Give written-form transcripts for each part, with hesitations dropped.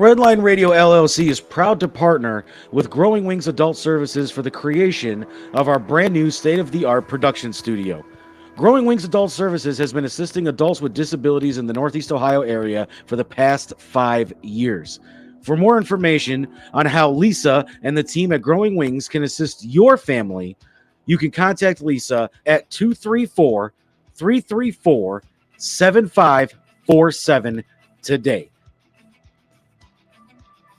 Redline Radio LLC is proud to partner with Growing Wings Adult Services for the creation of our brand new state-of-the-art production studio. Growing Wings Adult Services has been assisting adults with disabilities in the Northeast Ohio area for the past 5 years. For more information on how Lisa and the team at Growing Wings can assist your family, you can contact Lisa at 234-334-7547 today.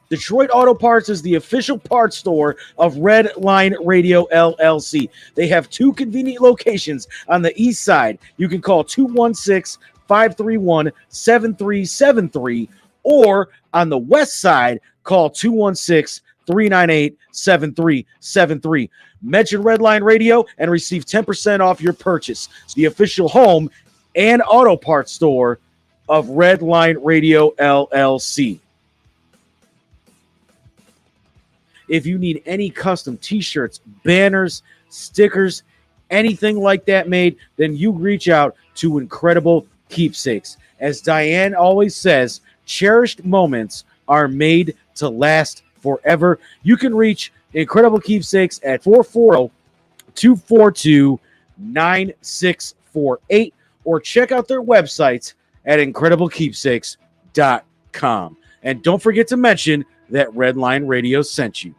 Detroit Auto Parts is the official parts store of Redline Radio LLC. They have 2 convenient locations on the east side. You can call 216-531-7373, or on the west side, call 216-398-7373. Mention Redline Radio and receive 10% off your purchase. It's the official home and auto parts store of Redline Radio LLC. If you need any custom t-shirts, banners, stickers, anything like that made, then you reach out to Incredible Keepsakes. As Diane always says, cherished moments are made to last forever. You can reach Incredible Keepsakes at 440-242-9648 or check out their websites at incrediblekeepsakes.com. And don't forget to mention that Redline Radio sent you.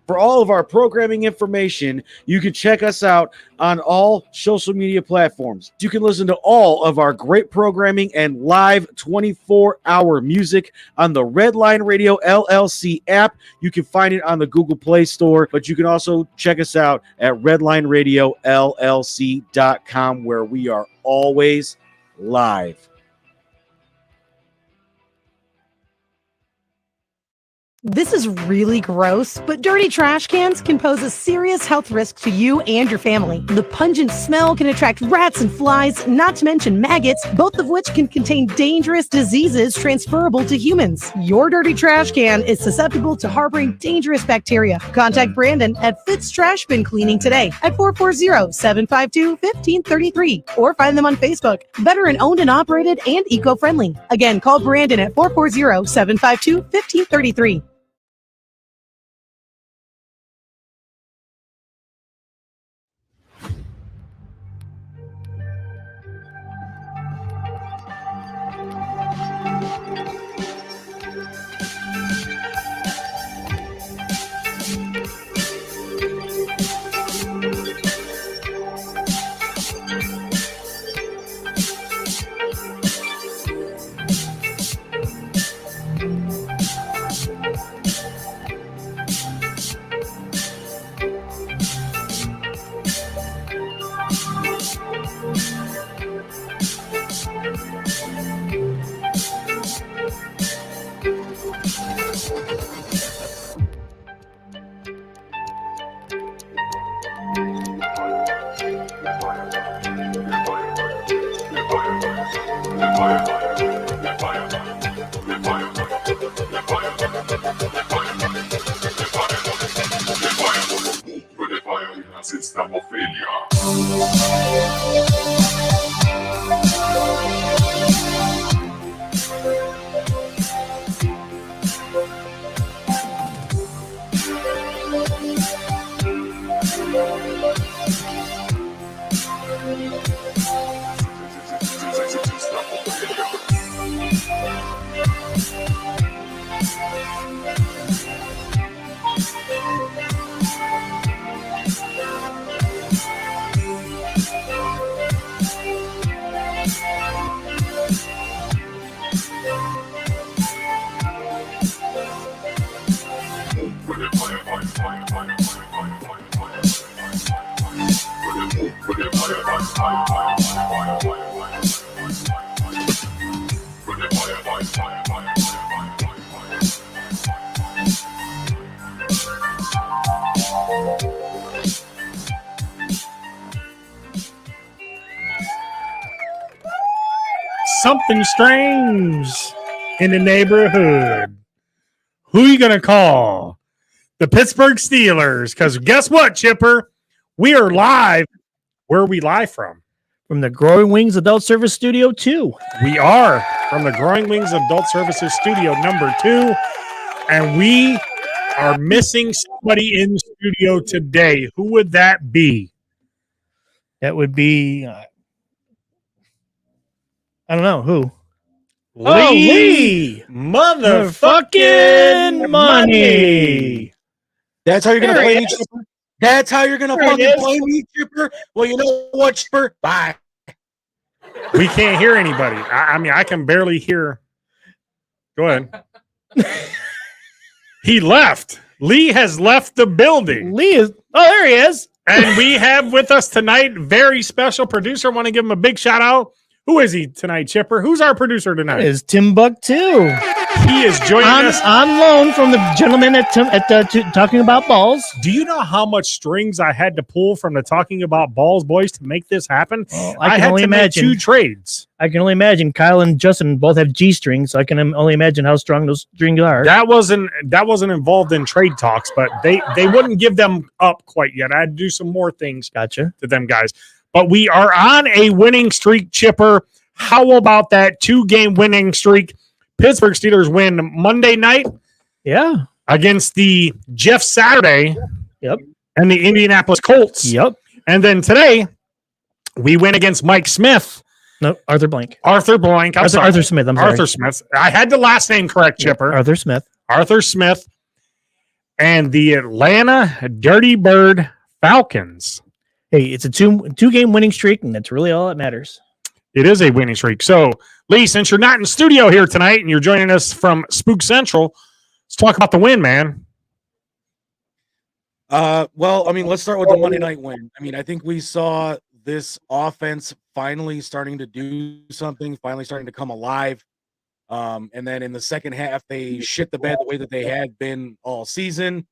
For all of our programming information, you can check us out on all social media platforms. You can listen to all of our great programming and live 24-hour music on the Redline Radio LLC app. You can find it on the Google Play Store, but you can also check us out at redlineradiolllc.com, where we are always live. This is really gross, but dirty trash cans can pose a serious health risk to you and your family. The pungent smell can attract rats and flies, not to mention maggots, both of which can contain dangerous diseases transferable to humans. Your dirty trash can is susceptible to harboring dangerous bacteria. Contact Brandon at Fitz Trash Bin Cleaning today at 440-752-1533 or find them on Facebook. Veteran owned and operated and eco-friendly. Again, call Brandon at 440-752-1533. Something strange in the neighborhood. Who are you going to call? The Pittsburgh Steelers. Because guess what, Chipper? We are live. Where are we live from? From the Growing Wings Adult Service Studio 2. We are. from the Growing Wings Adult Services Studio number 2. And we are missing somebody in the studio today. Who would that be? That would be, I don't know who. Lee motherfucking money. That's how you're gonna There play he me, is. Chipper? That's how you're gonna There he fucking is. play me, Chipper? Well, you know what, Chipper? Bye. We can't hear anybody. I mean, I can barely hear. Go ahead. He left. Lee has left the building. Lee is, there he is. And we have with us tonight, very special producer. Want to give him a big shout out. Who is he tonight, Chipper? Who's our producer That tonight? is Timbuktu. He is joining us. On loan from the gentleman at Talking About Balls. Do you know how much strings I had to pull from the Talking About Balls boys to make this happen? Well, I I can had only to make imagine. 2 trades. I can only imagine Kyle and Justin both have G strings, so I can only imagine how strong those strings are. That wasn't involved in trade talks, but they wouldn't give them up quite yet. I had to do some more things Gotcha. to them guys. But we are on a winning streak, Chipper. How about that 2-game winning streak? Pittsburgh Steelers win Monday night Yeah. against the Jeff Saturday Yep. and the Indianapolis Colts. Yep. And then today, we win against Mike Smith, No, Arthur Blank. Arthur Blank. Arthur Smith. I'm sorry. Arthur Smith. I had the last name correct, Chipper. Arthur Smith. Arthur Smith and the Atlanta Dirty Bird Falcons. Hey, it's a two-game winning streak, and that's really all that matters. It is a winning streak. So, Lee, since you're not in studio here tonight and you're joining us from Spook Central, let's talk about the win, man. Well, I mean, let's start with the Monday night win. I mean, I think we saw this offense finally starting to do something, finally starting to come alive. And then in the second half, they shit the bed the way that they had been all season.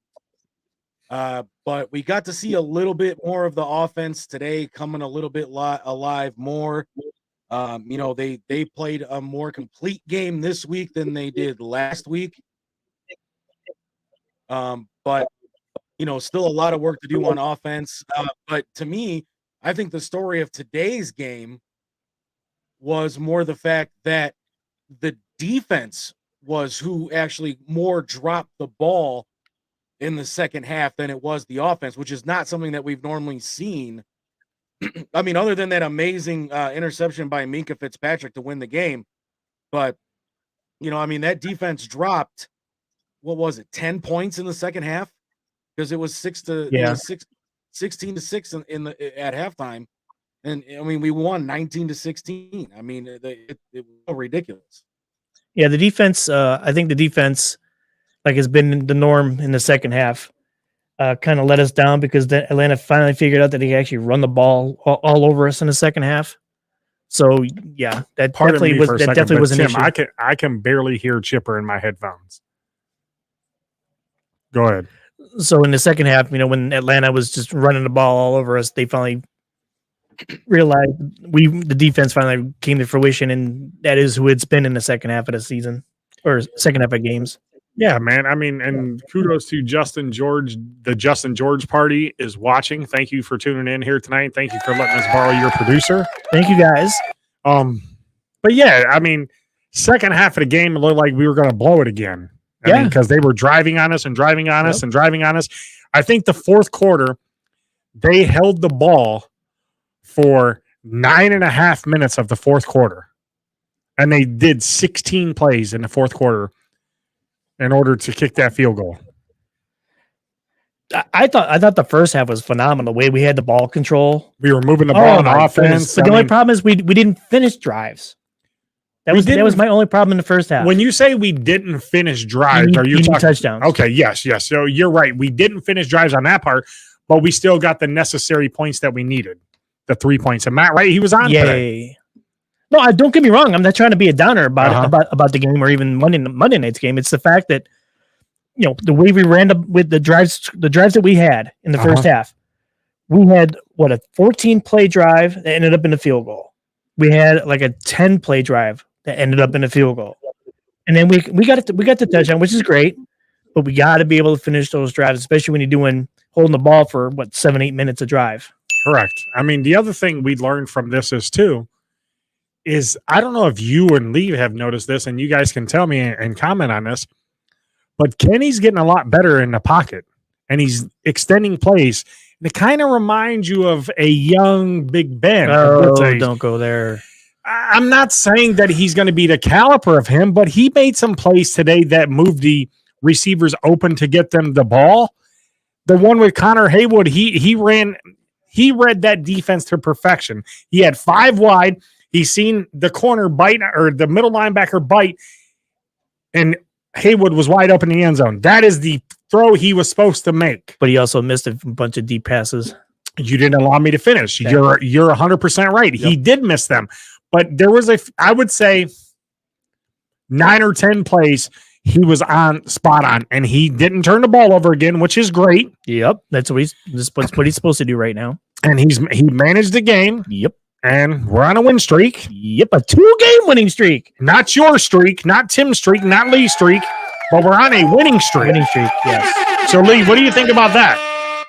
But we got to see a little bit more of the offense today, coming a little bit alive more. You know, they played a more complete game this week than they did last week. But you know, still a lot of work to do on offense. But to me, I think the story of today's game was more the fact that the defense was who actually more dropped the ball in the second half than it was the offense, which is not something that we've normally seen. I mean, other than that amazing interception by Minkah Fitzpatrick to win the game. But, you know, I mean, that defense dropped, what was it, 10 points in the second half? Because it was 16 to 6 at halftime. And I mean, we won 19-16. I mean, it was ridiculous. Yeah, the defense. I think the defense, like, has been the norm in the second half. Kind of let us down because Atlanta finally figured out that he could actually run the ball all over us in the second half. So yeah, that definitely was an Tim, issue. I can barely hear Chipper in my headphones. Go ahead. So in the second half, you know, when Atlanta was just running the ball all over us, they finally realized the defense finally came to fruition, and that is who it's been in the second half of the season or second half of games. Yeah, man. I mean, and kudos to Justin George. The Justin George party is watching. Thank you for tuning in here tonight. Thank you for letting us borrow your producer. Thank you, guys. But yeah, I mean, second half of the game, it looked like we were going to blow it again. I mean, because they were driving on us and driving on us and driving on us. I think the fourth quarter, they held the ball for 9.5 minutes of the fourth quarter. And they did 16 plays in the fourth quarter in order to kick that field goal. I thought the first half was phenomenal. The way we had the ball control. We were moving the ball on my offense. goodness. But the only problem is we didn't finish drives. That was my only problem in the first half. When you say we didn't finish drives, are you talking touchdowns? Okay, yes. So you're right. We didn't finish drives on that part, but we still got the necessary points that we needed. The 3 points. And Matt, right? He was on today. No, don't get me wrong. I'm not trying to be a downer about the game or even Monday night's game. It's the fact that, you know, the way we ran up with the drives that we had in the first half. We had a 14-play drive that ended up in a field goal. We had like a 10-play drive that ended up in a field goal, and then we got the touchdown, which is great. But we got to be able to finish those drives, especially when you're holding the ball for 7-8 minutes a drive. Correct. I mean, the other thing we learned from this is too, is I don't know if you and Lee have noticed this, and you guys can tell me and comment on this, but Kenny's getting a lot better in the pocket, and he's extending plays. And it kind of reminds you of a young Big Ben. Oh, don't go there. I'm not saying that he's going to be the caliber of him, but he made some plays today that moved the receivers open to get them the ball. The one with Connor Haywood, he read that defense to perfection. He had 5 wide. He's seen the corner bite or the middle linebacker bite, and Haywood was wide open in the end zone. That is the throw he was supposed to make. But he also missed a bunch of deep passes. You didn't allow me to finish. You're 100% right. Yep. He did miss them. But there was I would say 9 or 10 plays he was spot on, and he didn't turn the ball over again, which is great. Yep. That's what he's supposed to do right now. And he managed the game. Yep. And we're on a win streak. Yep, a 2-game winning streak. Not your streak, not Tim's streak, not Lee's streak, but we're on a winning streak. Winning streak, yes. So, Lee, what do you think about that?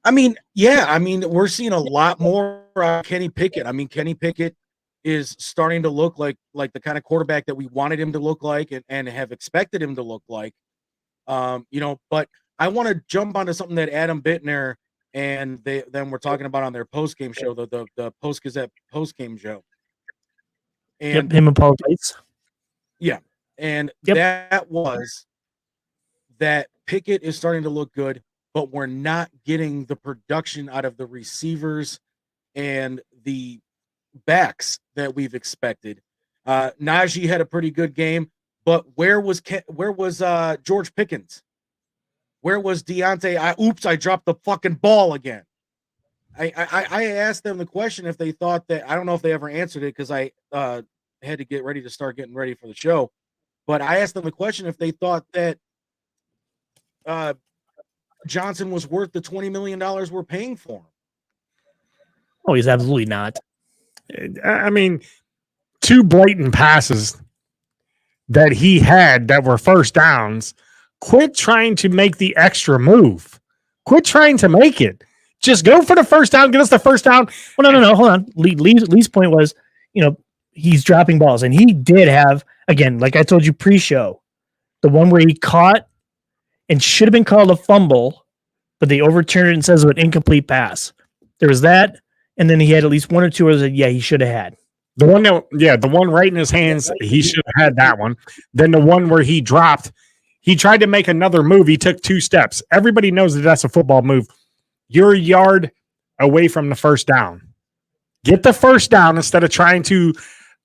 I mean, we're seeing a lot more Kenny Pickett. I mean, Kenny Pickett is starting to look like the kind of quarterback that we wanted him to look like and have expected him to look like. But I want to jump onto something that Adam Bittner and then we're talking about on their post-game show, the Post-Gazette post-game show. And him and Paul Gates. Yeah. And that was that Pickett is starting to look good, but we're not getting the production out of the receivers and the backs that we've expected. Najee had a pretty good game, but where was George Pickens? Where was Deontay? I dropped the fucking ball again. I asked them the question if they thought that. I don't know if they ever answered it because I had to get ready to start getting ready for the show. But I asked them the question if they thought that Johnson was worth the $20 million we're paying for him. Oh, he's absolutely not. I mean, 2 blatant passes that he had that were first downs. Quit trying to make the extra move. Quit trying to make it. Just go for the first down. Get us the first down. Well, no. Hold on. Lee's point was, he's dropping balls. And he did have, again, like I told you pre-show, the one where he caught and should have been called a fumble, but they overturned it and says it was an incomplete pass. There was that. And then he had at least 1 or 2 others that, he should have had. The one right in his hands, he should have had that one. Then the one where he dropped, he tried to make another move. He took 2 steps. Everybody knows that that's a football move. You're a yard away from the first down. Get the first down instead of trying to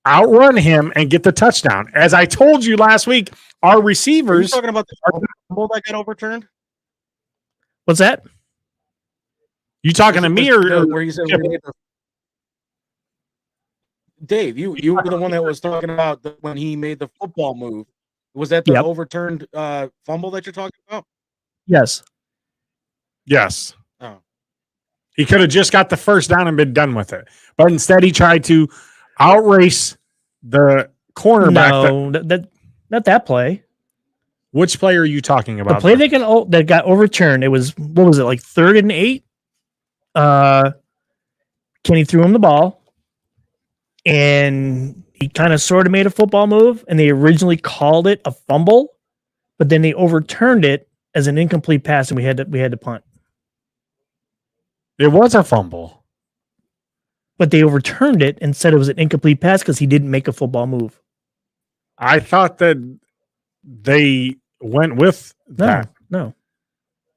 outrun him and get the touchdown. As I told you last week, our receivers. Are you talking about the fumble that got overturned? What's that? You talking to me or where you said Dave? You were the one that was talking about when he made the football move. Was that the overturned fumble that you're talking about? Yes. Yes. Oh. He could have just got the first down and been done with it. But instead he tried to outrace the cornerback. No, not that play. Which play are you talking about? The play that got overturned, it was, what was it, like 3rd and 8? Kenny threw him the ball. And he kind of sort of made a football move, and they originally called it a fumble, but then they overturned it as an incomplete pass, and we had to punt. It was a fumble, but they overturned it and said it was an incomplete pass because he didn't make a football move. I thought that they went with that. No,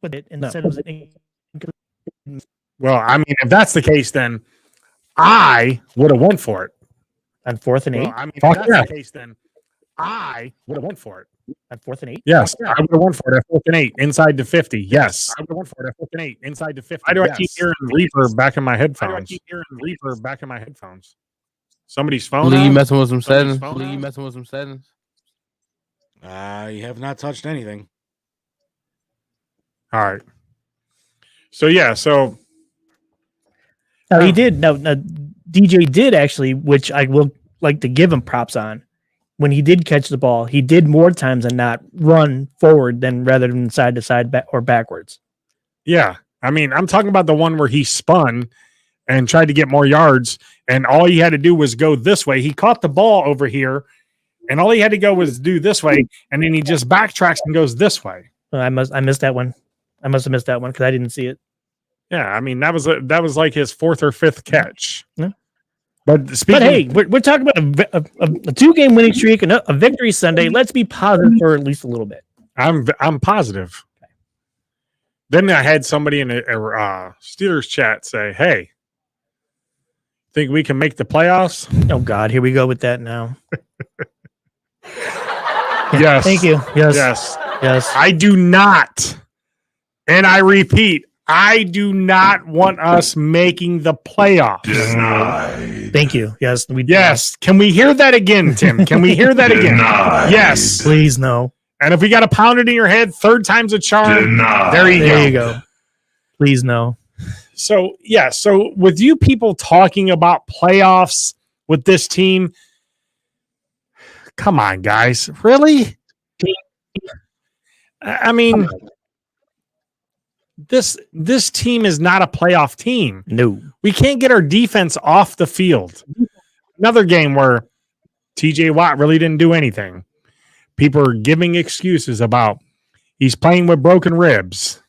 but it and said it was an incomplete. Well, I mean, if that's the case, then I would have went for it. On 4th and 8? Well, I mean, if that's the case, then I would have went for it. On 4th and 8? Yes, I would have went for it at 4th and 8, inside the 50. Yes, I would have went for it at 4th and 8, inside the 50. Why do I keep hearing reverb back in my headphones? Somebody's phone. Lee, you messing with some settings? Lee, you messing with some settings? You have not touched anything. All right. So now he did. Now DJ did actually, which I will like to give him props on. When he did catch the ball, he did more times than not run forward rather than side to side or backwards. Yeah. I mean, I'm talking about the one where he spun and tried to get more yards. And all he had to do was go this way. He caught the ball over here, and all he had to go was do this way, and then he just backtracks and goes this way. I missed that one. I must have missed that one because I didn't see it. Yeah, I mean that was like his fourth or fifth catch. Yeah. But hey, we're talking about a 2-game winning streak and a victory Sunday. Let's be positive for at least a little bit. I'm positive. Okay. Then I had somebody in a Steelers chat say, "Hey, think we can make the playoffs?" Oh God, here we go with that now. Yes. Thank you. Yes. Yes. I do not. And I repeat, I do not want us making the playoffs. Denied. Thank you. Yes. Yes. Can we hear that again, Tim? Can we hear that again? Denied. Yes. Please, no. And if we got to pound it in your head, third time's a charm. Denied. There you go. Please, no. So, yeah. So with you people talking about playoffs with this team, come on, guys. Really? I mean, this team is not a playoff team. No. We can't get our defense off the field. Another game where TJ Watt really didn't do anything. People are giving excuses about he's playing with broken ribs.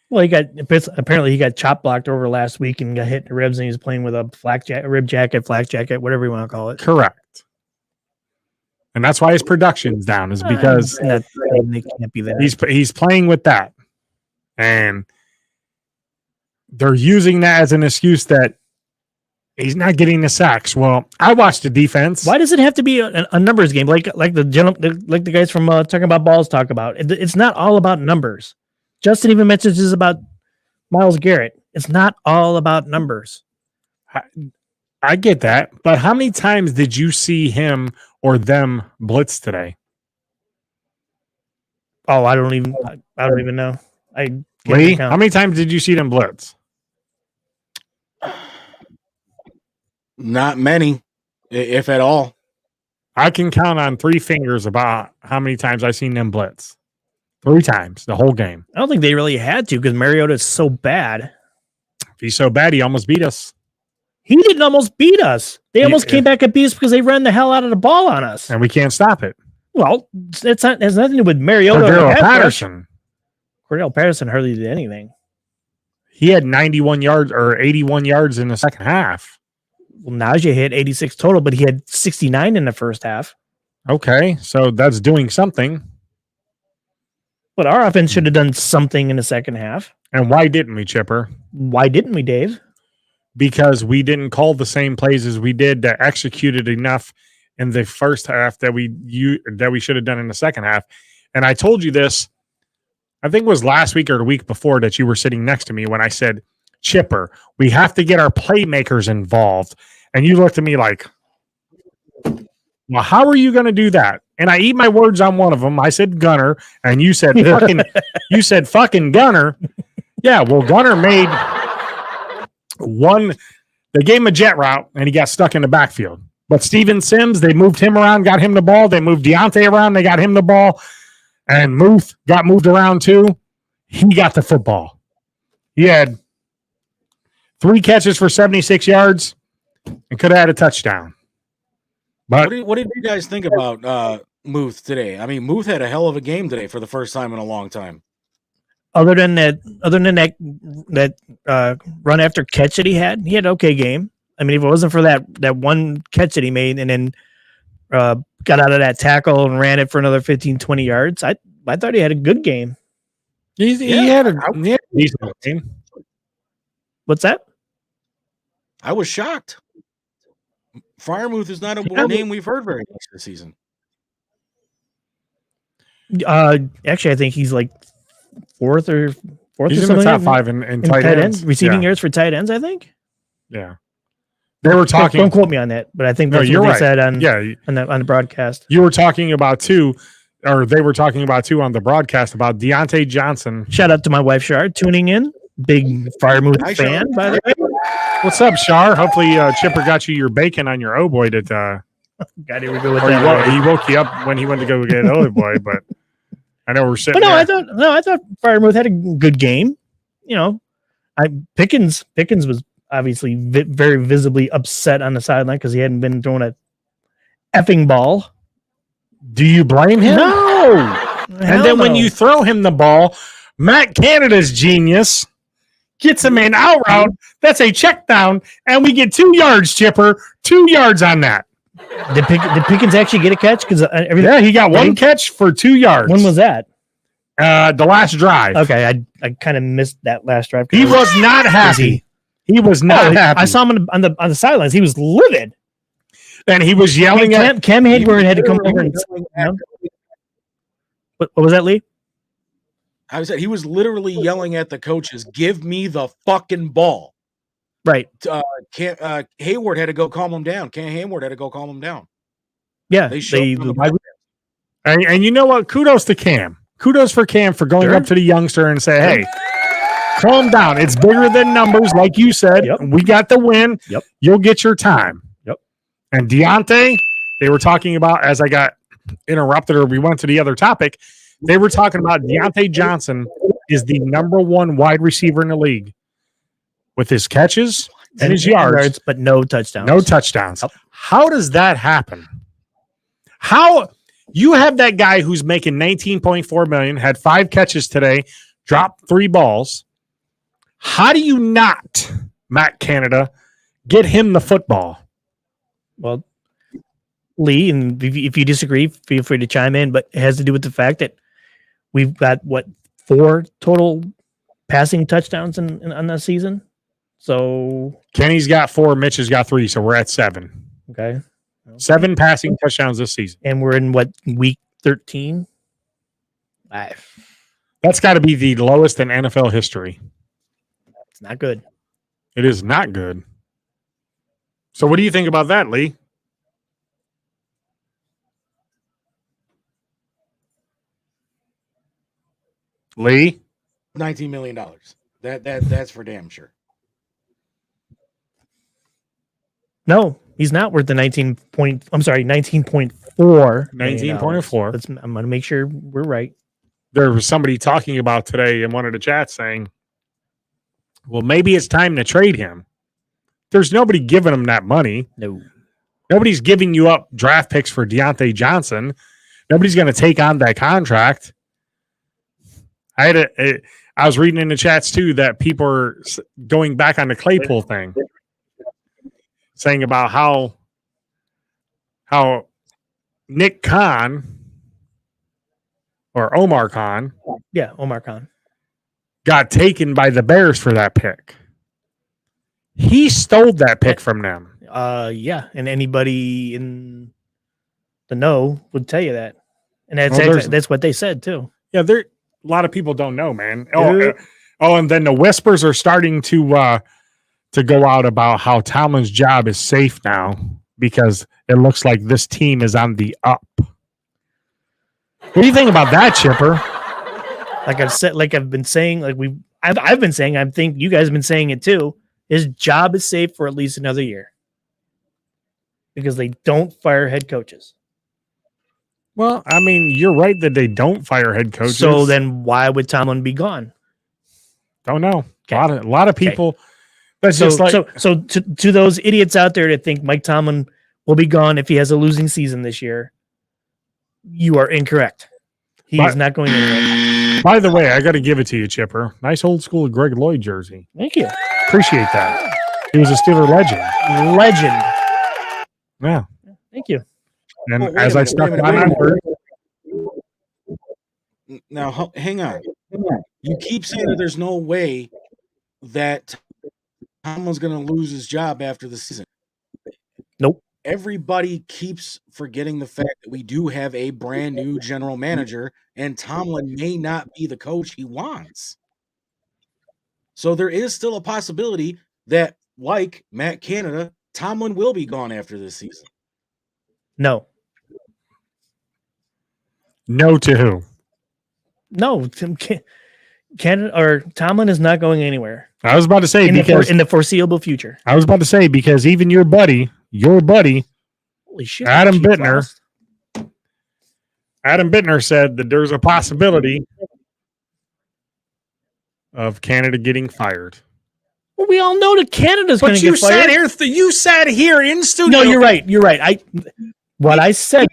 Well, apparently he got chop blocked over last week and got hit in the ribs, and he's playing with a flak jacket, whatever you want to call it. Correct. And that's why his production's down, is because it can't be that. He's playing with that. And they're using that as an excuse that he's not getting the sacks. Well, I watched the defense. Why does it have to be a numbers game? Like the guys from Talking About Balls talk about. It's not all about numbers. Justin even mentions about Myles Garrett. It's not all about numbers. I get that, but how many times did you see him or them blitz today? Oh, I don't even know. Lee, how many times did you see them blitz? Not many, if at all. I can count on 3 fingers about how many times I've seen them blitz. 3 times the whole game. I don't think they really had to because Mariota is so bad. If he's so bad, he almost beat us. He didn't almost beat us. They almost came back and beat us because they ran the hell out of the ball on us. And we can't stop it. Well, it has nothing to do with Mariota. Cordell Patterson hardly did anything. He had 91 yards or 81 yards in the second half. Well, Najee hit 86 total, but he had 69 in the first half. Okay, so that's doing something. But our offense should have done something in the second half. And why didn't we, Chipper? Why didn't we, Dave? Because we didn't call the same plays as we did that executed enough in the first half that we should have done in the second half. And I told you this, I think it was last week or the week before, that you were sitting next to me when I said, Chipper, we have to get our playmakers involved. And you looked at me like, well, how are you going to do that? And I eat my words on one of them. I said Gunner, and you said fucking Gunner. Yeah, well, Gunner made one. They gave him a jet route, and he got stuck in the backfield. But Steven Sims, they moved him around, got him the ball. They moved Deontay around, they got him the ball. And Muth got moved around too. He got the football. He had 3 catches for 76 yards and could have had a touchdown. But What did you guys think about Muth today? I mean, Muth had a hell of a game today for the first time in a long time. Other than that run after catch that he had an okay game. I mean, if it wasn't for that one catch that he made and then got out of that tackle and ran it for another 15, 20 yards, I thought he had a good game. he had a decent game. What's that? I was shocked. Freiermuth is not a name we've heard very much this season. Actually, I think he's like fourth He's or in something the top like 5 in tight ends. Receiving yards for tight ends, I think. Yeah. They were talking. Don't quote me on that, but I think that's what they said on the broadcast. You were talking about too, or they were talking about too on the broadcast about Deontay Johnson. Shout out to my wife Shar tuning in. Big Freiermuth fan, by the way. What's up, Shar? Hopefully Chipper got you your bacon on your oh boy that God, here we go with that. he woke you up when he went to go get oh boy, but I know we're sitting. But I thought Freiermuth had a good game. You know, Pickens was obviously very visibly upset on the sideline because he hadn't been throwing a effing ball. Do you blame him? No. And then when you throw him the ball, Matt Canada's genius gets him an out route. That's a check down, and we get 2 yards, Chipper. 2 yards on that. Did Pickens actually get a catch? Because he got 1 catch for 2 yards. When was that? The last drive. Okay, I kind of missed that last drive. He was not happy. He was not happy. I saw him on the sidelines. He was livid. And he was yelling at Cam Hayward had to come over and what was that, Lee? I said he was literally yelling at the coaches, "Give me the fucking ball!" Right. Hayward had to go calm him down. Cam Hayward had to go calm him down. Yeah, and you know what? Kudos to Cam. Kudos for Cam for going up to the youngster and say, "Hey, calm down. It's bigger than numbers, like you said. Yep. We got the win. Yep. You'll get your time." Yep. And Deontay, they were talking about, as I got interrupted or we went to the other topic, they were talking about Deontay Johnson is the #1 wide receiver in the league with his catches and his yards, but no touchdowns. No touchdowns. Yep. How does that happen? How you have that guy who's making $19.4 million, had 5 catches today, dropped 3 balls. How do you not, Matt Canada, get him the football? Well, Lee, and if you disagree, feel free to chime in, but it has to do with the fact that we've got 4 total passing touchdowns on the season. So Kenny's got 4, Mitch has got 3, so we're at 7. Okay. 7 passing touchdowns this season. And we're in week 13? That's got to be the lowest in NFL history. It's not good. It is not good. So what do you think about that, Lee? Lee? $19 million. That's for damn sure. No, he's not worth the 19.4. 19.4. I'm going to make sure we're right. There was somebody talking about today in one of the chats saying, well, maybe it's time to trade him. There's nobody giving him that money. No. Nobody's giving you up draft picks for Deontay Johnson. Nobody's going to take on that contract. I was reading in the chats too that people are going back on the Claypool thing, saying about how Nick Khan or Omar Khan, Omar Khan, got taken by the Bears for that pick. He stole that pick from them. And anybody in the know would tell you that, and that's what they said too. Yeah, a lot of people don't know, man. And then the whispers are starting to go out about how Tomlin's job is safe now because it looks like this team is on the up. What do you think about that, Chipper? I've been saying, I've been saying, I think you guys have been saying it too. His job is safe for at least another year because they don't fire head coaches. Well, I mean, you're right that they don't fire head coaches. So then why would Tomlin be gone? Don't know. Okay. A lot of people. Okay. So to those idiots out there that think Mike Tomlin will be gone if he has a losing season this year, you are incorrect. He is not going anywhere. By the way, I got to give it to you, Chipper. Nice old school Greg Lloyd jersey. Thank you. Appreciate that. He was a Steeler legend. Yeah. Thank you. And as I stuck my number. Now, hang on. You keep saying that there's no way that Tomlin's going to lose his job after the season. Nope. Everybody keeps forgetting the fact that we do have a brand new general manager, and Tomlin may not be the coach he wants. So there is still a possibility that, like Matt Canada, Tomlin will be gone after this season. No. No to who? No, Canada or Tomlin is not going anywhere. I was about to say in the foreseeable future. I was about to say because even your buddy, holy shit, Adam Bittner said that there's a possibility of Canada getting fired. Well, we all know that Canada's going But to you get fired. you sat here in studio. No, you're right. You're right. What I said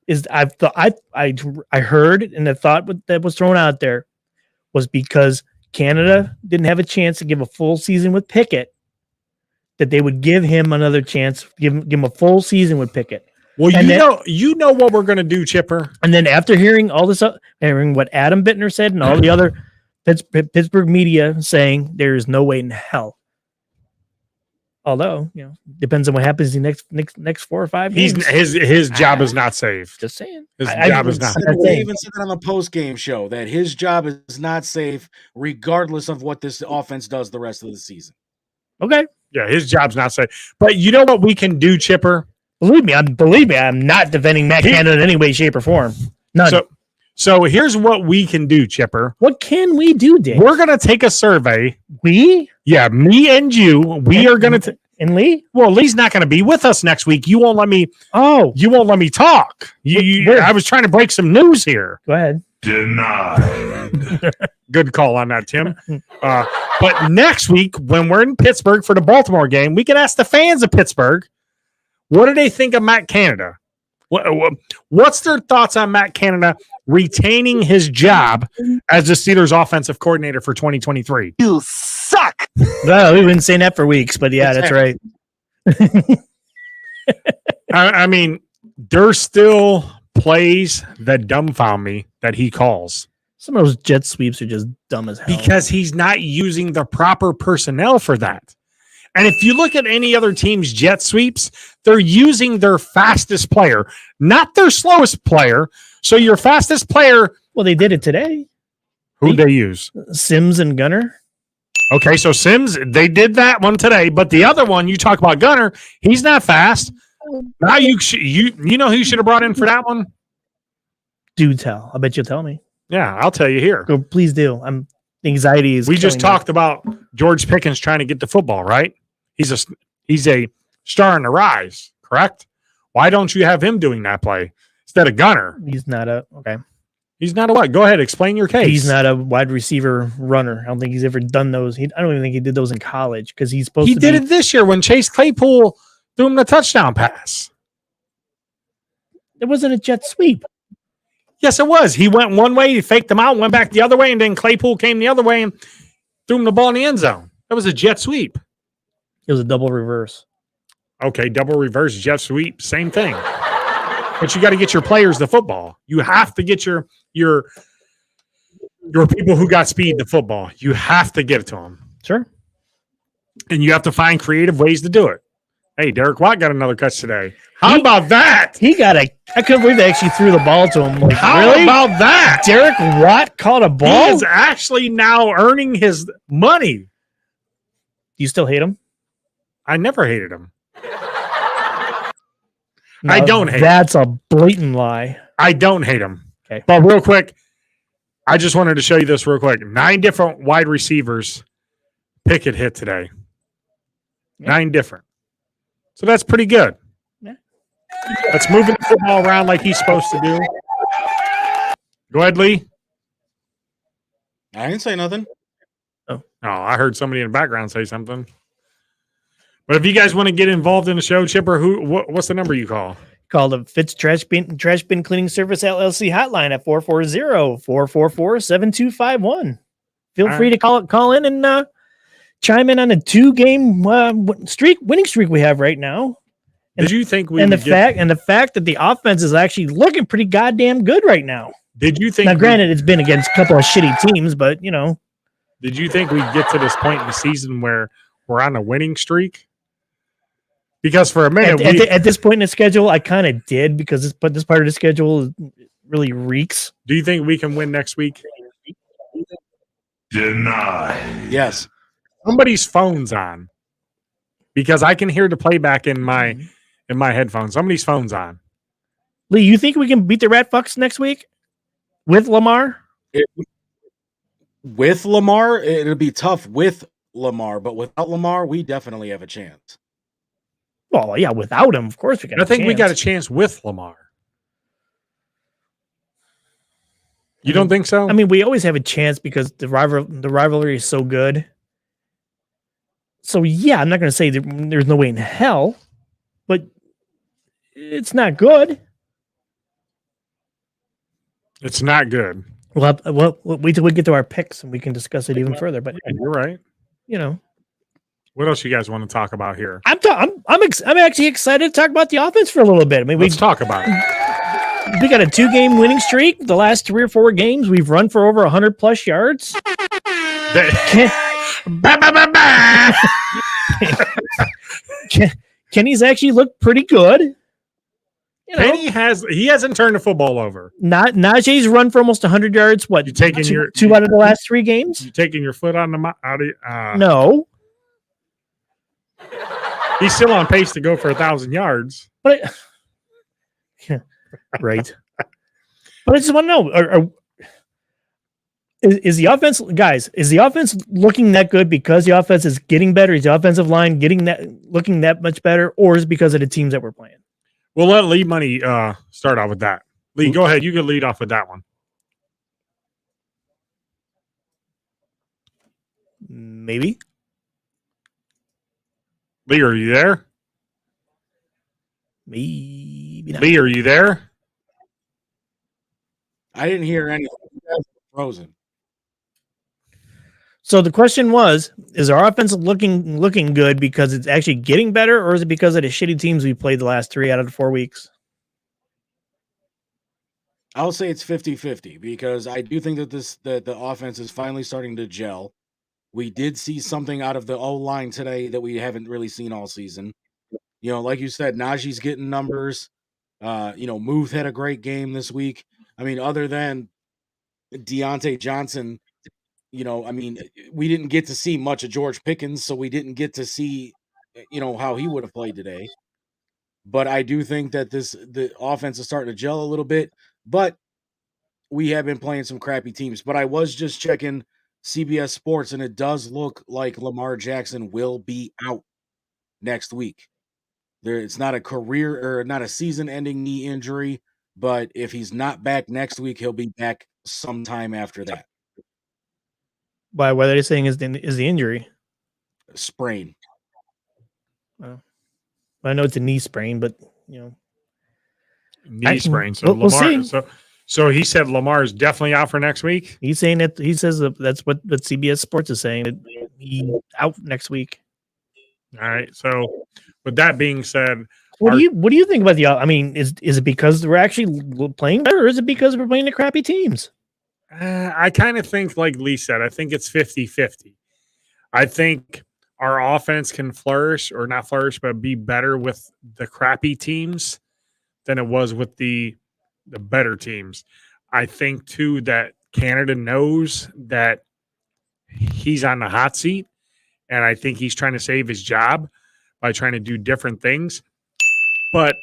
is I heard, and the thought that was thrown out there was because Canada didn't have a chance to give a full season with Pickett, that they would give him another chance, give him a full season with Pickett. Well, you know what we're going to do, Chipper. And then after hearing all this, hearing what Adam Bittner said and all the other Pittsburgh media saying there is no way in hell. Although, depends on what happens in the next 4 or 5 games. His job is not safe. Just saying. His job is not. They even said that on the post-game show that his job is not safe, regardless of what this offense does the rest of the season. Okay. Yeah, his job's not safe. But you know what we can do, Chipper? Believe me, I'm not defending Matt Canada in any way, shape, or form. None. So here's what we can do, Chipper. What can we do, Dave? We're going to take a survey. We? Yeah, me and you. We are going to. And Lee? Well, Lee's not going to be with us next week. You won't let me. Oh, you won't let me talk. I was trying to break some news here. Go ahead. Denied. Good call on that, Tim. But next week, when we're in Pittsburgh for the Baltimore game, we can ask the fans of Pittsburgh, what do they think of Matt Canada? What's their thoughts on Matt Canada retaining his job as the Steelers offensive coordinator for 2023? You suck. Well, we've been saying that for weeks, but yeah, that's right. I mean, there's still plays that dumbfound me that he calls. Some of those jet sweeps are just dumb as hell. Because he's not using the proper personnel for that. And if you look at any other team's jet sweeps, they're using their fastest player, not their slowest player. So your fastest player. Well, they did it today. Who'd they use? Sims and Gunner. Okay, so Sims, they did that one today. But the other one, you talk about Gunner, he's not fast. Now you know who you should have brought in for that one? Do tell. I bet you'll tell me. Yeah, I'll tell you here. Go, please do. Anxiety is. We just talked about George Pickens trying to get the football, right? He's a star in the rise, correct? Why don't you have him doing that play instead of Gunner? He's not okay. He's not a what? Go ahead, explain your case. He's not a wide receiver runner. I don't think he's ever done those. I don't even think he did those in college because he's supposed to. He did it this year when Chase Claypool threw him the touchdown pass. It wasn't a jet sweep. Yes, it was. He went one way, he faked him out, went back the other way, and then Claypool came the other way and threw him the ball in the end zone. That was a jet sweep. It was a double reverse. Okay, double reverse, jet sweep, same thing. But you got to get your players the football. You have to get your people who got speed the football. You have to get it to them. Sure. And you have to find creative ways to do it. Hey, Derek Watt got another catch today. How about that? I couldn't believe they actually threw the ball to him. Like, How really? about that? Derek Watt caught a He ball? is actually now earning his money. Do you still hate him? I never hated him. No, I don't hate him. That's a blatant lie. I don't hate him. Okay. But real quick, I just wanted to show you this real quick. 9 different wide receivers Pickett hit today. Yeah. 9 different. So that's pretty good. Yeah. That's moving the football around like he's supposed to do. Go ahead, Lee. I didn't say nothing. Oh, I heard somebody in the background say something. But if you guys want to get involved in the show, Chipper, what's the number you call? Call the Fitz Trash Bin Cleaning Service LLC hotline at 440-444-7251. Feel free to call in and chime in on the 2-game winning streak we have right now. Did you think we the fact that the offense is actually looking pretty goddamn good right now. Did you think? Now, granted, it's been against a couple of shitty teams, but Did you think we'd get to this point in the season where we're on a winning streak? Because for a minute, at this point in the schedule, I kind of did because this part of the schedule really reeks. Do you think we can win next week? Denied. Yes. Somebody's phone's on because I can hear the playback in my headphones. Somebody's phone's on. Lee, you think we can beat the Rat Fucks next week with Lamar? With Lamar, it'll be tough with Lamar, but without Lamar, we definitely have a chance. Well, yeah, without him, of course we got. I think we got a chance with Lamar. You don't think so? I mean, we always have a chance because the rivalry is so good. So yeah, I'm not going to say there's no way in hell, but it's not good. It's not good. Well, wait till we get to our picks and we can discuss it even further. But Yeah, you're right. What else you guys want to talk about here? I'm actually excited to talk about the offense for a little bit. I mean, Let's talk about it. We got a 2-game winning streak. The last 3 or 4 games, we've run for over 100 plus yards. Kenny's actually looked pretty good. Kenny hasn't turned the football over. Najee's run for almost 100 yards. What? You taking two out of the last 3 games? You taking your foot on the No. He's still on pace to go for 1,000 yards. But right. But I just want to know: is the offense, guys? Is the offense looking that good because the offense is getting better? Is the offensive line looking that much better, or is it because of the teams that we're playing? We'll let Lee Money start off with that. Lee, go ahead. You can lead off with that one. Maybe. Lee, are you there? Maybe not. Lee, are you there? I didn't hear anything. You guys were frozen. So the question was: is our offense looking good because it's actually getting better, or is it because of the shitty teams we played the last 3 out of the 4 weeks? I'll say it's 50-50 because I do think that the offense is finally starting to gel. We did see something out of the O-line today that we haven't really seen all season. Like you said, Najee's getting numbers. Muth had a great game this week. I mean, other than Deontay Johnson, we didn't get to see much of George Pickens, so we didn't get to see, how he would have played today. But I do think that the offense is starting to gel a little bit, but we have been playing some crappy teams. But I was just checking CBS Sports, and it does look like Lamar Jackson will be out next week. It's not a career or not a season-ending knee injury, but if he's not back next week, he'll be back sometime after that. Why? What are they saying is the injury? Sprain. Well, I know it's a knee sprain, but knee sprain. So we'll Lamar. see. So he said Lamar is definitely out for next week. He's saying that that's what CBS Sports is saying. That he's out next week. All right. So with that being said, what do you think about the? I mean, is it because we're actually playing better, or is it because we're playing the crappy teams? I kind of think, like Lee said, I think it's 50-50. I think our offense can flourish, or not flourish, but be better with the crappy teams than it was with the better teams. I think, too, that Canada knows that he's on the hot seat, and I think he's trying to save his job by trying to do different things. But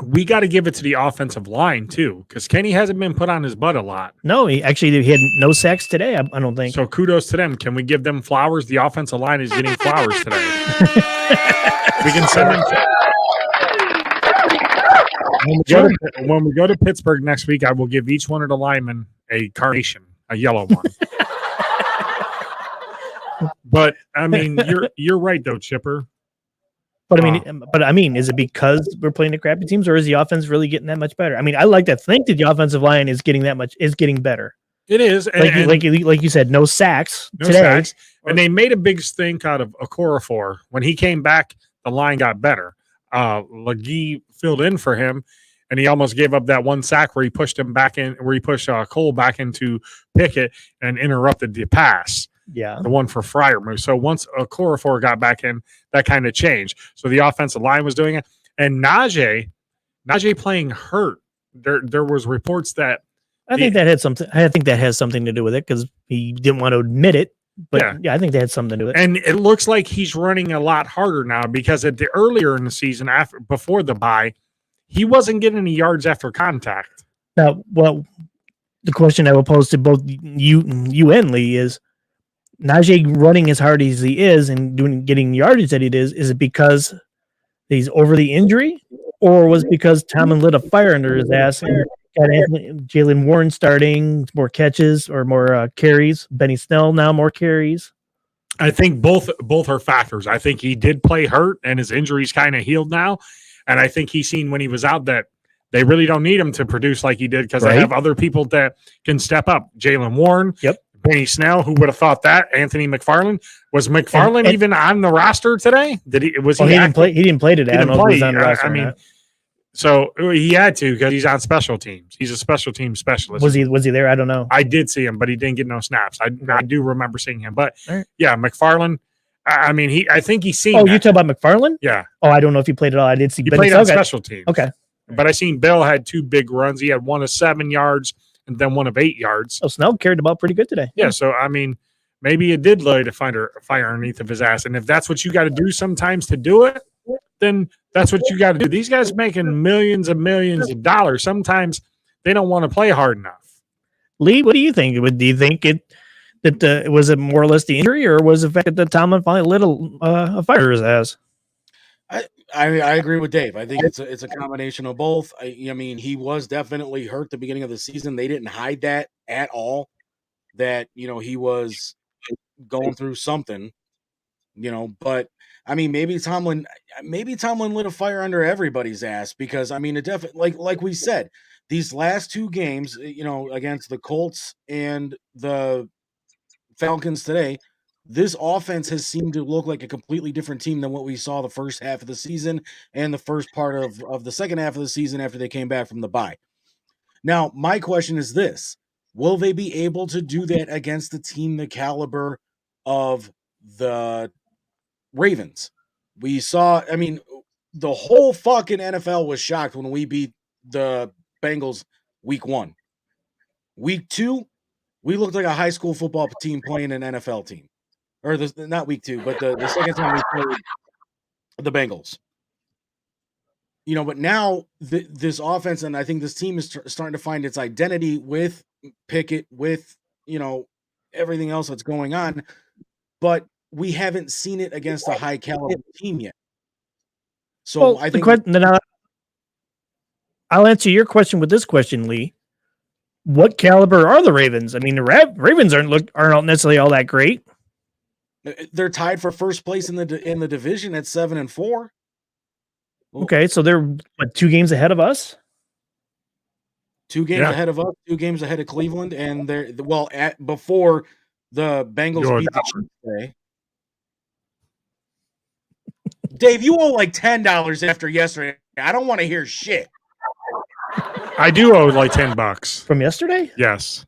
we got to give it to the offensive line, too, because Kenny hasn't been put on his butt a lot. No, he had no sacks today, I don't think. So kudos to them. Can we give them flowers? The offensive line is getting flowers today. We can send them. When we go to Pittsburgh next week, I will give each one of the linemen a carnation, a yellow one. But I mean, you're right though, Chipper. But I mean, is it because we're playing the crappy teams, or is the offense really getting that much better? I mean, I like to think that the offensive line is getting better. It is, like you said, no sacks today. Sacks. And they made a big stink out of Okorafor. When he came back, the line got better. Legee filled in for him, and he almost gave up that one sack where he pushed him back in, where he pushed Cole back into Pickett and interrupted the pass. Yeah, the one for Freiermuth. So once Okorafor got back in, that kind of changed. So the offensive line was doing it, and Najee playing hurt. There was reports that I think that had something. I think that has something to do with it because he didn't want to admit it. But yeah, I think that had something to do with it. And it looks like he's running a lot harder now because earlier in the season, before the bye, he wasn't getting any yards after contact. Now, well, the question I will pose to both you and Lee is: Najee running as hard as he is and getting yardage that he is it because he's over the injury, or was it because Tomlin lit a fire under his ass and got Jalen Warren starting more catches or more carries? Benny Snell now more carries. I think both are factors. I think he did play hurt, and his injury's kind of healed now. And I think he's seen when he was out that they really don't need him to produce like he did because they have other people that can step up. Jalen Warren, Benny Snell, who would have thought that? Anthony McFarland. Was McFarland even on the roster today? Did he? Was he? He didn't play. He didn't play today. He didn't play. I mean, so he had to because he's on special teams. He's a special team specialist. Was he there? I don't know. I did see him, but he didn't get no snaps. I do remember seeing him. But yeah, McFarland. I mean, I think he's seen. Oh, you talking about McFarland? Yeah. Oh, I don't know if he played at all. I did see. He played on special teams. Okay. But I seen Bill had 2 big runs. He had one of 7 yards and then one of 8 yards. Oh, Snell carried the ball pretty good today. Yeah. So I mean, maybe it did light a fire underneath of his ass. And if that's what you got to do sometimes to do it, then that's what you got to do. These guys making millions and millions of dollars. Sometimes they don't want to play hard enough. Lee, what do you think? Do you think it was it more or less the injury, or was the fact that Tomlin finally lit a fire his ass? I agree with Dave. I think it's a combination of both. I mean, he was definitely hurt at the beginning of the season. They didn't hide that at all. That he was going through something. But I mean, maybe Tomlin lit a fire under everybody's ass because I mean, it definitely like we said, these last 2 games, against the Colts and the Falcons today, this offense has seemed to look like a completely different team than what we saw the first half of the season and the first part of the second half of the season after they came back from the bye. Now, my question is this: will they be able to do that against a team the caliber of the Ravens? We saw, I mean, the whole fucking NFL was shocked when we beat the Bengals week 1. Week 2, we looked like a high school football team playing an NFL team. Or not week 2, but the second time we played the Bengals. But now this offense, and I think this team is starting to find its identity with Pickett, with, everything else that's going on. But we haven't seen it against a high caliber team yet. So I think I'll answer your question with this question, Lee. What caliber are the Ravens? I mean, the Ravens aren't necessarily all that great. They're tied for first place in the division at 7-4. Okay, so they're 2 games ahead of us. 2 games ahead of us, 2 games ahead of Cleveland, and they're before the Bengals beat the Chiefs today. Dave, you owe like $10 after yesterday. I don't want to hear shit. I do owe like $10 from yesterday. Yes.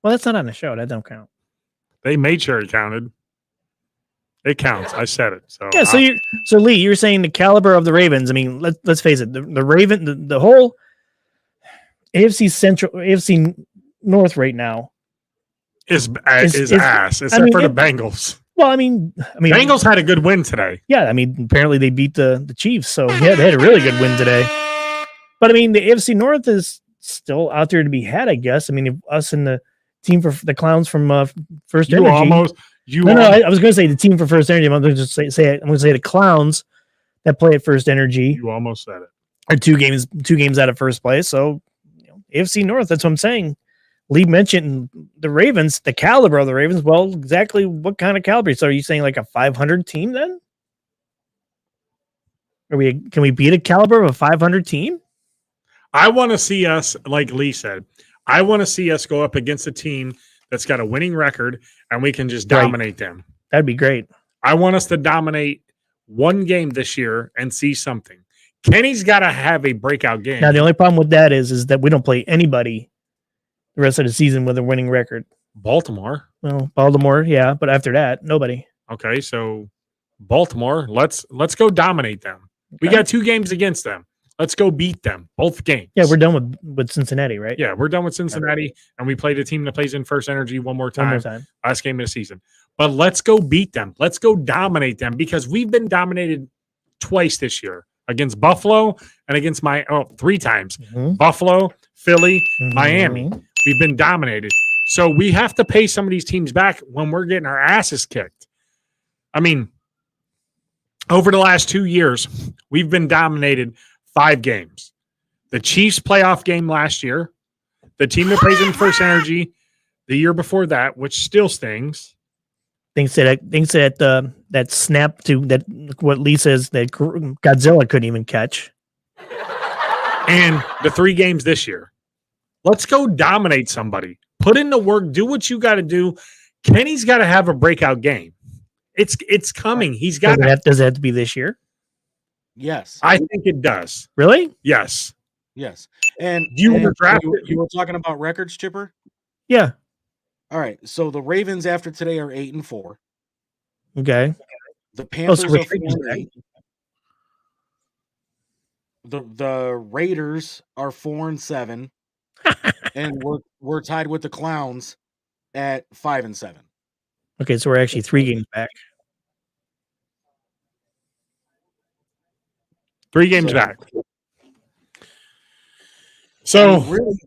Well, that's not on the show. That don't count. They made sure it counted. It counts. I said it. So yeah. So Lee, you're saying the caliber of the Ravens. I mean, let's face it. The whole AFC North right now is ass, except for the Bengals. Well, I mean, Bengals had a good win today. Yeah, I mean, apparently they beat the Chiefs, so yeah, they had a really good win today. But I mean, the AFC North is still out there to be had, I guess. I mean, if us and the team for the clowns from First Energy. I was going to say the team for First Energy. I'm going to just say I'm going to say the clowns that play at First Energy. You almost said it. Are 2 games out of first place. So AFC North. That's what I'm saying. Lee mentioned the Ravens, the caliber of the Ravens. Well, exactly what kind of caliber? So are you saying like a 500 team then? Can we beat a caliber of a 500 team? I want to see us, like Lee said, I want to see us go up against a team that's got a winning record and we can just dominate them. That'd be great. I want us to dominate one game this year and see something. Kenny's got to have a breakout game. Now, the only problem with that is that we don't play anybody the rest of the season with a winning record. Baltimore. Well, Baltimore, yeah, but after that, nobody. Okay, so Baltimore, let's go dominate them. We got 2 games against them. Let's go beat them, both games. Yeah, we're done with Cincinnati, right? Yeah, we're done with Cincinnati, and we played a team that plays in First Energy one more time. Last game of the season. But let's go beat them. Let's go dominate them because we've been dominated twice this year against Buffalo and against 3 times. Mm-hmm. Buffalo, Philly, Miami. We've been dominated. So we have to pay some of these teams back when we're getting our asses kicked. I mean, over the last 2 years, we've been dominated 5 games. The Chiefs playoff game last year, the team that plays in First Energy the year before that, which still stings, Thinks that that snap to that what Lee says that Godzilla couldn't even catch. And the 3 games this year. Let's go dominate somebody. Put in the work. Do what you got to do. Kenny's got to have a breakout game. It's coming. He's got. Does it have to be this year? Yes, I think it does. Really? Yes. yes. And You and were drafted. you were talking about records, Chipper. Yeah. All right. So the Ravens after today are 8-4. Okay. The Panthers so are Ravens 4-8. The Raiders are 4-7, and we're tied with the Clowns at 5-7. Okay, so we're actually 3 games back. 3 games So- back. I So mean, really,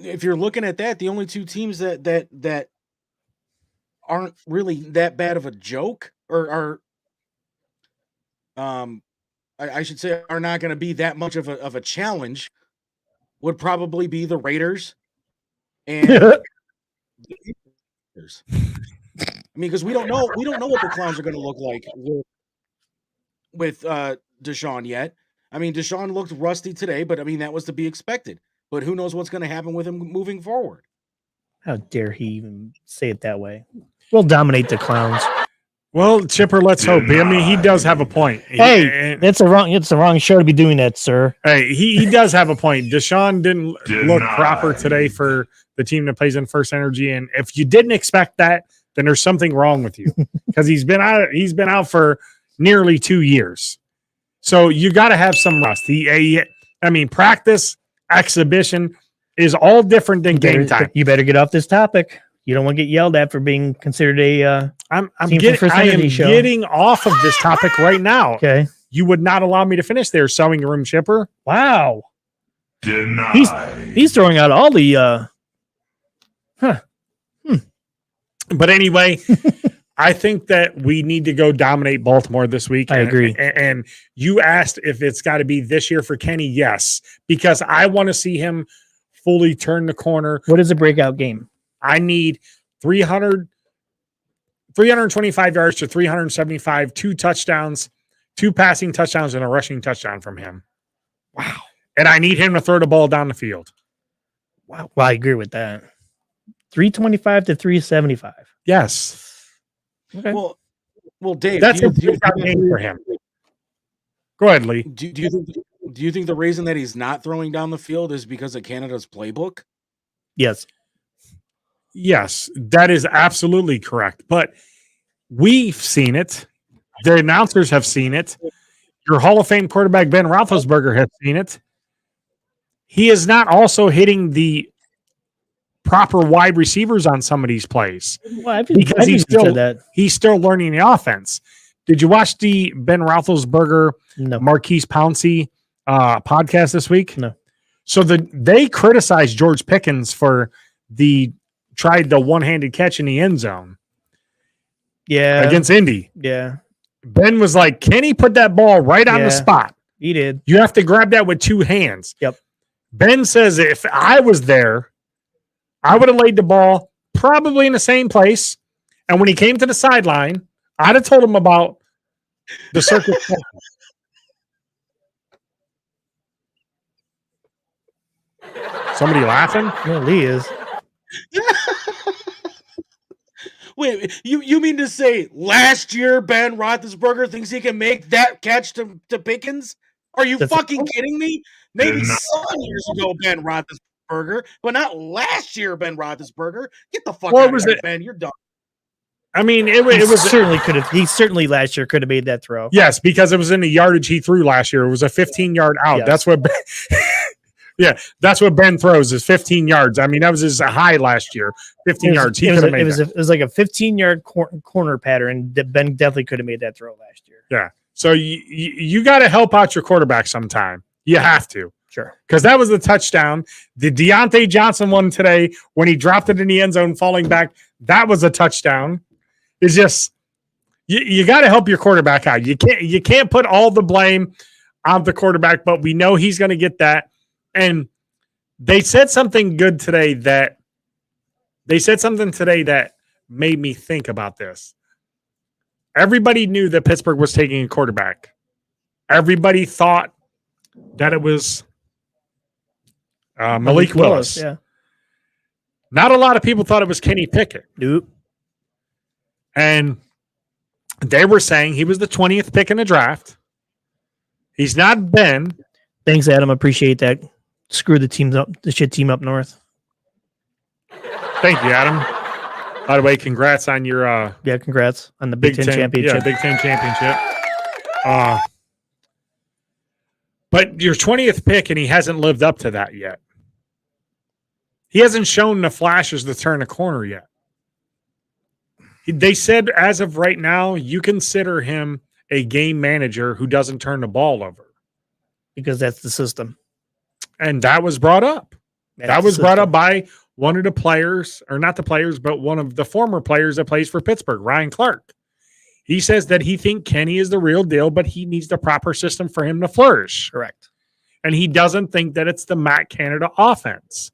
if you're looking at that, the only 2 teams that aren't really that bad of a joke, or I should say are not going to be that much of a challenge, would probably be the Raiders and the Panthers. I mean, because we don't know what the Clowns are going to look like with Deshaun yet. I mean, Deshaun looked rusty today, but I mean that was to be expected. But who knows what's going to happen with him moving forward? How dare he even say it that way? We'll dominate the Clowns. well, Chipper, let's hope. I mean, he does have a point. Hey, it's the wrong show to be doing that, sir. Hey, he does have a point. Deshaun didn't look proper today for the team that plays in First Energy, and if you didn't expect that, then there's something wrong with you because he's been out for nearly 2 years. So you got to have some rust. I mean, practice, exhibition is all different than game time. You better get off this topic. You don't want to get yelled at for being considered a I am Energy show. getting off of this topic right now. Okay. You would not allow me to finish there, sewing room Chipper. Wow. Denied. He's throwing out all the But anyway, I think that we need to go dominate Baltimore this week. I agree. And you asked if it's got to be this year for Kenny. Yes, because I want to see him fully turn the corner. What is a breakout game? I need 325 yards to 375, 2 touchdowns, 2 passing touchdowns, and a rushing touchdown from him. Wow. And I need him to throw the ball down the field. Wow. Well, I agree with that. 325 to 375. Yes. Okay. Well, Dave, That's do a you, breakout game for him. Go ahead, Lee. do you think the reason that he's not throwing down the field is because of Canada's playbook? Yes. Yes, that is absolutely correct. But we've seen it. The announcers have seen it. Your Hall of Fame quarterback, Ben Roethlisberger, has seen it. He is not also hitting the proper wide receivers on some of these plays Well, because he's still that. he's still learning the offense. Did you watch the Ben Roethlisberger, No. Marquise Pouncey podcast this week? No. So they criticized George Pickens for tried the one-handed catch in the end zone Yeah. against Indy. Yeah. Ben was like, can he put that ball right on Yeah. the spot? He did. You have to grab that with 2 hands. Yep. Ben says if I was there, I would have laid the ball probably in the same place. And when he came to the sideline, I'd have told him about the circus. Somebody laughing? Yeah, Lee is. Wait, you mean to say last year Ben Roethlisberger thinks he can make that catch to Pickens? Are you fucking kidding me? Maybe 7 years ago Ben Roethlisberger, but not last year Ben Roethlisberger. Get the fuck out of here, Ben. You're done. I mean, it was certainly could have. He certainly last year could have made that throw. yes, because it was in the yardage he threw last year. It was a 15-yard out. Yes. That's what. That's what Ben throws is 15 yards. I mean, that was his high last year. 15 yards. He could have made that. It was like a 15-yard corner pattern. That Ben definitely could have made that throw last year. Yeah. So you got to help out your quarterback sometime. You have to. Sure. Because that was the touchdown. The Deontay Johnson one today when he dropped it in the end zone, falling back. That was a touchdown. It's just you got to help your quarterback out. You can't put all the blame on the quarterback, but we know he's going to get that. And they said something good today that made me think about this. everybody knew that Pittsburgh was taking a quarterback. Everybody thought that it was Malik Willis. Yeah. Not a lot of people thought it was Kenny Pickett. Nope. And they were saying he was the 20th pick in the draft. He's not been. Thanks, Adam. Appreciate that. Screw the shit team up north. Thank you, Adam. By the way, congrats on your congrats on the Big Ten championship. Yeah, Big Ten championship. But your 20th pick, and he hasn't lived up to that yet. He hasn't shown the flashes to turn a corner yet. They said, as of right now, you consider him a game manager who doesn't turn the ball over. Because that's the system. And that was brought up. That was brought up by one of the players, or not the players, but one of the former players that plays for Pittsburgh, Ryan Clark. He says that he thinks Kenny is the real deal, but he needs the proper system for him to flourish. Correct. And he doesn't think that it's the Matt Canada offense.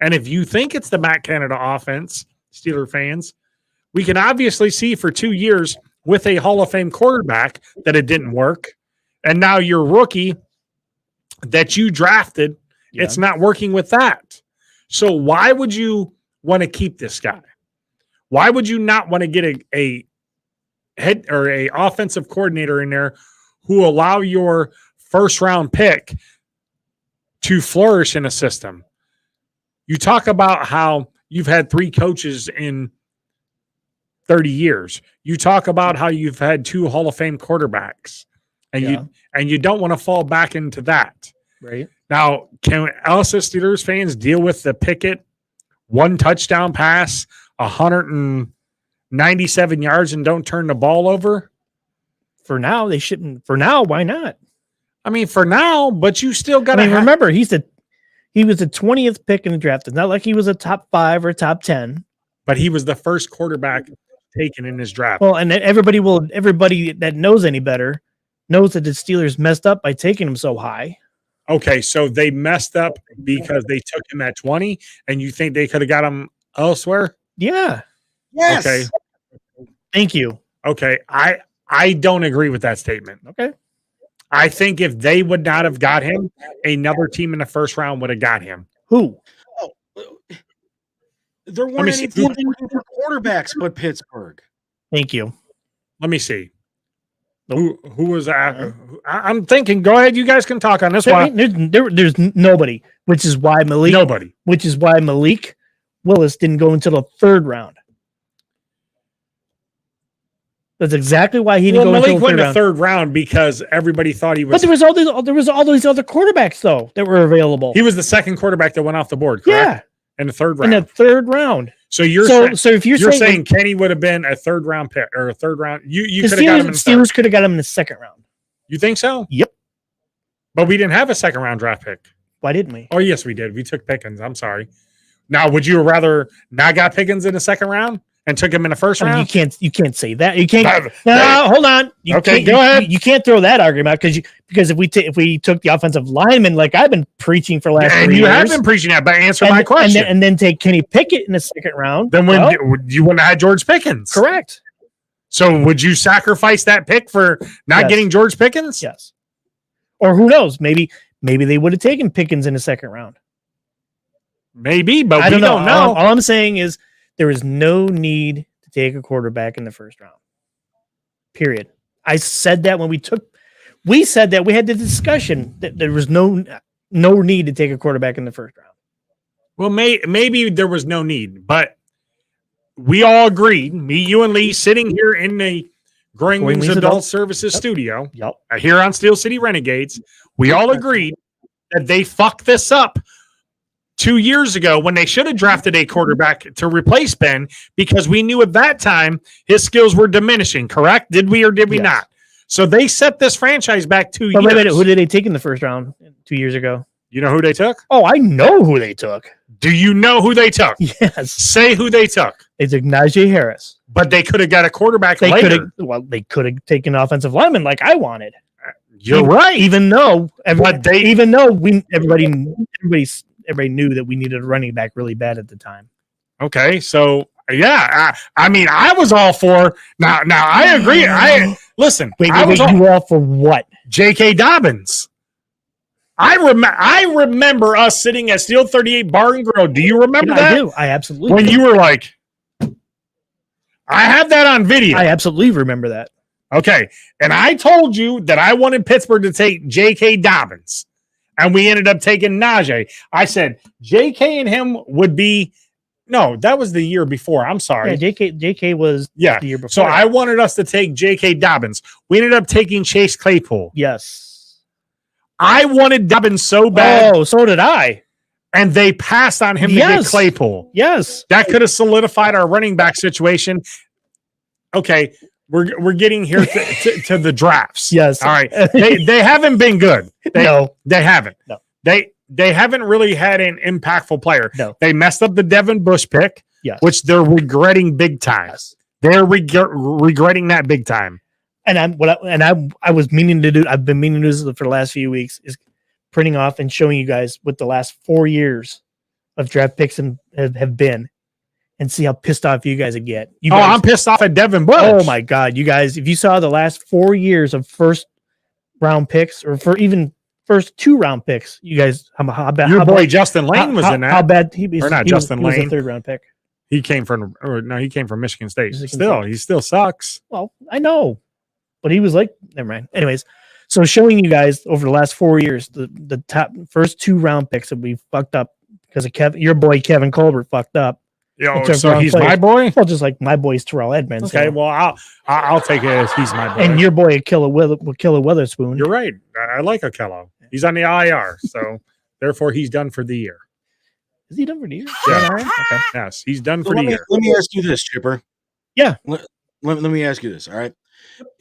And if you think it's the Matt Canada offense, Steeler fans, we can obviously see for 2 years with a Hall of Fame quarterback that it didn't work. And now your rookie that you drafted, it's not working with that. So why would you want to keep this guy? Why would you not want to get a head or a offensive coordinator in there who allow your first round pick to flourish in a system? You talk about how you've had 3 coaches in 30 years. You talk about how you've had 2 Hall of Fame quarterbacks, and you don't want to fall back into that. Right. Now, can us as Steelers fans deal with the Pickett 1 touchdown pass, 197 yards, and don't turn the ball over? For now, they shouldn't. For now, why not? I mean, for now, but you still got to remember, he was the 20th pick in the draft. It's not like he was a top 5 or top 10. But he was the first quarterback taken in his draft. Well, and everybody that knows any better knows that the Steelers messed up by taking him so high. Okay, so they messed up because they took him at 20, and you think they could have got him elsewhere? Yeah. Yes. Okay. Thank you. Okay. I don't agree with that statement. Okay. I think if they would not have got him, another team in the first round would have got him. Who? There weren't any teams for quarterbacks but Pittsburgh. Thank you. Let me see. Who was that? I'm thinking. Go ahead. You guys can talk on this one. There's nobody, which is why Malik Willis didn't go until the 3rd round. That's exactly why he didn't go Malik until the went third to round. 3rd round because everybody thought he was. But there was all these other quarterbacks though that were available. He was the second quarterback that went off the board. Correct? Yeah, in the 3rd round. In the 3rd round. So you're if you're saying Kenny would have been a 3rd round pick or a 3rd round, you could have got him in the Steelers could have got him in the 2nd round. You think so? Yep. But we didn't have a 2nd round draft pick. Why didn't we? Oh yes, we did. We took Pickens. I'm sorry. Now, would you rather not got Pickens in the 2nd round and took him in the 1st round? You can't say that. You can't. No, hold on. Go ahead. You can't throw that argument because if we took the offensive lineman, like I've been preaching for last 3 years, and you have been preaching that, but answer my question. And then take Kenny Pickett in the 2nd round. Then you wouldn't have had George Pickens. Correct. So would you sacrifice that pick for not getting George Pickens? Yes. Or who knows? Maybe they would have taken Pickens in the 2nd round. Maybe, but I don't know. know. All I'm saying is there is no need to take a quarterback in the 1st round. Period. I said that when we said that we had the discussion that there was no need to take a quarterback in the 1st round. Well, maybe there was no need, but we all agreed, me, you, and Lee, sitting here in the Growing Wings Adult Services studio here on Steel City Renegades, we all agreed that they fucked this up 2 years ago when they should have drafted a quarterback to replace Ben because we knew at that time his skills were diminishing, correct? Did we or did we not? So they set this franchise back 2 years. Wait, who did they take in the 1st round 2 years ago? You know who they took? Oh, I know who they took. Do you know who they took? Yes. Say who they took. They took Najee Harris. But they could have got a quarterback later. They could have taken an offensive lineman like I wanted. You're right. Even though everybody knew that we needed a running back really bad at the time. Okay, so I mean, I was all for now. I agree. Listen. Wait, I was you were all for what? J.K. Dobbins. I remember us sitting at Steel 38 Bar and Grill. Do you remember that? I do. I absolutely When do. you were like, I have that on video. I absolutely remember that. Okay. And I told you that I wanted Pittsburgh to take J.K. Dobbins. And we ended up taking Najee. I said J.K. and him would be. No, that was the year before. I'm sorry. Yeah, J.K. was the year before. So I wanted us to take J.K. Dobbins. We ended up taking Chase Claypool. Yes. I wanted Dobbins so bad. Oh, so did I. And they passed on him to get Claypool. Yes. That could have solidified our running back situation. Okay, we're getting here to the drafts. Yes. All right. They haven't been good. No. They haven't. No. They haven't really had an impactful player. No. They messed up the Devin Bush pick, yes, which they're regretting big time. Yes. They're regretting that big time. And I was meaning to do. I've been meaning to do this for the last few weeks. Is printing off and showing you guys what the last 4 years of draft picks have been, and see how pissed off you guys would get. I'm pissed off at Devin Bush. Oh my God, you guys! If you saw the last 4 years of first round picks, or for even first 2 round picks, you guys, how bad? Your how boy bad, Justin Lane was in that. How bad he was? Or not he Justin was, Lane. He was a 3rd round pick. He came from Michigan State. Michigan Still, State. he still sucks. Well, I know, but he was like, never mind. Anyways, so showing you guys over the last 4 years, the top first 2 round picks that we fucked up because of your boy Kevin Colbert fucked up. So he's my boy. Well, just like my boy's Terrell Edmonds. Okay, well I'll take it as he's my boy. And your boy Akilla Witherspoon. You're right. I like Okello. He's on the IR, so therefore he's done for the year. Is he done for the year? Yeah. Okay. Yes, he's done So for the year. let me ask you this, Chipper. Yeah. Let me ask you this. All right.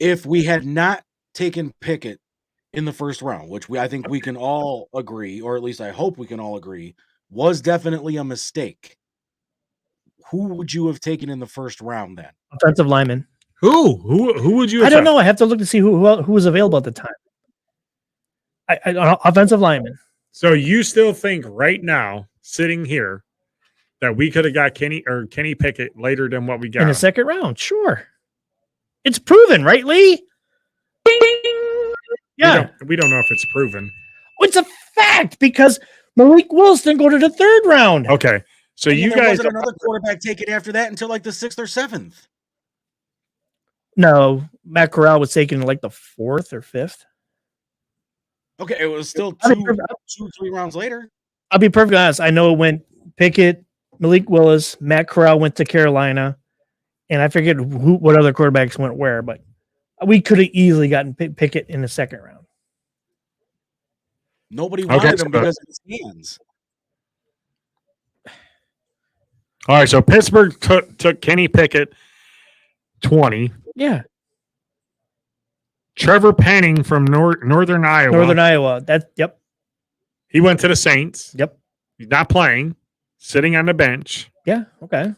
If we had not taken Pickett in the first round, which I think we can all agree, or at least I hope we can all agree, was definitely a mistake. Who would you have taken in the first round then? Offensive lineman. Who would you have I don't know. I have to look to see who was available at the time. Offensive lineman. So you still think right now, sitting here, that we could have got Kenny Pickett later than what we got In the second round? Sure. It's proven, right, Lee? Yeah. We don't know if it's proven. It's a fact because Malik Willis didn't go to the 3rd round. Okay. So And you there guys wasn't another quarterback taken after that until like the 6th or 7th. No, Matt Corral was taken in like the 4th or 5th. Okay, it was still I'll be 3 rounds later. I'll be perfectly honest. I know it went Pickett, Malik Willis, Matt Corral went to Carolina, and I forget what other quarterbacks went where, but we could have easily gotten Pickett in the 2nd round. Nobody wanted him because of his hands. All right, so Pittsburgh took Kenny Pickett 20. Yeah. Trevor Penning from Northern Iowa. Northern Iowa. Yep. He went to the Saints. Yep. He's not playing, sitting on the bench. Yeah. Okay.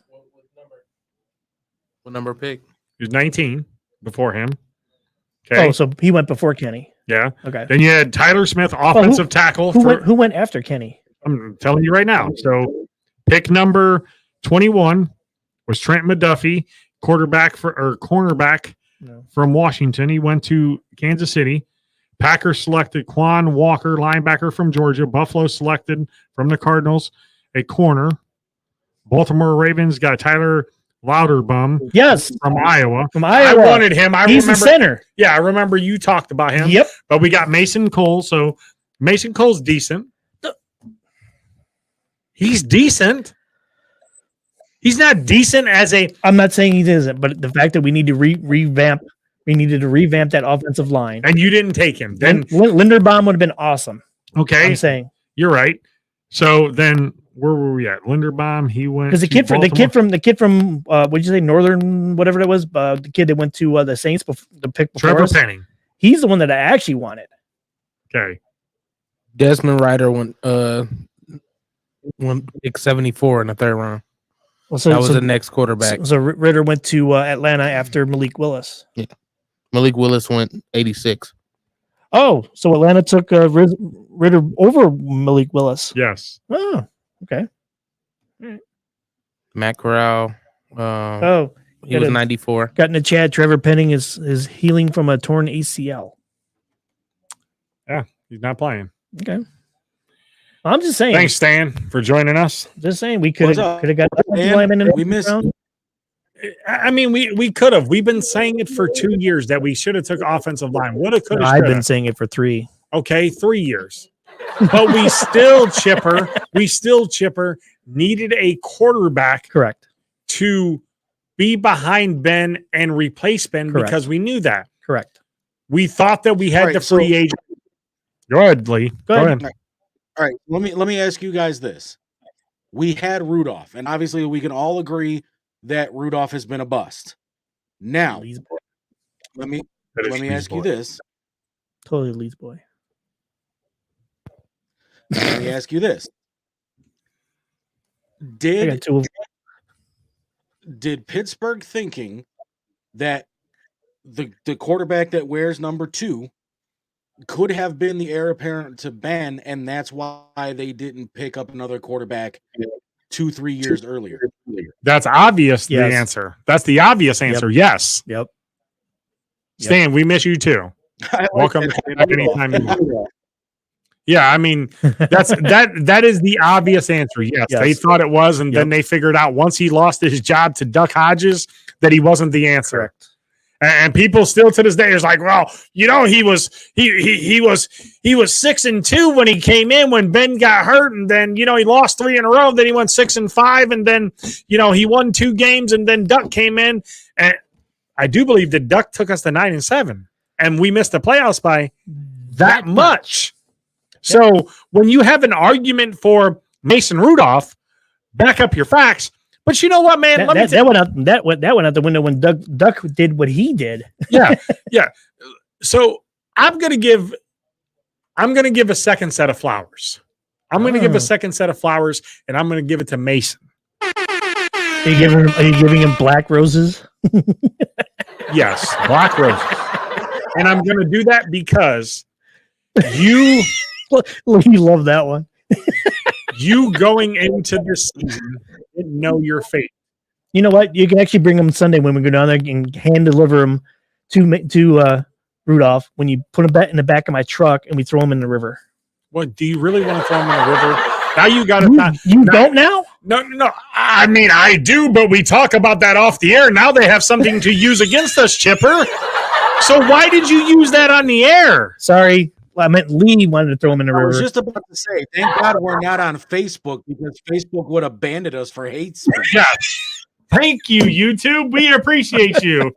What number pick? He was 19 before him. Okay. Oh, so he went before Kenny. Yeah. Okay. Then you had Tyler Smith, offensive tackle. Who went after Kenny? I'm telling you right now. So pick number 21 was Trent McDuffie, cornerback from Washington. He went to Kansas City. Packers selected Quan Walker, linebacker from Georgia. Buffalo selected from the Cardinals a corner. Baltimore Ravens got Tyler Louderbaum. Yes. From Iowa. I wanted him. He's the center. Yeah, I remember you talked about him. Yep. But we got Mason Cole. So Mason Cole's decent. He's decent. He's not decent as a. I'm not saying he isn't, but the fact that we need to revamp, we needed to revamp that offensive line. And you didn't take him. Then Linderbaum would have been awesome. Okay, I'm saying you're right. So then, where were we at? Linderbaum. He went because the kid from what did you say, Northern whatever it was, the kid that went to the Saints the pick before Trevor us, Penning. He's the one that I actually wanted. Okay, Desmond Ryder went pick 74 in the 3rd round. Well, so that was the next quarterback. So Ritter went to Atlanta after Malik Willis. Yeah, Malik Willis went 86. Oh, so Atlanta took Ritter over Malik Willis. Yes. Oh, okay. Matt Corral Oh, He was 94. got in the chat. Trevor Penning is healing from a torn ACL. Yeah, he's not playing. Okay. I'm just saying. Thanks, Stan, for joining us. Just saying we could have got Dan, we missed. I mean, we could have. We've been saying it for 2 years that we should have took offensive line. Would have, could have. I've been saying it for 3. Okay, 3 years. But we still, Chipper, needed a quarterback Correct. to be behind Ben and replace Ben. Correct. Because we knew that. Correct. We thought that we had Right, the free agent. Go ahead, Lee. Go ahead. All right, let me ask you guys this. We had Rudolph, and obviously we can all agree that Rudolph has been a bust. Now, Lee's boy. let me Lee's ask you boy. this. Totally Lee's boy. Let me ask you this. I got 2 of them. Did Pittsburgh thinking that the quarterback that wears number 2 could have been the heir apparent to Ben, and that's why they didn't pick up another quarterback 2-3 years earlier? That's obvious. Yes. The answer. That's the obvious answer. Yes. Yep. Stan, we miss you too. Welcome back anytime you want. Yeah, I mean that is the obvious answer. Yes, Yes. they thought it was, and then they figured out once he lost his job to Duck Hodges that he wasn't the answer. Correct. And people still to this day is like, well, he was 6-2 when he came in when Ben got hurt, and then he lost 3 in a row. Then he went 6-5, and then he won 2 games, and then Duck came in, and I do believe that Duck took us to 9-7, and we missed the playoffs by that much. So when you have an argument for Mason Rudolph, back up your facts. But you know what, man? That went out the window when Duck did what he did. Yeah. So I'm gonna give a second set of flowers. I'm gonna give a second set of flowers, and I'm gonna give it to Mason. Are you giving him black roses? Yes, black roses. And I'm gonna do that because you love that one. you going into this season didn't know your fate. You know what? You can actually bring them Sunday when we go down there and hand deliver them to Rudolph when you put them in the back of my truck and we throw them in the river. What, do you really want to throw them in the river? Now you got to. You don't now? No. I mean, I do, but we talk about that off the air. Now they have something to use against us, Chipper. So why did you use that on the air? Sorry. I meant Lee wanted to throw him in the river. I was just about to say, thank God we're not on Facebook, because Facebook would have banded us for hate speech. Yeah. Thank you, YouTube. We appreciate you.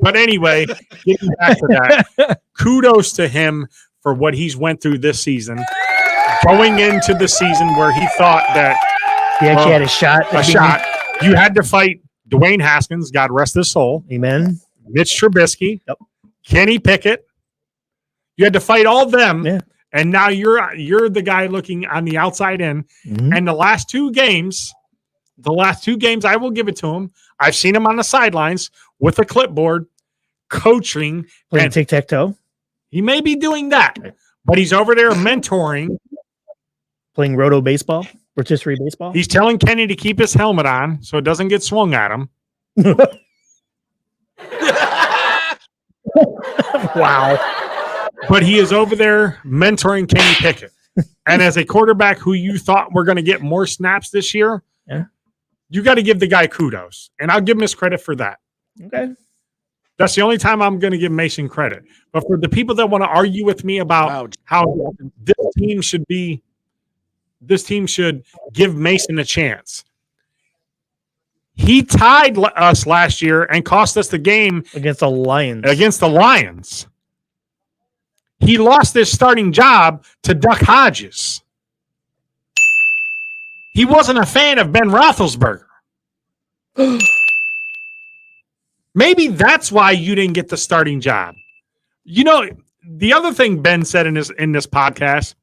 But anyway, getting back to that, kudos to him for what he's went through this season. Going into the season where he thought that he actually had a shot. You had to fight Dwayne Haskins, God rest his soul. Amen. Mitch Trubisky. Yep. Kenny Pickett. You had to fight all of them. Yeah. And now you're the guy looking on the outside in. Mm-hmm. And the last two games, I will give it to him. I've seen him on the sidelines with a clipboard, coaching. Playing tic-tac-toe. He may be doing that, but he's over there mentoring. Playing roto baseball, rotisserie baseball. He's telling Kenny to keep his helmet on so it doesn't get swung at him. Wow. But he is over there mentoring Kenny Pickett. And as a quarterback who you thought were going to get more snaps this year, you got to give the guy kudos. And I'll give him his credit for that. Okay. That's the only time I'm going to give Mason credit. But for the people that want to argue with me about how this team should give Mason a chance. He tied us last year and cost us the game against the Lions. He lost his starting job to Duck Hodges. He wasn't a fan of Ben Roethlisberger. Maybe that's why you didn't get the starting job. You know, the other thing Ben said in this podcast,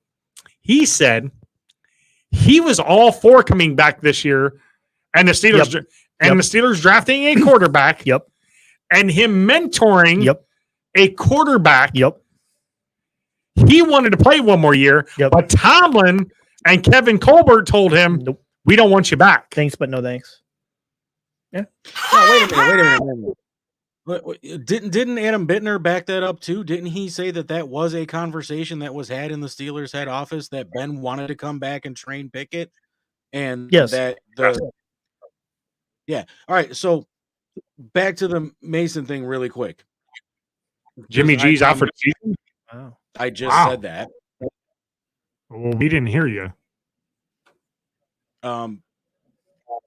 he said he was all for coming back this year, and the Steelers the Steelers drafting a quarterback. And him mentoring a quarterback. He wanted to play one more year, but Tomlin and Kevin Colbert told him, "We don't want you back." Thanks, but no thanks. No, wait a minute. Didn't Adam Bittner back that up too? Didn't he say that was a conversation that was had in the Steelers head office that Ben wanted to come back and train Pickett, and Yes. that yeah. All right, so back to the Mason thing really quick. Jimmy G's out for the season? Wow. I just said that. Well, we didn't hear you. No,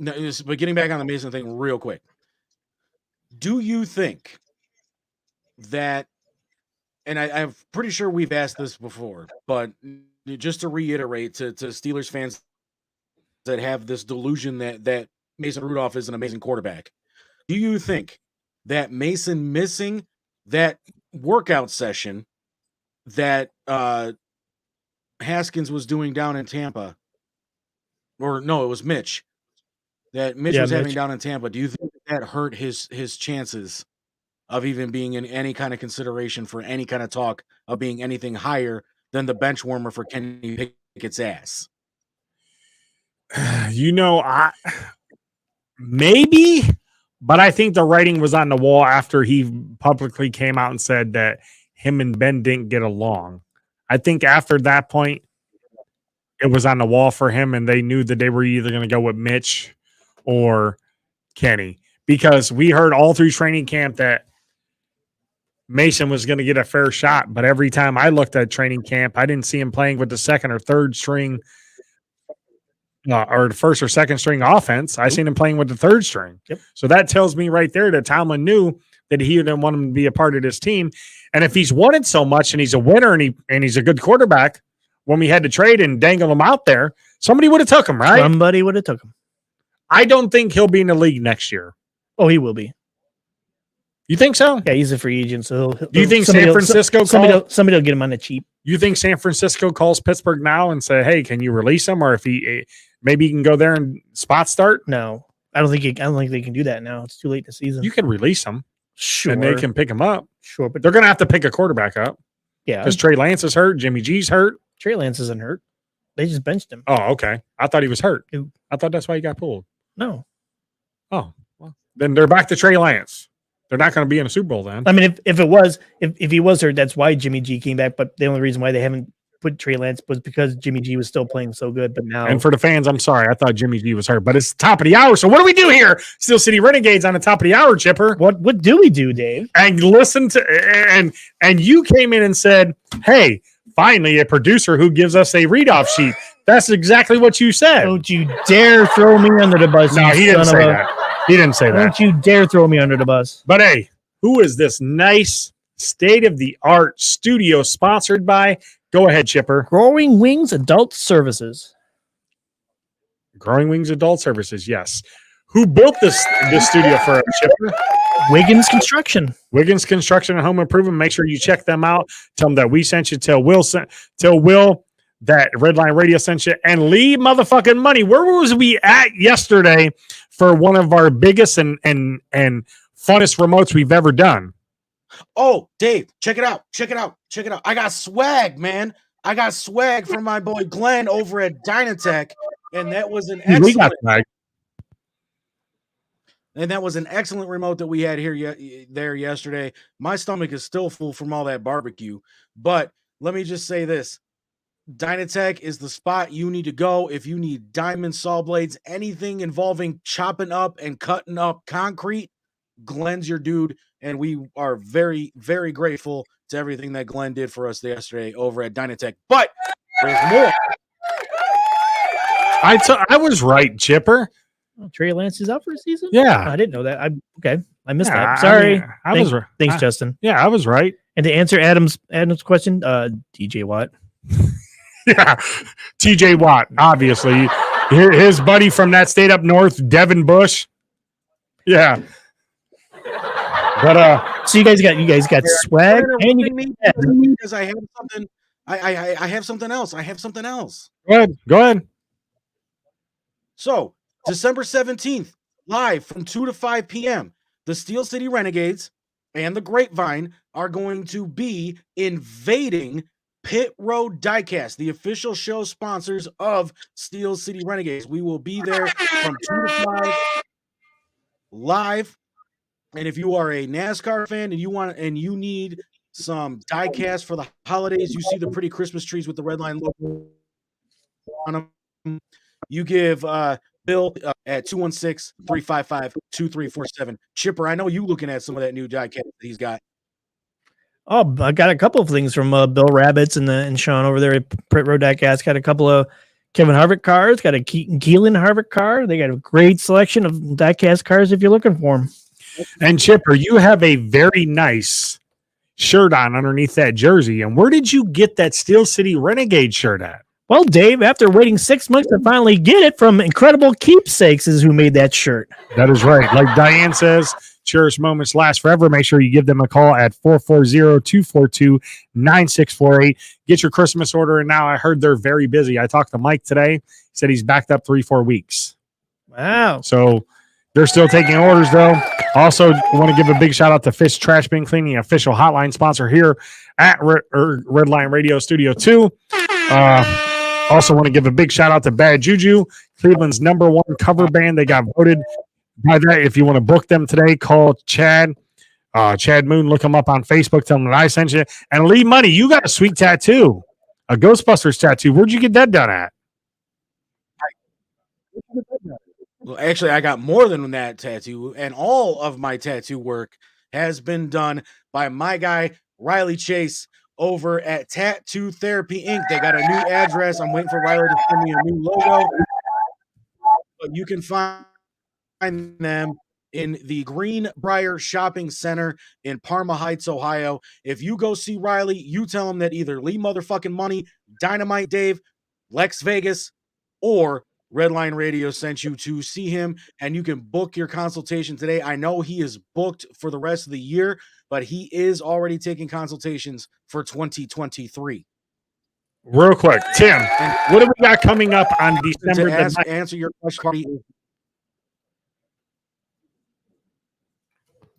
but getting back on the Mason thing real quick. Do you think that, and I'm pretty sure we've asked this before, but just to reiterate to Steelers fans that have this delusion that Mason Rudolph is an amazing quarterback, do you think that Mason missing that workout session that Haskins was doing down in Tampa, or no, it was Mitch, that Mitch was having down in Tampa, do you think that hurt his chances of even being in any kind of consideration for any kind of talk of being anything higher than the bench warmer for Kenny Pickett's ass? Maybe, but I think the writing was on the wall after he publicly came out and said that him and Ben didn't get along. I think after that point, it was on the wall for him, and they knew that they were either going to go with Mitch or Kenny, because we heard all through training camp that Mason was going to get a fair shot, but every time I looked at training camp, I didn't see him playing with the second or third string or the first or second string offense. I seen him playing with the third string. Yep. So that tells me right there that Tomlin knew that he didn't want him to be a part of this team. And if he's wanted so much and he's a winner and he's a good quarterback, when we had to trade and dangle him out there, somebody would have took him, right? Somebody would have took him. I don't think he'll be in the league next year. Oh, he will be. You think so? Yeah, he's a free agent. So do you think San Francisco somebody will get him on the cheap? You think San Francisco calls Pittsburgh now and say, "Hey, can you release him?" Or if he maybe he can go there and spot start? No, I don't think they can do that now. It's too late in the season. You can release him, sure, and they can pick him up. Sure, but they're going to have to pick a quarterback up. Yeah, because Trey Lance is hurt, Jimmy G's hurt. Trey Lance isn't hurt. They just benched him. Oh, okay. I thought he was hurt. I thought that's why he got pulled. No. Oh, well, then they're back to Trey Lance. They're not going to be in a Super Bowl then. I mean, if he was hurt, that's why Jimmy G came back. But the only reason why they haven't put Trey Lance was because Jimmy G was still playing so good. But now, and for the fans, I'm sorry, I thought Jimmy G was hurt, but it's the top of the hour. So what do we do here? Steel City Renegades on the top of the hour, Chipper. What do we do, Dave? And listen to and you came in and said, "Hey, finally a producer who gives us a read-off sheet." That's exactly what you said. Don't you dare throw me under the bus. No, he didn't say that. He didn't say that. Don't you dare throw me under the bus. But hey, who is this nice state-of-the-art studio sponsored by? Go ahead, Chipper. Growing Wings Adult Services. Growing Wings Adult Services, yes. Who built this studio for us, Chipper? Wiggins Construction. Wiggins Construction and Home Improvement. Make sure you check them out. Tell them that we sent you. Tell Will that Redline Radio sent you, and leave motherfucking money. Where was we at yesterday for one of our biggest and funnest remotes we've ever done? Oh, Dave, check it out. I got swag, man. I got swag from my boy Glenn over at Dynatech, and that was an excellent. We got swag. And that was an excellent remote that we had here there yesterday. My stomach is still full from all that barbecue, but let me just say this. Dynatech is the spot you need to go if you need diamond saw blades, anything involving chopping up and cutting up concrete. Glenn's your dude, and we are very, very grateful to everything that Glenn did for us yesterday over at Dynatech. But there's more. I was right, Chipper. Oh, Trey Lance is out for a season? Yeah. I didn't know that. I missed that. Sorry. I was right. Thanks, Justin. Yeah, I was right. And to answer Adam's question, DJ Watt. Yeah, TJ Watt, obviously. His buddy from that state up north, Devin Bush. Yeah. But so you guys got swag, and you because I have something. I have something else. Go ahead. So December 17th, live from 2 to 5 p.m., the Steel City Renegades and the Grapevine are going to be invading Pit Road Diecast, the official show sponsors of Steel City Renegades. We will be there from 2 to 5. live. And if you are a NASCAR fan and you need some diecast for the holidays, you see the pretty Christmas trees with the red line logo on them. You give Bill at 216-355-2347. Chipper, I know you looking at some of that new diecast that he's got. Oh, I got a couple of things from Bill Rabbits and Sean over there at Pit Road Diecast. Got a couple of Kevin Harvick cars. Got a Keaton Keelan Harvick car. They got a great selection of diecast cars if you're looking for them. And Chipper, you have a very nice shirt on underneath that jersey. And where did you get that Steel City Renegade shirt at? Well, Dave, after waiting 6 months to finally get it from Incredible Keepsakes is who made that shirt. That is right. Like Diane says, cherished moments last forever. Make sure you give them a call at 440-242-9648. Get your Christmas order. And now I heard they're very busy. I talked to Mike today. He said he's backed up 3-4 weeks. Wow. So they're still taking orders, though. Also, want to give a big shout out to Fish Trash Bin Cleaning, official hotline sponsor here at Red Line Radio Studio 2. Also want to give a big shout out to Bad Juju, Cleveland's #1 cover band. They got voted by that. If you want to book them today, call Chad Moon. Look him up on Facebook. Tell him that I sent you. And Lee Money, you got a sweet tattoo, a Ghostbusters tattoo. Where'd you get that done at? Well, actually, I got more than that tattoo, and all of my tattoo work has been done by my guy, Riley Chase, over at Tattoo Therapy Inc. They got a new address. I'm waiting for Riley to send me a new logo. But you can find them in the Greenbrier Shopping Center in Parma Heights, Ohio. If you go see Riley, you tell him that either Lee motherfucking Money, Dynamite Dave, Lex Vegas, or Redline Radio sent you to see him, and you can book your consultation today. I know he is booked for the rest of the year, but he is already taking consultations for 2023. Real quick, Tim, what do we got coming up on December to answer your question?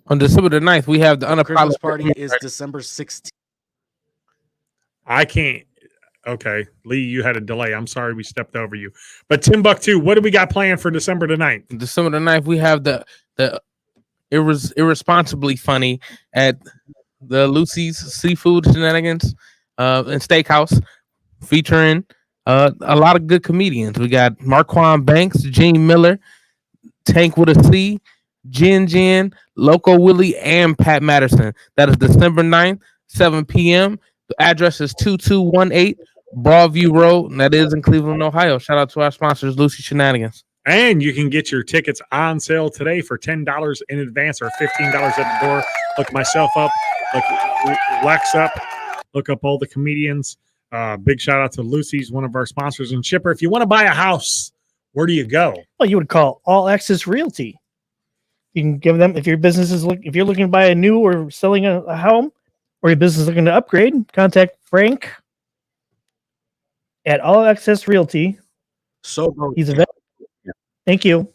On December the 9th, we have the Christmas party is December 16th. I can't. Okay, Lee, you had a delay. I'm sorry we stepped over you. But Timbuktu, what do we got planned for December the 9th? December the 9th, we have the irresponsibly funny at the Lucy's Seafood Shenanigans and Steakhouse, featuring a lot of good comedians. We got Marquand Banks, Gene Miller, Tank with a C, Jen, Loco Willie, and Pat Madison. That is December 9th, 7 p.m. The address is 2218 Broadview Road, and that is in Cleveland, Ohio. Shout out to our sponsors, Lucy Shenanigans. And you can get your tickets on sale today for $10 in advance or $15 at the door. Look myself up, look Lex up, look up all the comedians. Big shout out to Lucy's, one of our sponsors. And Chipper, if you want to buy a house, where do you go? Well, you would call All Access Realty. You can give them, if your business is if you're looking to buy a new or selling a home, or your business is looking to upgrade, contact Frank at All Access Realty. He's a veteran. Thank you.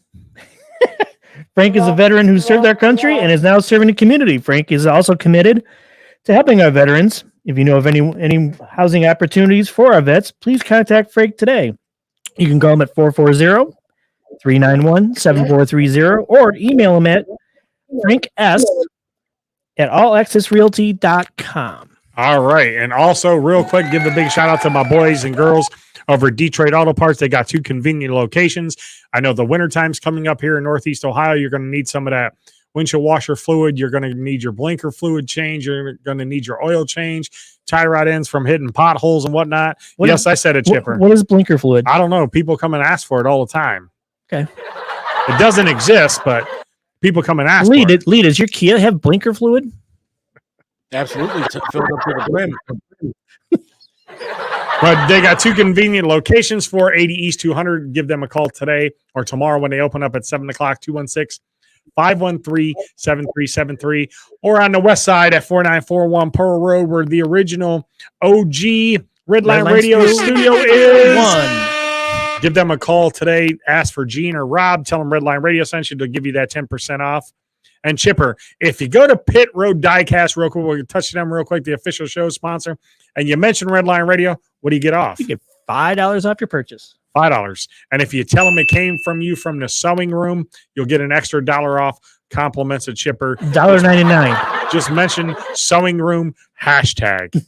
Frank is a veteran who served our country and is now serving the community. Frank is also committed to helping our veterans. If you know of any housing opportunities for our vets, please contact Frank today. You can call him at 440-391-7430 or email him at franks@allaccessrealty.com. All right. And also, real quick, give a big shout out to my boys and girls over at Detroit Auto Parts. They got 2 convenient locations. I know the wintertime's coming up here in Northeast Ohio. You're going to need some of that windshield washer fluid. You're going to need your blinker fluid change. You're going to need your oil change, tie rod ends from hitting potholes and whatnot. Yes, I said it, Chipper. What is blinker fluid? I don't know. People come and ask for it all the time. Okay. It doesn't exist, but people come and ask for it. Lee, does your Kia have blinker fluid? Absolutely. Filled up to the brim. But they got 2 convenient locations for 80 East 200. Give them a call today or tomorrow when they open up at 7 o'clock, 216-513-7373. Or on the west side at 4941 Pearl Road, where the original OG Redline Radio Studio is. Give them a call today. Ask for Gene or Rob. Tell them Redline Radio sent you to give you that 10% off. And Chipper, if you go to Pit Road Diecast real quick, we'll touch them real quick, the official show sponsor, and you mention Redline Radio, what do you get off? You get $5 off your purchase. $5. And if you tell them it came from you from the sewing room, you'll get an extra $1 off. compliments of Chipper. $1.99. Just mention sewing room hashtag.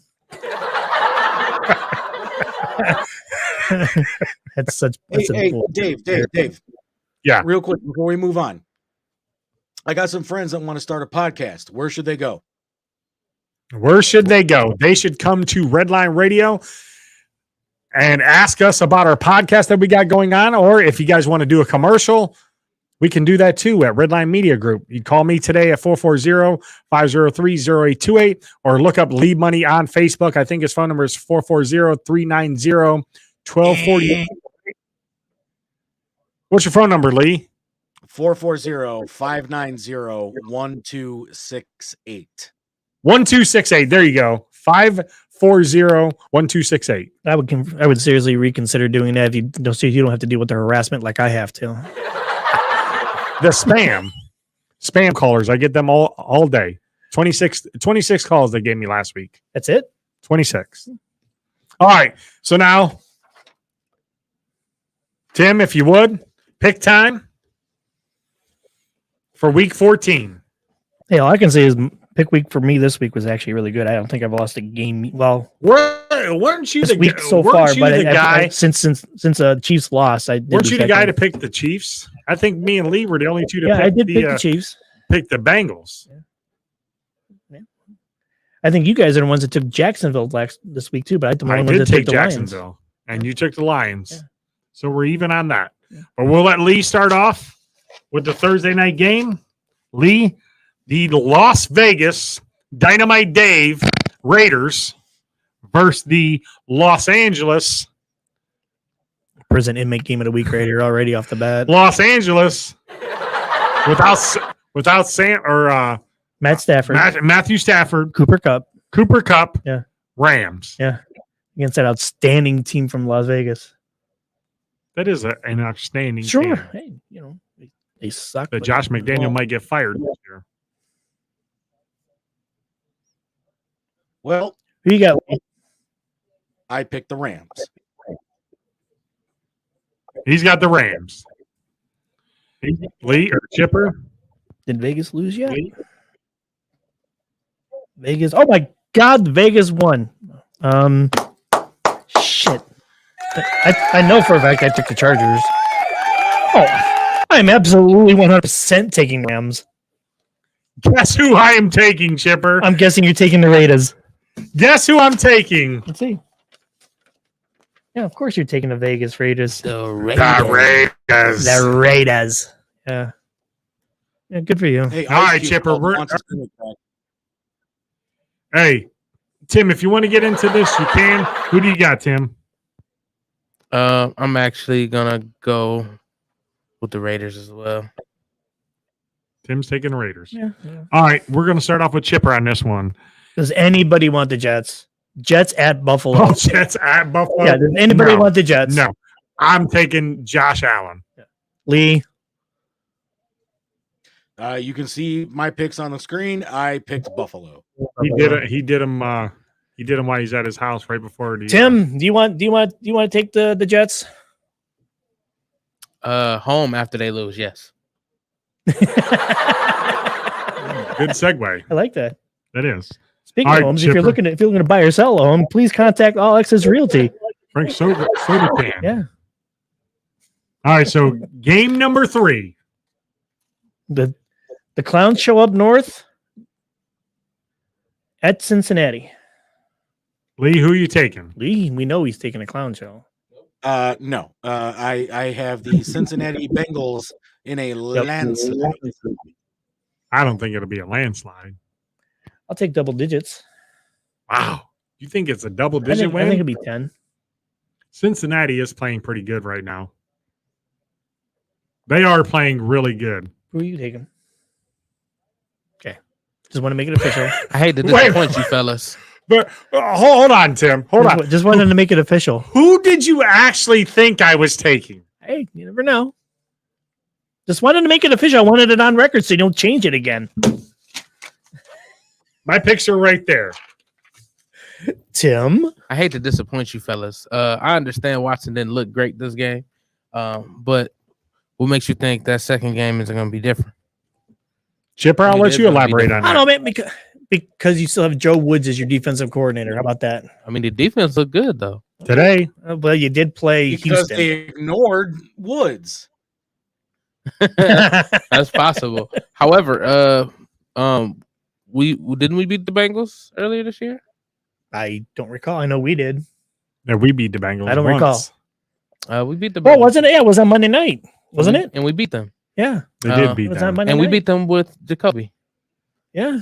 That's Hey, Dave. Yeah. Real quick before we move on. I got some friends that want to start a podcast. Where should they go? Where should they go? They should come to Redline Radio and ask us about our podcast that we got going on. Or if you guys want to do a commercial, we can do that too at Redline Media Group. You call me today at 440-503-0828 or look up Lead Money on Facebook. I think his phone number is 440-390-1248. What's your phone number, Lee? 440-590-1268. 1268. There you go. 540-1268. I would seriously reconsider doing that if you don't have to deal with the harassment like I have to. The spam callers. I get them all day. 26 calls they gave me last week. That's it? 26. All right. So now, Tim, if you would, pick time for week 14. Hey, all I can say is pick week for me this week was actually really good. I don't think I've lost a game. Well, weren't you this the week so far? But guy since Chiefs lost, I did. Weren't you the guy to pick the Chiefs? I think me and Lee were the only two to pick. I did pick the Chiefs. Pick the Bengals. Yeah. I think you guys are the ones that took Jacksonville this week too. But I did take Jacksonville, and you took the Lions. Yeah. So we're even on that. Yeah. But we'll let Lee start off with the Thursday night game. Lee, the Las Vegas Dynamite Dave Raiders versus the Los Angeles prison inmate game of the week right here already off the bat. Los Angeles without Sam or Matt Stafford, Matthew Stafford, Cooper Kupp, yeah, Rams, yeah, against that outstanding team from Las Vegas. That is an outstanding team. Hey, they suck. But Josh McDaniel might get fired this year. Well, who you got? I picked the Rams. He's got the Rams. Lee or Chipper? Did Vegas lose yet? Vegas. Oh my God, Vegas won. Shit. I know for a fact I took the Chargers. Oh, I'm absolutely 100% taking Rams. Guess who I am taking, Chipper? I'm guessing you're taking the Raiders. Guess who I'm taking? Let's see. Yeah, of course you're taking the Vegas Raiders. The Raiders. Yeah. Yeah, good for you. Hey, all right, Chipper. Hey, Tim, if you want to get into this, you can. Who do you got, Tim? I'm actually gonna go with the Raiders as well. Tim's taking the Raiders. Yeah. All right, we're gonna start off with Chipper on this one. Does anybody want the Jets? Jets at Buffalo. Oh, Jets at Buffalo. Yeah. Does anybody want the Jets? No. I'm taking Josh Allen. Yeah. Lee. You can see my picks on the screen. I picked Buffalo. He did him while he's at his house right before the Tim, do you want to take the Jets? Home after they lose, yes. Good segue. I like that. That is. Speaking of homes, if you're looking to buy or sell a home, please contact All Access Realty. Frank Soda can. Yeah. All right, so game number 3. The Clowns show up north at Cincinnati. Lee, who are you taking? Lee, we know he's taking a clown show. No. I have the Cincinnati Bengals in a landslide. I don't think it'll be a landslide. I'll take double digits. Wow. You think it's a double-digit win? I think it'll be 10. Cincinnati is playing pretty good right now. They are playing really good. Who are you taking? Okay. Just want to make it official. I hate to disappoint you, fellas. But hold on, Tim. Hold on. Just wanted to make it official. Who did you actually think I was taking? Hey, you never know. Just wanted to make it official. I wanted it on record so you don't change it again. My picks are right there. Tim? I hate to disappoint you, fellas. I understand Watson didn't look great this game. But what makes you think that second game is going to be different? Chipper, I'll let you elaborate on I that. don't know, man, because you still have Joe Woods as your defensive coordinator. How about that? I mean, the defense looked good though. Today. Well, you did play Because Houston. they ignored Woods. That's possible. However, we didn't we beat the Bengals earlier this year? I don't recall. I know we did. Yeah, we beat the Bengals. I don't once. recall. We beat the Bengals. Well, wasn't it? Yeah, it was on Monday night, wasn't it? And we beat them. Yeah, They did beat it was on them. Monday And we night. beat them with Jacoby. Yeah,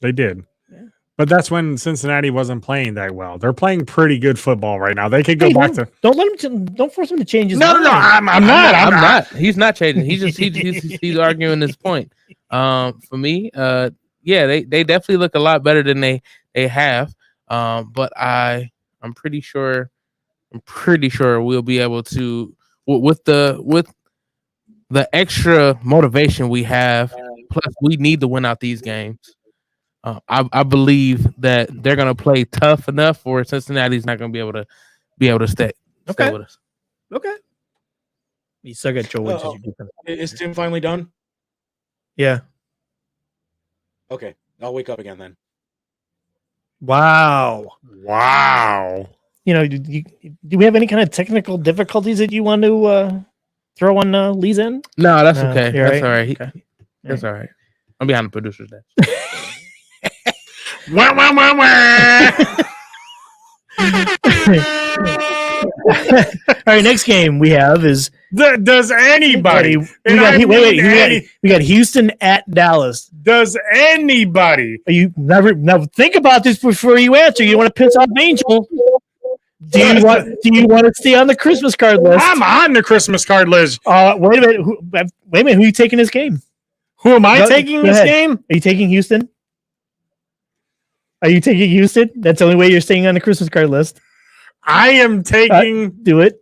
They did. Yeah. But that's when Cincinnati wasn't playing that well. They're playing pretty good football right now. They could go Hey, back to. don't let him. Don't force him to change his No, mind. no, I'm not. I'm not. He's not changing. He's arguing his point. For me, yeah, they definitely look a lot better than they have. But I'm pretty sure we'll be able to with the extra motivation we have. Plus, we need to win out these games. I believe that they're going to play tough enough where Cincinnati's not going to be able to stay with us. Okay. You still got Joe Woods. as your defense. Is Tim finally done? Yeah. Okay, I'll wake up again then. Wow. Wow. You know, do we have any kind of technical difficulties that you want to throw on Lee's end? No, that's No, okay. you're That's right. all right. Okay. That's all right. I'm behind the producer's desk. Wah, wah, wah, wah. All right, next game we have is Does anybody? we and got, I wait, mean we got Houston at Dallas. Does anybody? You now think about this before you answer. You want to piss off Angel? Do you want to stay on the Christmas card list? I'm on the Christmas card list. Wait a minute. Wait a minute. Who are you taking this game? Who am I Go taking this ahead. game? Are you taking Houston? Are you taking Houston? That's the only way you're staying on the Christmas card list. I am taking. Do it.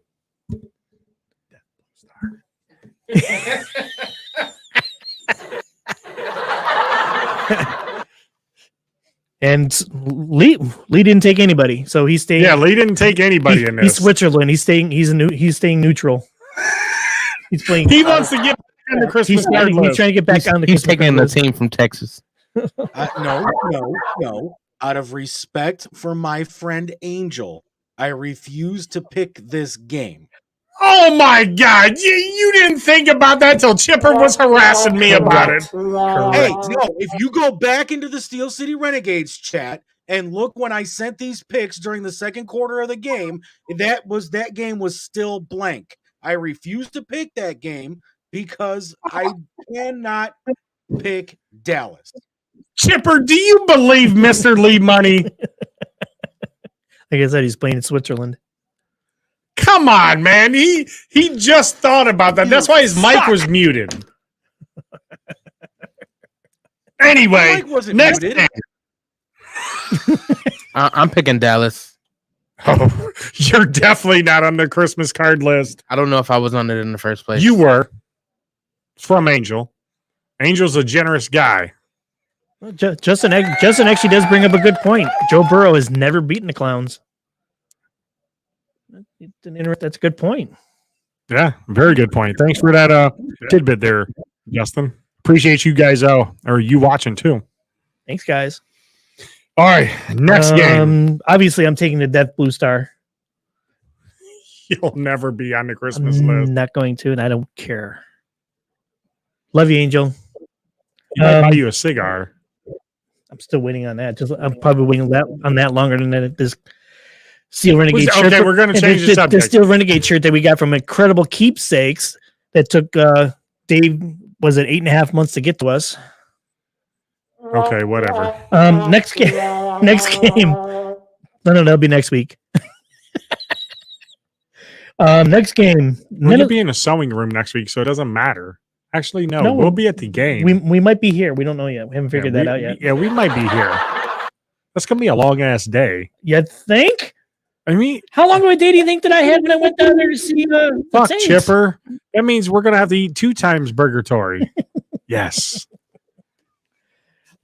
And Lee didn't take anybody, so he's staying. Yeah, Lee didn't take anybody in He's this. Switzerland. He's staying neutral. He's playing. He wants to get on the Christmas card he's list. trying to get back on the. He's Christmas taking card the list. team from Texas. No. Out of respect for my friend Angel, I refuse to pick this game. Oh my God! You didn't think about that till Chipper was harassing me about it. Hey, no, if you go back into the Steel City Renegades chat and look when I sent these picks during the second quarter of the game, that game was still blank. I refuse to pick that game because I cannot pick Dallas. Chipper, do you believe Mr. Lee Money? Like I said, he's playing in Switzerland. Come on, man. He just thought about that. That's why his mic was muted. Anyway, Mike wasn't next muted. game. I'm picking Dallas. Oh, you're definitely not on the Christmas card list. I don't know if I was on it in the first place. You were. It's from Angel. Angel's a generous guy. Justin actually does bring up a good point. Joe Burrow has never beaten the Clowns. That's a good point. Yeah, very good point. Thanks for that tidbit there, Justin. Appreciate you guys or you watching too. Thanks, guys. All right, next game. Obviously, I'm taking the Death Blue Star. You'll never be on the Christmas I'm list. not going to, and I don't care. Love you, Angel. He might buy you a cigar. I'm still waiting on that. I'm probably waiting on that longer than this Steel Renegade shirt. Okay, we're going to change the The subject. Steel Renegade shirt that we got from Incredible Keepsakes that took Dave, was it 8.5 months to get to us? Okay, whatever. Next game. No, that'll be next week. Next game. We'll be in a sewing room next week, so it doesn't matter. Actually, no, we'll be at the game. We might be here. We don't know yet. We haven't figured that out yet. Yeah, we might be here. That's gonna be a long ass day. You think? I mean, How long of a day do you think that I had when I went down there to see the fuck Saints? Chipper. That means we're gonna have to eat 2 times Burgatory. Yes,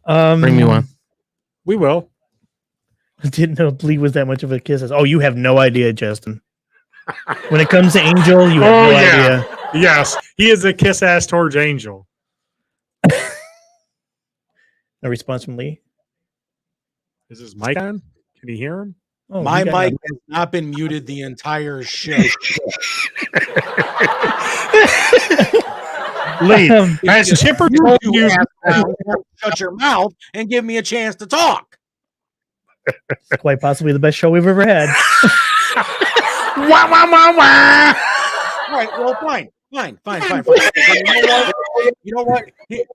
Bring me one. we will. I didn't know Lee was that much of a kiss. Oh, you have no idea, Justin. When it comes to Angel, you have no idea. Yes, he is a kiss ass towards Angel. No response from Lee. Is his mic on? Can you hear him? Oh, My he got mic has not been muted the entire show. Lee, has Chipper told you? Shut your mouth and give me a chance to talk. quite possibly the best show we've ever had. Wah, wah, wah, wah. All right, well, fine. You know what?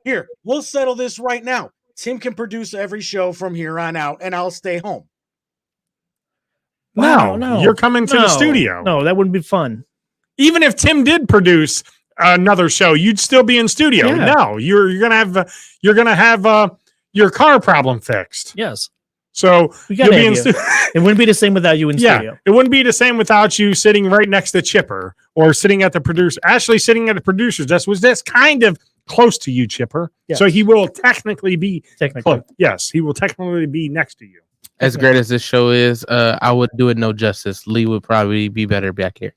Here, we'll settle this right now. Tim can produce every show from here on out, and I'll stay home. No, you're coming to the studio. No, that wouldn't be fun. Even if Tim did produce another show, you'd still be in studio. Yeah. No, you're gonna have your car problem fixed. Yes. So We you'll gotta be have in you. studio. It wouldn't be the same without you in studio. It wouldn't be the same without you sitting right next to Chipper or sitting at the producer. Actually, sitting at the producer's desk that's kind of close to you, Chipper. Yes. So he will technically be Technically. Yes, he will technically be next to you. As great as this show is, I would do it no justice. Lee would probably be better back here.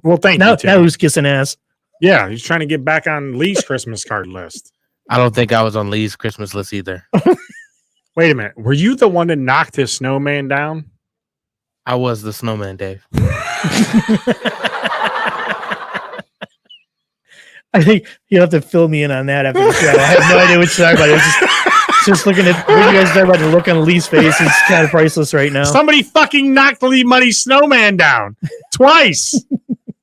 Well, thank Now, you, Tim. now who's kissing ass? Yeah, he's trying to get back on Lee's Christmas card list. I don't think I was on Lee's Christmas list either. Wait a minute. Were you the one that knocked his snowman down? I was the snowman, Dave. I think you have to fill me in on that after the show. I have no idea what you're talking about. It was just looking at what you guys talking about. The look on Lee's face is kind of priceless right now. Somebody fucking knocked Lee Money's snowman down twice.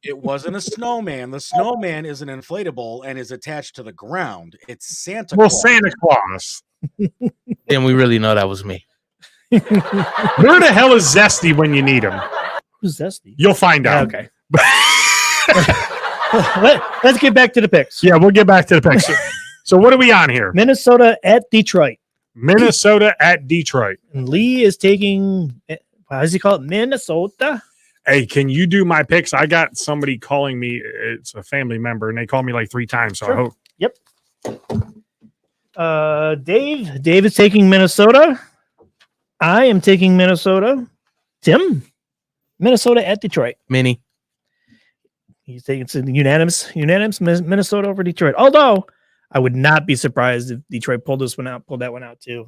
It wasn't a snowman. The snowman is an inflatable and is attached to the ground. It's Santa Well, Claus. Santa Claus. And we really know that was me. Where the hell is Zesty when you need him? Who's Zesty? You'll find out. Okay. Let's get back to the picks. Yeah, we'll get back to the picks. So what are we on here? Minnesota at Detroit. Minnesota at Detroit. And Lee is taking, how does he call it? Minnesota? Hey, can you do my picks? I got somebody calling me. It's a family member, and they called me like 3 times. So Sure. I hope. Yep. Dave is taking Minnesota. I am taking Minnesota. Tim, Minnesota at Detroit. Mini. He's taking it's unanimous Minnesota over Detroit. Although I would not be surprised if Detroit pulled that one out too.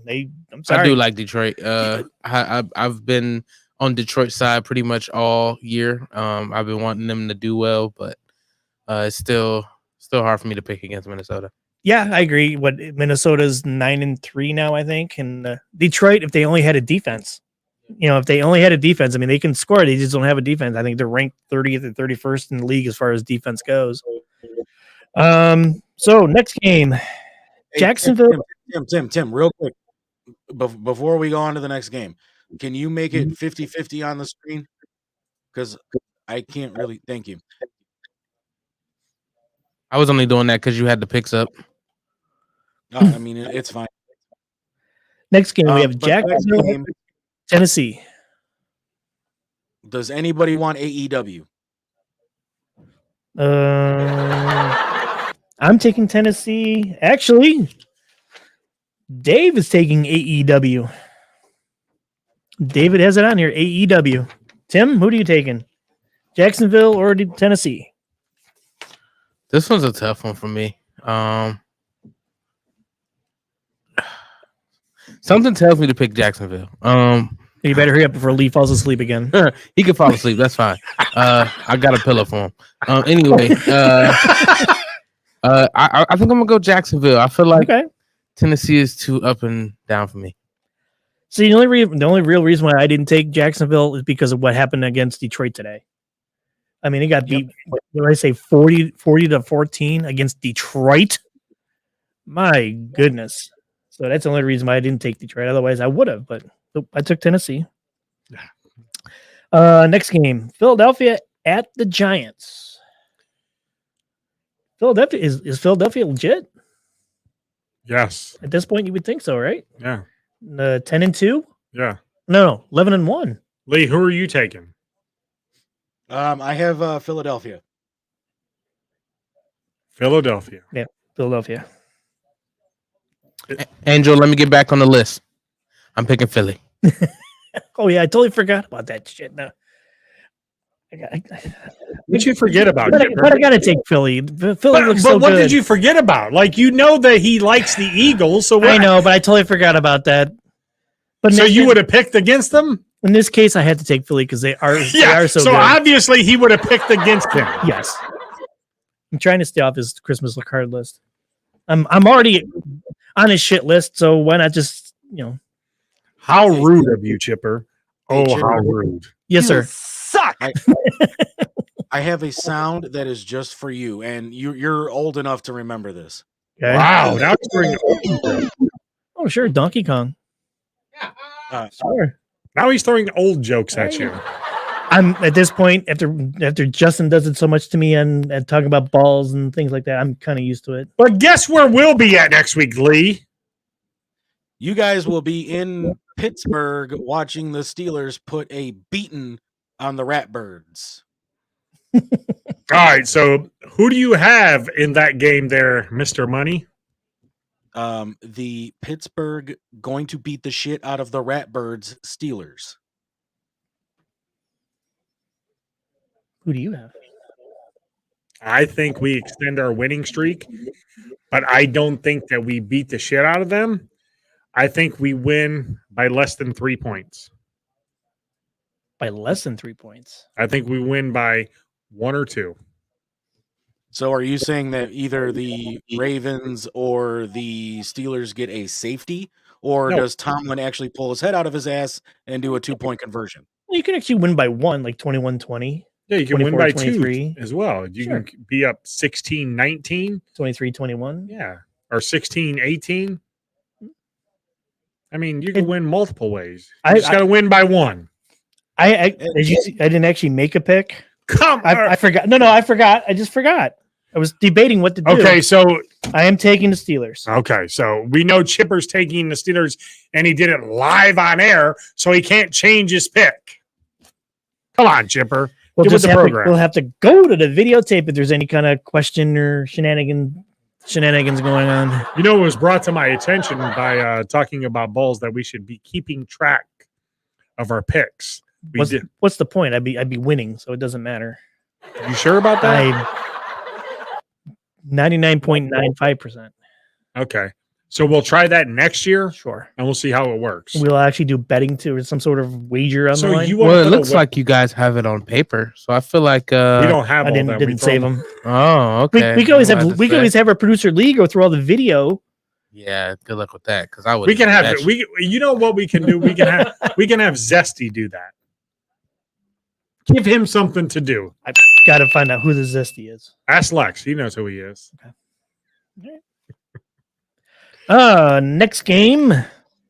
I'm sorry. I do like Detroit. I've been on Detroit's side pretty much all year. I've been wanting them to do well, but it's still hard for me to pick against Minnesota. Yeah, I agree. Minnesota's 9-3 now, I think, and Detroit, if they only had a defense, I mean, they can score. They just don't have a defense. I think they're ranked 30th or 31st in the league as far as defense goes. So next game, Hey, Jacksonville. Tim, real quick. Before we go on to the next game, can you make it 50-50 on the screen? Because I can't really. Thank you. I was only doing that because you had the picks up. I mean, it's fine. Next game, we have But next Jacksonville, game, Tennessee. does anybody want AEW? I'm taking Tennessee. Actually, Dave is taking AEW. David has it on here. AEW. Tim, who are you taking? Jacksonville or Tennessee? This one's a tough one for me. Something tells me to pick Jacksonville. You better hurry up before Lee falls asleep again. He can fall asleep. That's fine. I got a pillow for him. Anyway, I think I'm gonna go Jacksonville. I feel like Tennessee is too up and down for me. See, the only real reason why I didn't take Jacksonville is because of what happened against Detroit today. I mean, it got beat. What did I say? 40-14 against Detroit. My goodness. So that's the only reason why I didn't take Detroit. Otherwise, I would have. But I took Tennessee. Next game, Philadelphia at the Giants. Philadelphia is Philadelphia legit? Yes. At this point, you would think so, right? Yeah. 10-2? Yeah. No, 11-1. Lee, who are you taking? I have Philadelphia. Philadelphia. Yeah, Philadelphia. Angel, let me get back on the list. I'm picking Philly. Oh yeah, I totally forgot about that shit. No, What you forget about? But I got to take Philly. Philly looks so what good. did you forget about? Like, you know that he likes the Eagles, so what? I know, but I totally forgot about that. But So you would have picked against them? In this case, I had to take Philly because they are so good. Obviously he would have picked against him. Yes. I'm trying to stay off his Christmas card list. I'm already on his shit list, so why not just, How rude of you, Chipper. Hey, Oh, Chipper. how rude. Yes, sir. Suck. I have a sound that is just for you, and you're old enough to remember this. Okay. Wow. Now he's throwing Oh, sure. Donkey Kong. Sure. Now he's throwing old jokes at you. I'm at this point, after Justin does it so much to me and talking about balls and things like that, I'm kind of used to it. But guess where we'll be at next week, Lee? You guys will be in Pittsburgh watching the Steelers put a beating on the Ratbirds. All right. So who do you have in that game there, Mr. Money? The Pittsburgh going to beat the shit out of the Ratbirds Steelers. Who do you have? I think we extend our winning streak, but I don't think that we beat the shit out of them. I think we win by less than 3 points. By less than 3 points. I think we win by 1 or 2. So are you saying that either the Ravens or the Steelers get a safety, or does Tomlin actually pull his head out of his ass and do a 2-point conversion? Well, you can actually win by 1, like 21-20. Yeah, you can win by 23. 2 as well. You can be up 16-19. 23-21. Yeah. Or 16-18. I mean, you can win multiple ways. You just got to win by 1. As you see, I didn't actually make a pick. I forgot. No, I forgot. I just forgot. I was debating what to do. Okay, so I am taking the Steelers. Okay, so we know Chipper's taking the Steelers, and he did it live on air, so he can't change his pick. Come on, Chipper. We'll Get with the program. we'll have to go to the videotape if there's any kind of question or shenanigans going on. You know, it was brought to my attention by talking about balls that we should be keeping track of our picks. What's the point? I'd be winning, so it doesn't matter. You sure about that? 99.95%. Okay. So we'll try that next year. Sure. And we'll see how it works. We'll actually do betting too, or some sort of wager on the line. Well, it looks like you guys have it on paper, so I feel like we don't have. I didn't save them. Oh, okay. We can always have our producer Lee go through all the video. Yeah, good luck with that. Because I would. We can have You know what we can do? We can have Zesty do that. Give him something to do. I've got to find out who the Zesty is. Ask Lex. He knows who he is. Okay. Next game,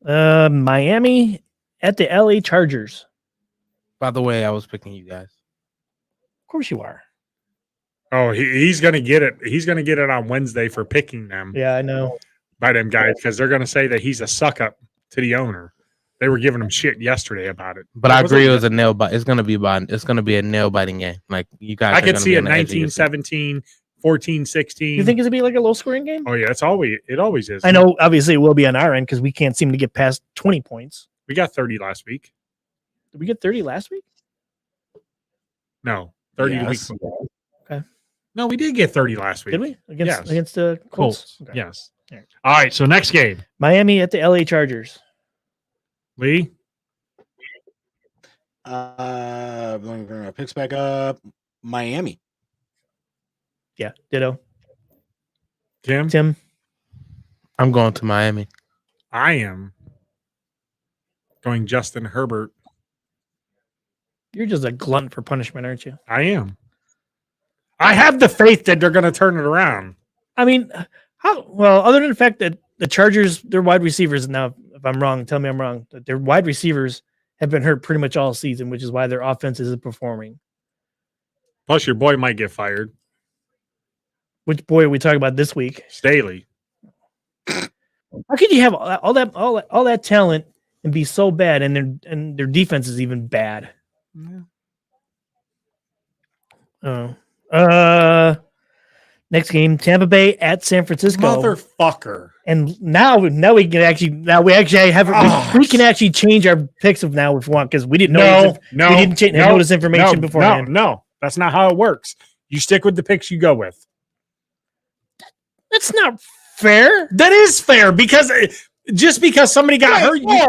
Miami at the LA Chargers. By the way, I was picking you guys. Of course you are. Oh, he's gonna get it. He's gonna get it on Wednesday for picking them. Yeah, I know. By them guys, because they're gonna say that he's a suck up to the owner. They were giving him shit yesterday about it. But I agree, it was a nail bite. It's gonna be a nail biting game. Like you guys, I could see it 19-17, 14-16. You think it's gonna be like a low scoring game? Oh yeah, it always is. I know. Obviously, it will be on our end because we can't seem to get past 20 points. We got 30 last week. Did we get 30 last week? No, 30 Yes. the week before. Okay. No, we did get 30 last week. Did we against Yes. the Colts? Colts. Yes. All right. So next game, Miami at the LA Chargers. Lee. Let me bring my picks back up. Miami. Yeah, ditto. Tim. I'm going to Miami. I am going Justin Herbert. You're just a glunt for punishment, aren't you? I am. I have the faith that they're going to turn it around. I mean, other than the fact that the Chargers, their wide receivers, now, if I'm wrong, tell me I'm wrong, that their wide receivers have been hurt pretty much all season, which is why their offense isn't performing. Plus, your boy might get fired. Which boy are we talking about this week? Staley. How could you have all that talent and be so bad, and their defense is even bad? Yeah. Next Next game, Tampa Bay at San Francisco. Motherfucker. And now we can actually we can actually change our picks of now if we want, because we didn't know we didn't know this information beforehand. No, that's not how it works. You stick with the picks you go with. That's not fair. That is fair, because just because somebody got hurt. Whoa.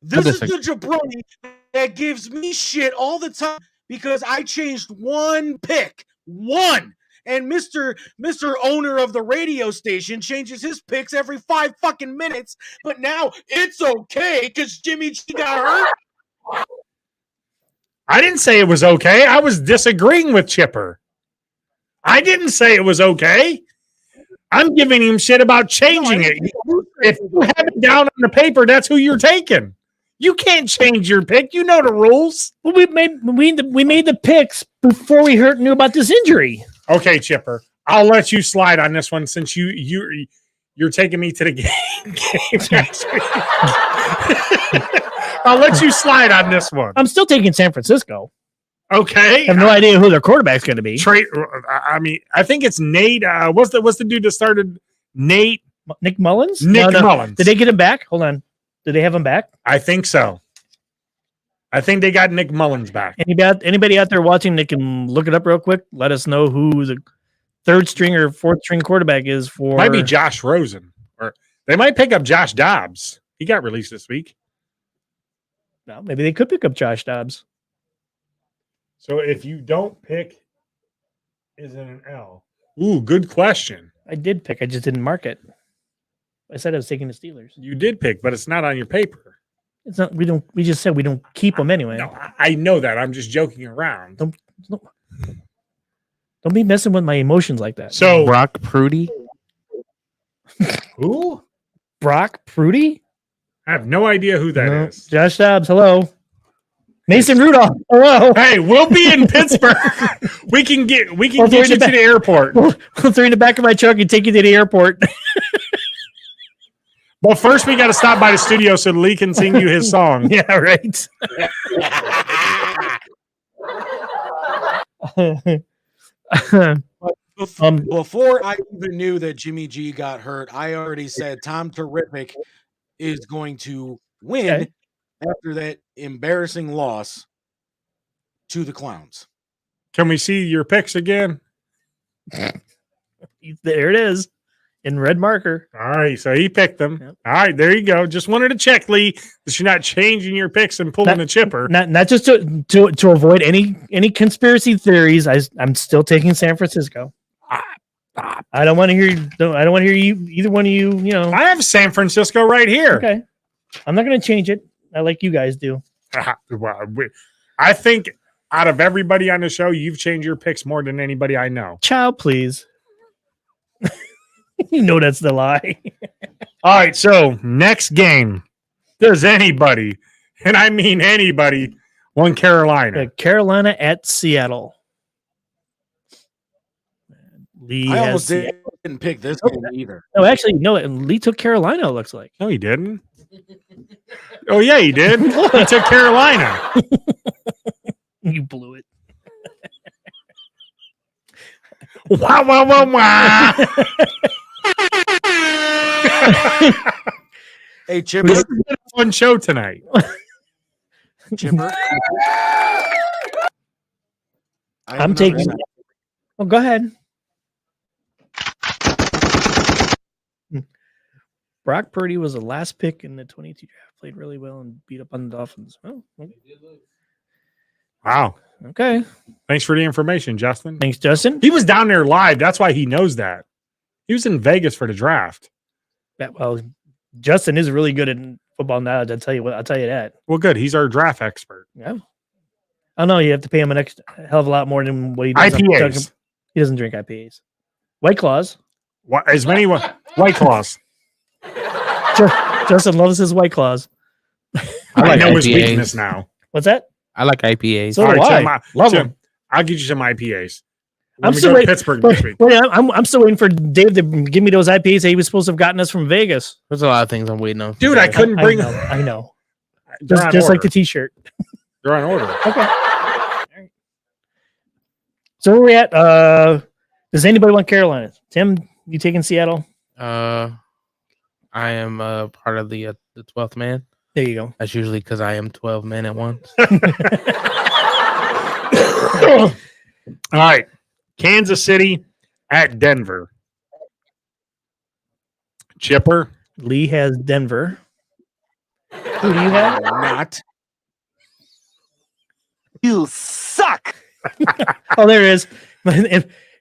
This is the jabroni that gives me shit all the time because I changed one pick. One. And Mr. Owner of the radio station changes his picks every 5 fucking minutes, but now it's okay because Jimmy G got hurt. I didn't say it was okay. I was disagreeing with Chipper. I didn't say it was okay. I'm giving him shit about changing it. If you have it down on the paper, that's who you're taking. You can't change your pick. You know the rules. Well, we made the picks before we knew about this injury. Okay, Chipper. I'll let you slide on this one since you're taking me to the game next week. I'll let you slide on this one. I'm still taking San Francisco. Okay. I have no idea who their quarterback's going to be. I mean, I think it's Nate. What's the dude that started? Nate. Nick Mullins? Nick Mullins. Did they get him back? Hold on. Did they have him back? I think so. I think they got Nick Mullins back. Anybody out there watching that can look it up real quick? Let us know who the third string or fourth string quarterback is for. Might be Josh Rosen, or they might pick up Josh Dobbs. He got released this week. No, maybe they could pick up Josh Dobbs. So if you don't pick, is it an L? Ooh, good question. I did pick. I just didn't mark it. I said I was taking the Steelers. You did pick, but it's not on your paper. It's not. We just said we don't keep them anyway. No, I know that. I'm just joking around. Don't be messing with my emotions like that. So Brock Purdy. Who? Brock Purdy? I have no idea who that is. Josh Dobbs. Hello. Mason Rudolph. Hello. Hey, we'll be in Pittsburgh. we can get you to the airport. We'll throw you in the back of my truck and take you to the airport. But first, we got to stop by the studio so Lee can sing you his song. Yeah, right. Before I even knew that Jimmy G got hurt, I already said Tom Terrific is going to win after that embarrassing loss to the Clowns. Can we see your picks again? There it is. In red marker. All right, so he picked them. Yep. All right, there you go. Just wanted to check, Lee, that you're not changing your picks and pulling a Chipper. Not just to avoid any conspiracy theories. I'm still taking San Francisco. I don't want to hear. I don't want to hear you. Either one of you. You know. I have San Francisco right here. Okay. I'm not going to change it. I like you guys do. I think out of everybody on the show, you've changed your picks more than anybody I know. Ciao, please. You know that's the lie. All right, so next game. Does anybody, and I mean anybody, want Carolina? Carolina at Seattle. Lee I almost didn't pick this game either. No, actually, no. Lee took Carolina, it looks like. No, he didn't. Oh, yeah, he did. He took Carolina. You blew it. Wow, wow, wow, wow. Hey, Chipper. This has been a fun show tonight. Chipper. I'm taking. Oh, go ahead. Brock Purdy was the last pick in the 22 draft. Played really well and beat up on the Dolphins. Oh, okay. Wow. Okay. Thanks for the information, Justin. Thanks, Justin. He was down there live. That's why he knows that. He was in Vegas for the draft. Well, Justin is really good at football knowledge. I'll tell you that. Well, good. He's our draft expert. Yeah. I know you have to pay him an extra hell of a lot more than what he does. IPAs. He doesn't drink IPAs. White Claws. As many White Claws. Justin loves his White Claws. I know his weakness now. What's that? I like IPAs. So do I. Love them. I'll get you some IPAs. I'm still waiting. Pittsburgh this week. I'm still waiting for Dave to give me those IPAs that he was supposed to have gotten us from Vegas. There's a lot of things I'm waiting on. Dude, I couldn't bring them. I know. Just like the T-shirt. They're on order. Okay. All right. So where we at? Does anybody want Carolina? Tim, you taking Seattle? I am part of the 12th man. There you go. That's usually because I am 12 men at once. All right. Kansas City at Denver. Chipper. Lee has Denver. Who do you have? Not. You suck. Oh, there it is.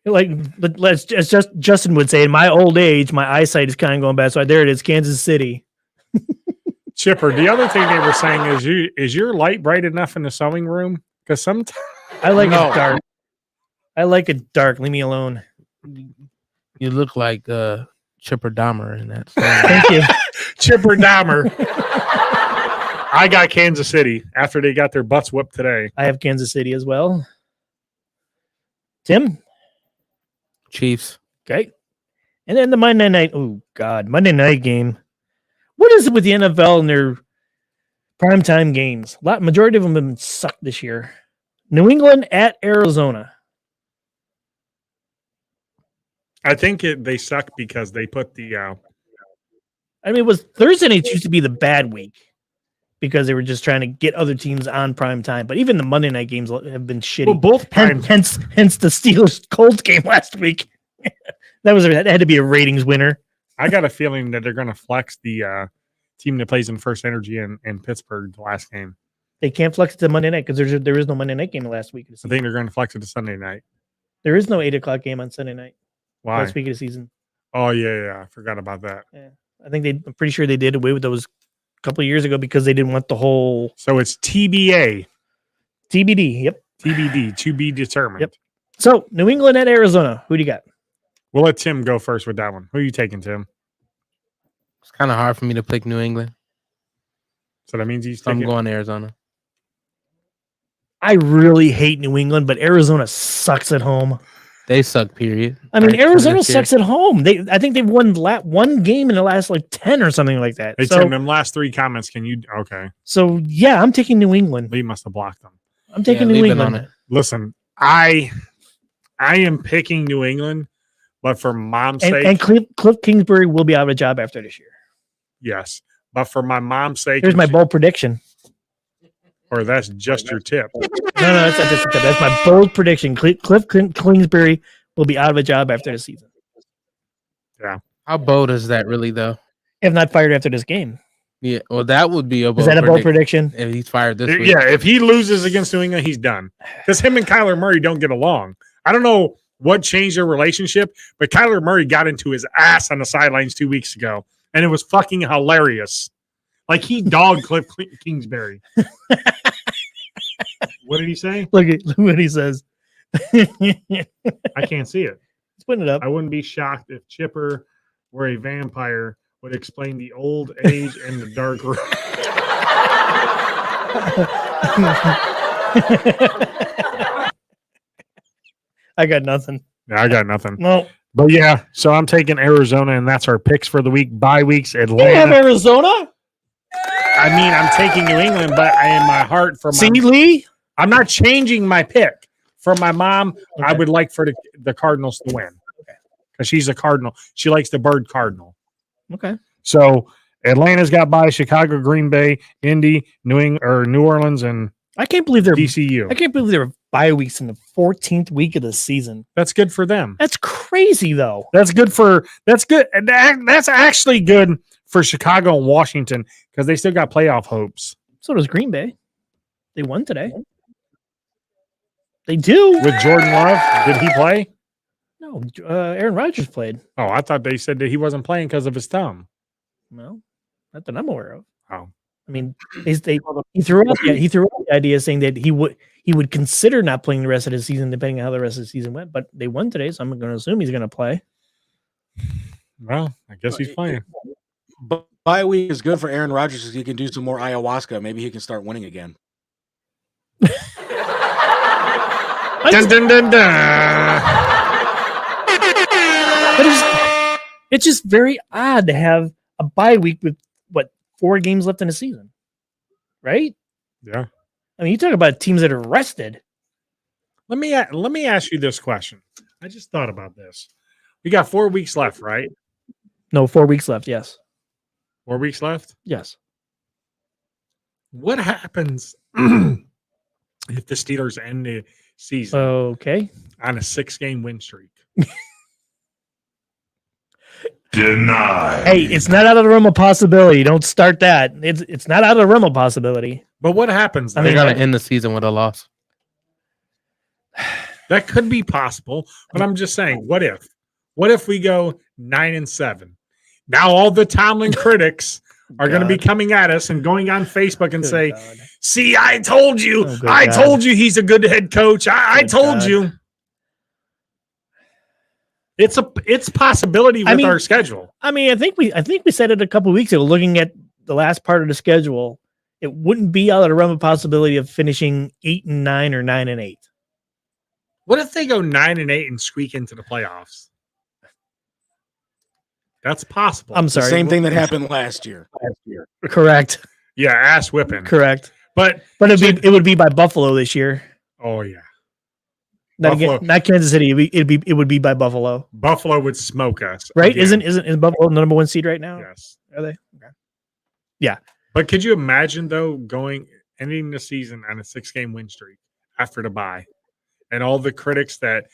Let's just Justin would say, in my old age, my eyesight is kind of going bad. So there it is, Kansas City. Chipper. The other thing they were saying is your light bright enough in the sewing room? Because sometimes I like it dark. I like it dark. Leave me alone. You look like Chipper Dahmer in that. Thank you. Chipper Dahmer. I got Kansas City after they got their butts whooped today. I have Kansas City as well. Tim? Chiefs. Okay. And then the Monday night. Oh, God. Monday night game. What is it with the NFL and their primetime games? Majority of them have been sucked this year. New England at Arizona. I think they suck because they put the. I mean, it was Thursday nights used to be the bad week because they were just trying to get other teams on prime time. But even the Monday night games have been shitty. Well, both hence the Steelers Colts game last week. that had to be a ratings winner. I got a feeling that they're going to flex the team that plays in First Energy in Pittsburgh the last game. They can't flex it to Monday night because there is no Monday night game last week. I think they're going to flex it to Sunday night. There is no 8:00 game on Sunday night. Why? Last week of the season. Oh yeah, I forgot about that. Yeah, I'm pretty sure they did away with those a couple of years ago because they didn't want the whole. So it's TBA. TBD. Yep. TBD. To be determined. Yep. So New England at Arizona. Who do you got? We'll let Tim go first with that one. Who are you taking, Tim? It's kind of hard for me to pick New England. So that means he's I'm taking. going Arizona. I I really hate New England, but Arizona sucks at home. They suck, period. I mean, Right, Arizona this year. sucks at home. I think they've won one game in the last 10 or something like that. Hey, So, Tim, them last three comments, can you? Okay. so yeah, I'm taking New England. Lee must have blocked them. I'm taking Yeah, New leave it on England. it. Listen, I am picking New England, but for mom's sake, And Cliff Kingsbury will be out of a job after this year. yes. But for my mom's sake, Here's my bold prediction. or that's just your tip. No, that's not just a tip. That's my bold prediction. Cliff Kingsbury will be out of a job after the season. How bold is that, really, though? If not fired after this game. Yeah, well, that would be a bold Is that a bold prediction? if he's fired this week. Yeah, if he loses against New England, he's done. Because him and Kyler Murray don't get along. I don't know what changed their relationship, but Kyler Murray got into his ass on the sidelines 2 weeks ago, and it was fucking hilarious. Like he dogged Cliff Kingsbury. What did he say? Look what he says. I can't see it. Let's put it up. I wouldn't be shocked if Chipper were a vampire, would explain the old age and the dark room. I got nothing. Yeah, I got nothing. No. But yeah, so I'm taking Arizona, and that's our picks for the week. Bye weeks, You have Atlanta. Arizona? I mean, I'm taking New England, but I in my heart for See, my. Lee? I'm not changing my pick. For my mom, I Okay. would like for the Cardinals to win because she's a Cardinal. She likes the bird Cardinal. Okay. So Atlanta's got by Chicago, Green Bay, Indy, New Orleans, and I can't believe they're DCU. I can't believe there were bye weeks in the 14th week of the season. That's good for them. That's crazy, though. That's good. That's actually good for Chicago and Washington because they still got playoff hopes. So does Green Bay. They won today. They do. With Jordan Love, did he play? No, Aaron Rodgers played. Oh, I thought they said that he wasn't playing because of his thumb. No, not that I'm aware of. Oh, I mean, he threw out the idea saying that he would consider not playing the rest of the season depending on how the rest of the season went. But they won today, so I'm going to assume he's going to play. well, I guess he's playing. But bye week is good for Aaron Rodgers because he can do some more ayahuasca. Maybe he can start winning again. Dun, dun, dun, dun. But it's just very odd to have a bye week with 4 games left in the season, right? Yeah. I mean, you talk about teams that are rested. Let me ask you this question. I just thought about this. We got 4 weeks left, right? No, 4 weeks left. Yes. 4 weeks left. Yes. What happens if the Steelers end the season Okay. on a 6-game win streak? Denied. Hey, it's not out of the realm of possibility. Don't start that. It's not out of the realm of possibility. But what happens? I They're mean, gonna end the season with a loss. That could be possible, but I'm just saying, what if? What if we go 9-7? Now all the Tomlin critics are going to be coming at us and going on Facebook and say, "See, I told you. I told you he's a good head coach. I told you." It's a possibility with our schedule. I mean, I think we said it a couple of weeks ago. Looking at the last part of the schedule, it wouldn't be out of the realm of possibility of finishing 8-9 or 9-8. What if they go 9-8 and squeak into the playoffs? That's possible. I'm sorry. The same thing that happened last year. Correct. Yeah, ass whipping. Correct. But it would be by Buffalo this year. Oh yeah. Not Kansas City. It would be by Buffalo. Buffalo would smoke us. Right? Again. Isn't Buffalo the number 1 seed right now? Yes. Are they? Okay. Yeah. But could you imagine though ending the season on a 6-game win streak after the bye, and all the critics that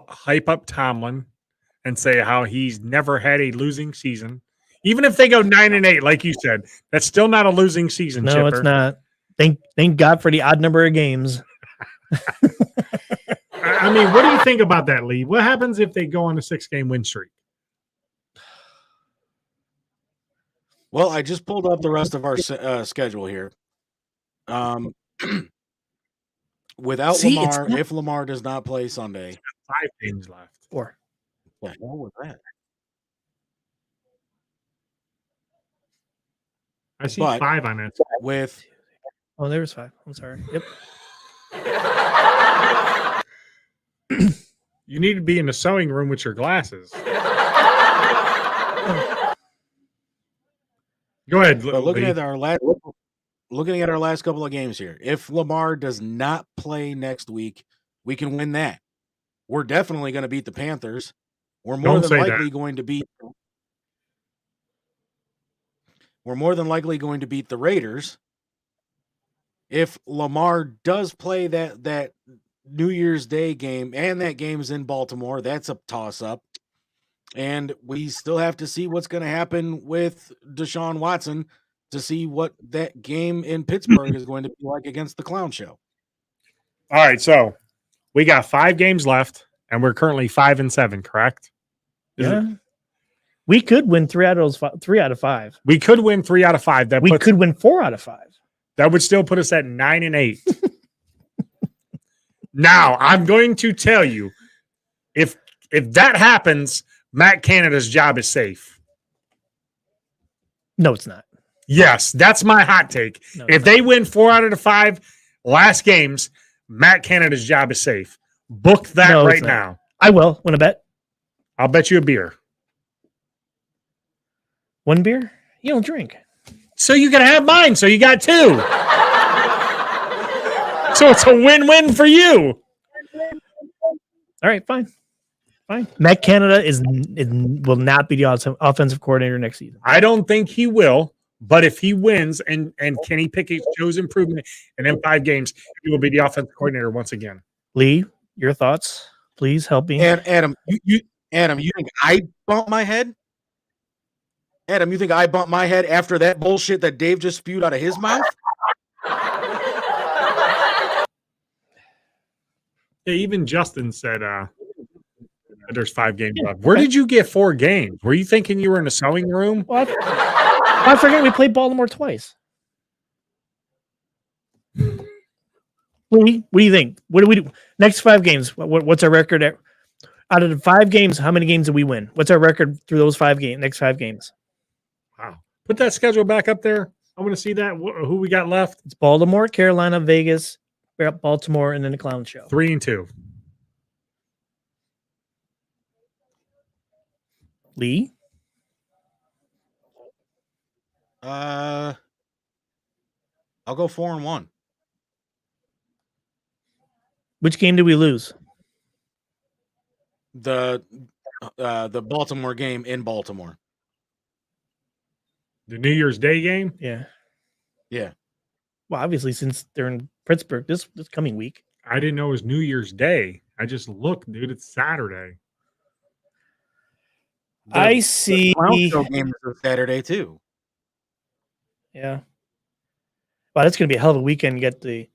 hype up Tomlin and say how he's never had a losing season, even if they go 9-8, like you said, that's still not a losing season. No, Chipper. it's not. Thank God for the odd number of games. I mean, what do you think about that, Lee? What happens if they go on a 6-game win streak? Well, I just pulled up the rest of our schedule here. Without Lamar, if Lamar does not play Sunday, 5 games left. 4. What the hell was that? I see 5 on it. With there was 5. I'm sorry. Yep. You need to be in the sewing room with your glasses. Go ahead. But looking at our last couple of games here, if Lamar does not play next week, we can win that. We're definitely going to beat the Panthers. We're more than likely going to beat the Raiders. If Lamar does play that New Year's Day game, and that game's in Baltimore, that's a toss-up. And we still have to see what's going to happen with Deshaun Watson to see what that game in Pittsburgh is going to be like against the Clown Show. All right, so we got 5 games left, and we're currently 5-7, correct? We could win 3 out of 5. We could win 3 out of 5. We could win 4 out of 5. That would still put us at 9-8. Now, I'm going to tell you, if that happens, Matt Canada's job is safe. No, it's not. Yes, that's my hot take. No, if they win 4 out of the 5 last games, Matt Canada's job is safe. Book that right now. I will. Want to bet? I'll bet you a beer. 1 beer? You don't drink. So you can have mine. So you got 2. So it's a win-win for you. All right, fine. Matt Canada will not be the offensive coordinator next season. I don't think he will, but if he wins and Kenny Pickett shows improvement and in 5 games, he will be the offensive coordinator once again. Lee, your thoughts? Please help me. And Adam, you think I bumped my head? Adam, you think I bumped my head after that bullshit that Dave just spewed out of his mouth? Yeah, even Justin said there's 5 games left. Where did you get 4 games? Were you thinking you were in a sewing room? Well, I forget we played Baltimore twice. What do you think? What do we do? Next 5 games, what's our record? Out of the 5 games, how many games did we win? What's our record through those next 5 games? Wow. Put that schedule back up there. I want to see that. Who we got left? It's Baltimore, Carolina, Vegas, Baltimore, and then the Clown Show. 3-2. Lee? I'll go 4-1. Which game did we lose? The Baltimore game in Baltimore. The New Year's Day game? Yeah. Yeah. Well, obviously, since they're in Pittsburgh this coming week. I didn't know it was New Year's Day. I just looked, dude. It's Saturday. I see. The Clown Show game is Saturday too. Yeah. Wow, that's going to be a hell of a weekend. Get the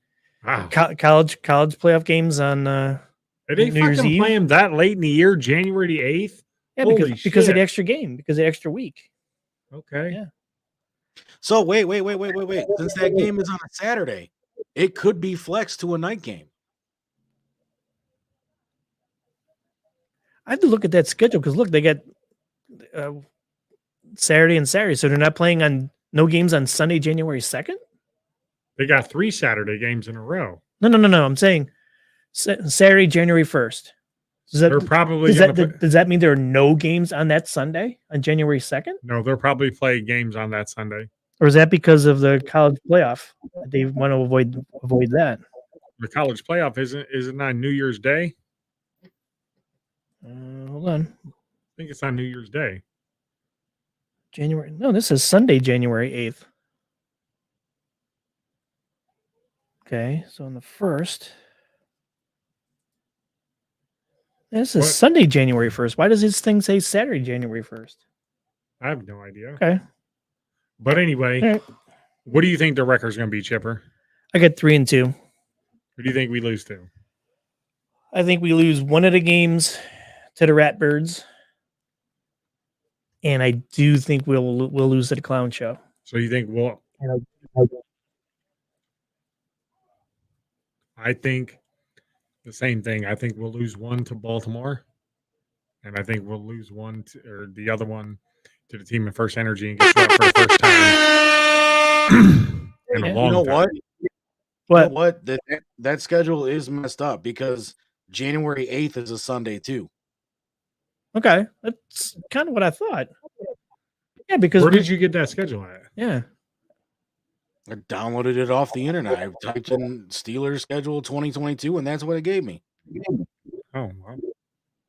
Wow. college playoff games on Are they New Year's fucking Eve. playing that late in the year, January the 8th? Yeah, Holy because of shit. the extra game, because of the extra week. Okay. Yeah. So wait. Since that game is on a Saturday, it could be flexed to a night game. I have to look at that schedule because look, they got Saturday and Saturday, so they're not playing on no games on Sunday, January 2nd. They got 3 Saturday games in a row. No. I'm saying Saturday, January 1st. They're probably does that mean there are no games on that Sunday on January 2nd? No, they'll probably play games on that Sunday. Or is that because of the college playoff? They want to avoid that. The college playoff isn't on New Year's Day. Hold on. I think it's on New Year's Day. January. No, this is Sunday, January 8th. Okay, so on the 1st. This is Sunday, January 1st. Why does this thing say Saturday, January 1st? I have no idea. Okay. But anyway, right. What do you think the record's going to be, Chipper? I got 3-2. Who do you think we lose to? I think we lose one of the games to the Ratbirds. And I do think we'll lose to the Clown Show. So you think we'll... I think the same thing. I think we'll lose one to Baltimore. And I think we'll lose one or the other one to the team in First Energy and get swept for the first time in a long time. What? What? You know what? That schedule is messed up because January 8th is a Sunday too. Okay. That's kind of what I thought. Yeah, because where did you get that schedule at? Yeah. I downloaded it off the internet. I typed in Steelers schedule 2022 and that's what it gave me. Oh, wow.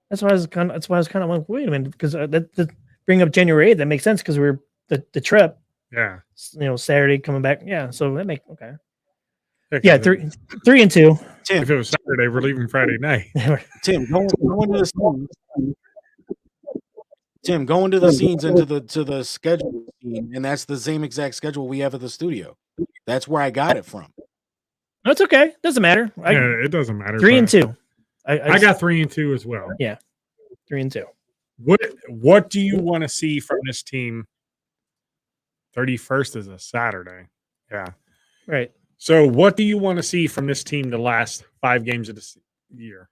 That's why I was kind of like, wait a minute, because that bring up January 8th, that makes sense because we're the trip. Yeah. Saturday coming back. Yeah. So that makes okay. Yeah, 3-2. Tim, if it was Saturday, we're leaving Friday night. Tim, go into the scenes. Tim, go into the scenes into the schedule scene, and that's the same exact schedule we have at the studio. That's where I got it from. No, it's okay. Doesn't matter. It doesn't matter. 3-2. I got 3-2 as well. Yeah. 3-2. What do you want to see from this team? 31st is a Saturday. Yeah. Right. So what do you want to see from this team the last 5 games of this year?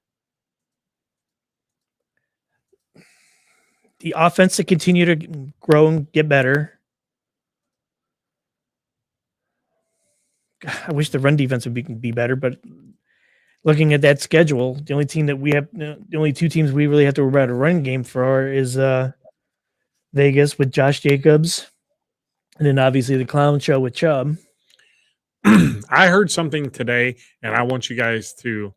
The offense to continue to grow and get better. God, I wish the run defense would be better, but looking at that schedule, the only team that we have, the only 2 teams we really have to worry about a run game for is Vegas with Josh Jacobs, and then obviously the Clown Show with Chubb. I heard something today, and I want you guys to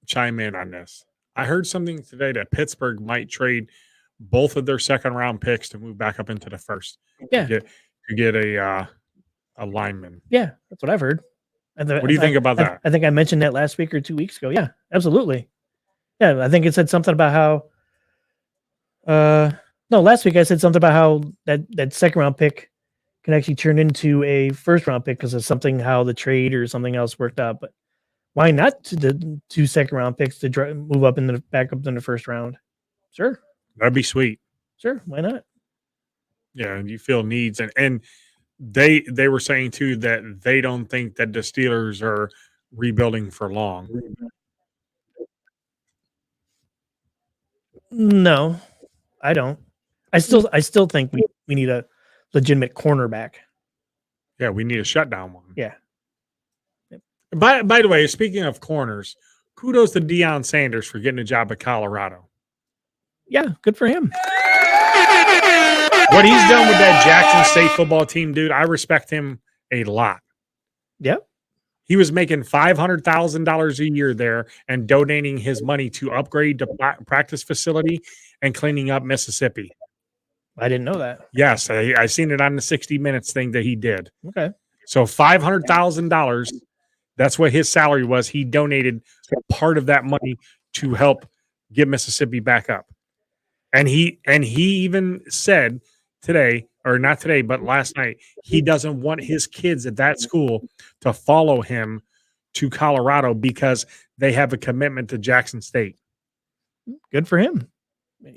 chime in on this. I heard something today that Pittsburgh might trade both of their second-round picks to move back up into the first. Yeah, to get a lineman. Yeah, that's what I've heard. What do you think about that? I think I mentioned that last week or 2 weeks ago. Yeah, absolutely. Yeah, I think it said something about how. No, last week I said something about how that second round pick can actually turn into a first round pick because of something how the trade or something else worked out. But why not the 2 second round picks to move up back up in the first round? Sure, that'd be sweet. Sure, why not? Yeah, and you feel needs and they were saying too that they don't think that the Steelers are rebuilding for long. No, I don't. I still think we need a legitimate cornerback. Yeah, we need a shutdown one. Yeah. By the way, speaking of corners, kudos to Deion Sanders for getting a job at Colorado. Yeah, good for him. What he's done with that Jackson State football team, dude, I respect him a lot. Yep. He was making $500,000 a year there and donating his money to upgrade the practice facility and cleaning up Mississippi. I didn't know that. Yes, I seen it on the 60 Minutes thing that he did. Okay. So $500,000, that's what his salary was. He donated part of that money to help get Mississippi back up. And he even said today, or not today, but last night, he doesn't want his kids at that school to follow him to Colorado because they have a commitment to Jackson State. Good for him.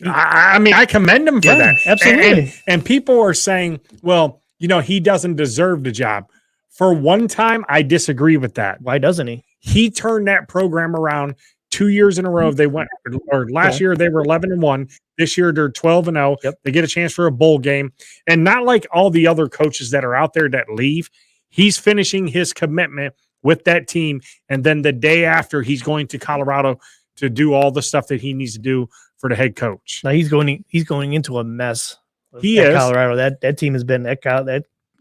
I mean, I commend him for that. Absolutely. And people are saying, well, he doesn't deserve the job. For one time, I disagree with that. Why doesn't he? He turned that program around 2 years in a row. They went, or last year they were 11-1. This year they're 12-0. Yep. They get a chance for a bowl game, and not like all the other coaches that are out there that leave. He's finishing his commitment with that team, and then the day after, he's going to Colorado to do all the stuff that he needs to do for the head coach. Now he's going into a mess. He at is. Colorado. That team has been that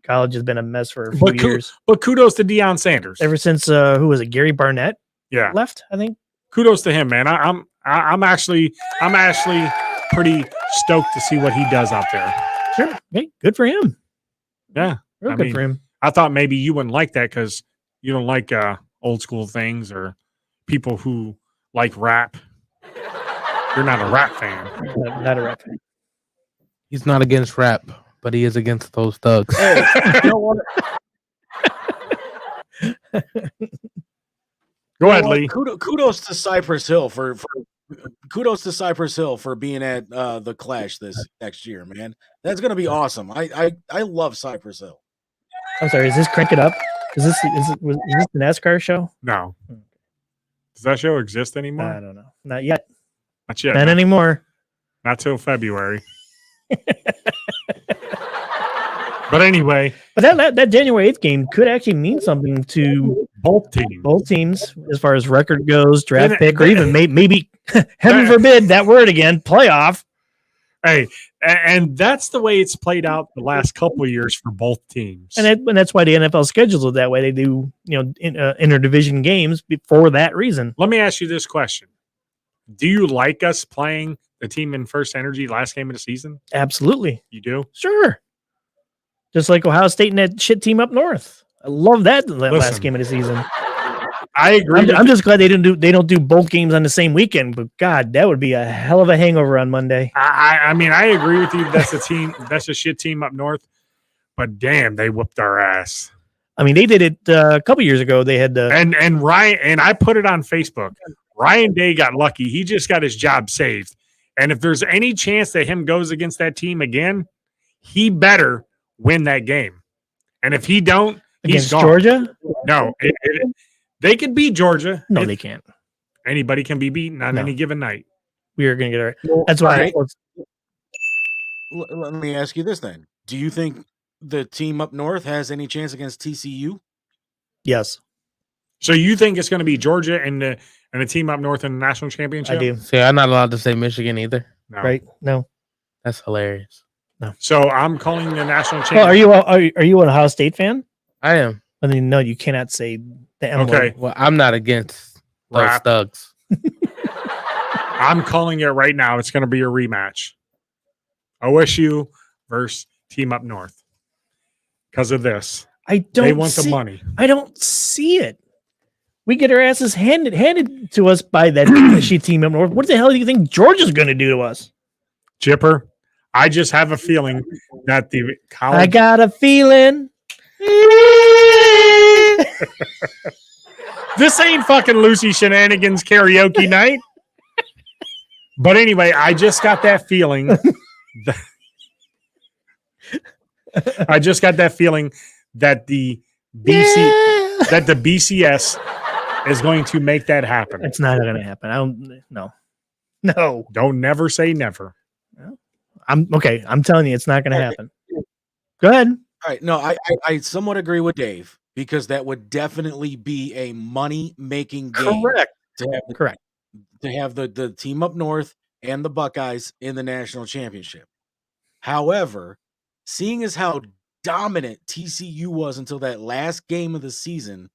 college has been a mess for a few years. But kudos to Deion Sanders. Ever since who was it? Gary Barnett. Yeah, left. I think. Kudos to him, man. I'm actually pretty stoked to see what he does out there. Sure. Hey, good for him. Yeah, Real good for him. I thought maybe you wouldn't like that because you don't like old school things or people who like rap. You're not a rap fan. Not a rap fan. He's not against rap, but he is against those thugs. Hey, you know what? Go ahead, Lee. Kudos to Cypress Hill for being at the Clash this next year, man. That's gonna be awesome. I love Cypress Hill. I'm sorry. Is this Crank It Up? Is this the NASCAR show? No. Does that show exist anymore? I don't know. Not yet. Not yet. Not anymore. Not till February. But anyway. But that January 8th game could actually mean something to both teams. Both teams, as far as record goes, draft pick, or even maybe, heaven forbid, that word again, playoff. Hey, and that's the way it's played out the last couple of years for both teams. And that's why the NFL schedules it that way. They do, interdivision games for that reason. Let me ask you this question. Do you like us playing the team in First Energy last game of the season? Absolutely. You do? Sure. Just like Ohio State and that shit team up north. I love that last game of the season. I agree. I'm just glad they don't do both games on the same weekend. But God, that would be a hell of a hangover on Monday. I mean, I agree with you. That's a team. That's a shit team up north. But damn, they whooped our ass. I mean, they did it a couple years ago. They had the and Ryan, and I put it on Facebook. Ryan Day got lucky. He just got his job saved. And if there's any chance that him goes against that team again, he better win that game. And if he don't, against he's gone. Georgia? No, they can beat Georgia. No, they can't. Anybody can be beaten on any given night. We are going to get it right. That's why. Let me ask you this then. Do you think the team up north has any chance against TCU? Yes. So you think it's going to be Georgia and the team up north in the national championship? I do. See, I'm not allowed to say Michigan either. No. Right? No. That's hilarious. No. So I'm calling the national championship. Well, are you an Ohio State fan? I am. I mean, no, you cannot say the M Okay. word. Well, I'm not against those Rap. thugs. I'm calling it right now. It's going to be a rematch. OSU versus team up north. Because of this. I don't. They want the money. I don't see it. We get our asses handed to us by that shit team up north. What the hell do you think Georgia's going to do to us? Chipper, I just have a feeling that the college. I got a feeling. This ain't fucking Lucy Shenanigans karaoke night. But anyway, I just got that feeling. I just got that feeling that the BCS is going to make that happen. It's not going to happen. I don't. No. Don't never say never. I'm okay. I'm telling you, it's not going to happen. Go ahead. All right. No, I somewhat agree with Dave because that would definitely be a money-making game. Correct. Correct. To have the team up north and the Buckeyes in the national championship. However, seeing as how dominant TCU was until that last game of the season,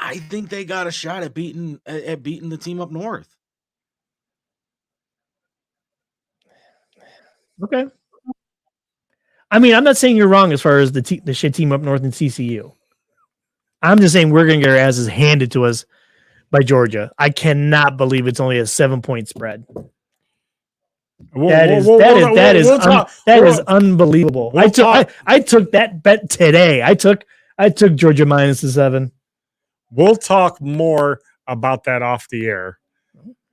I think they got a shot at beating the team up north. Okay. I mean, I'm not saying you're wrong as far as the shit team up north in CCU. I'm just saying we're going to get our asses handed to us by Georgia. I cannot believe it's only a 7-point spread. That is unbelievable. I took that bet today. I took Georgia minus the 7. We'll talk more about that off the air.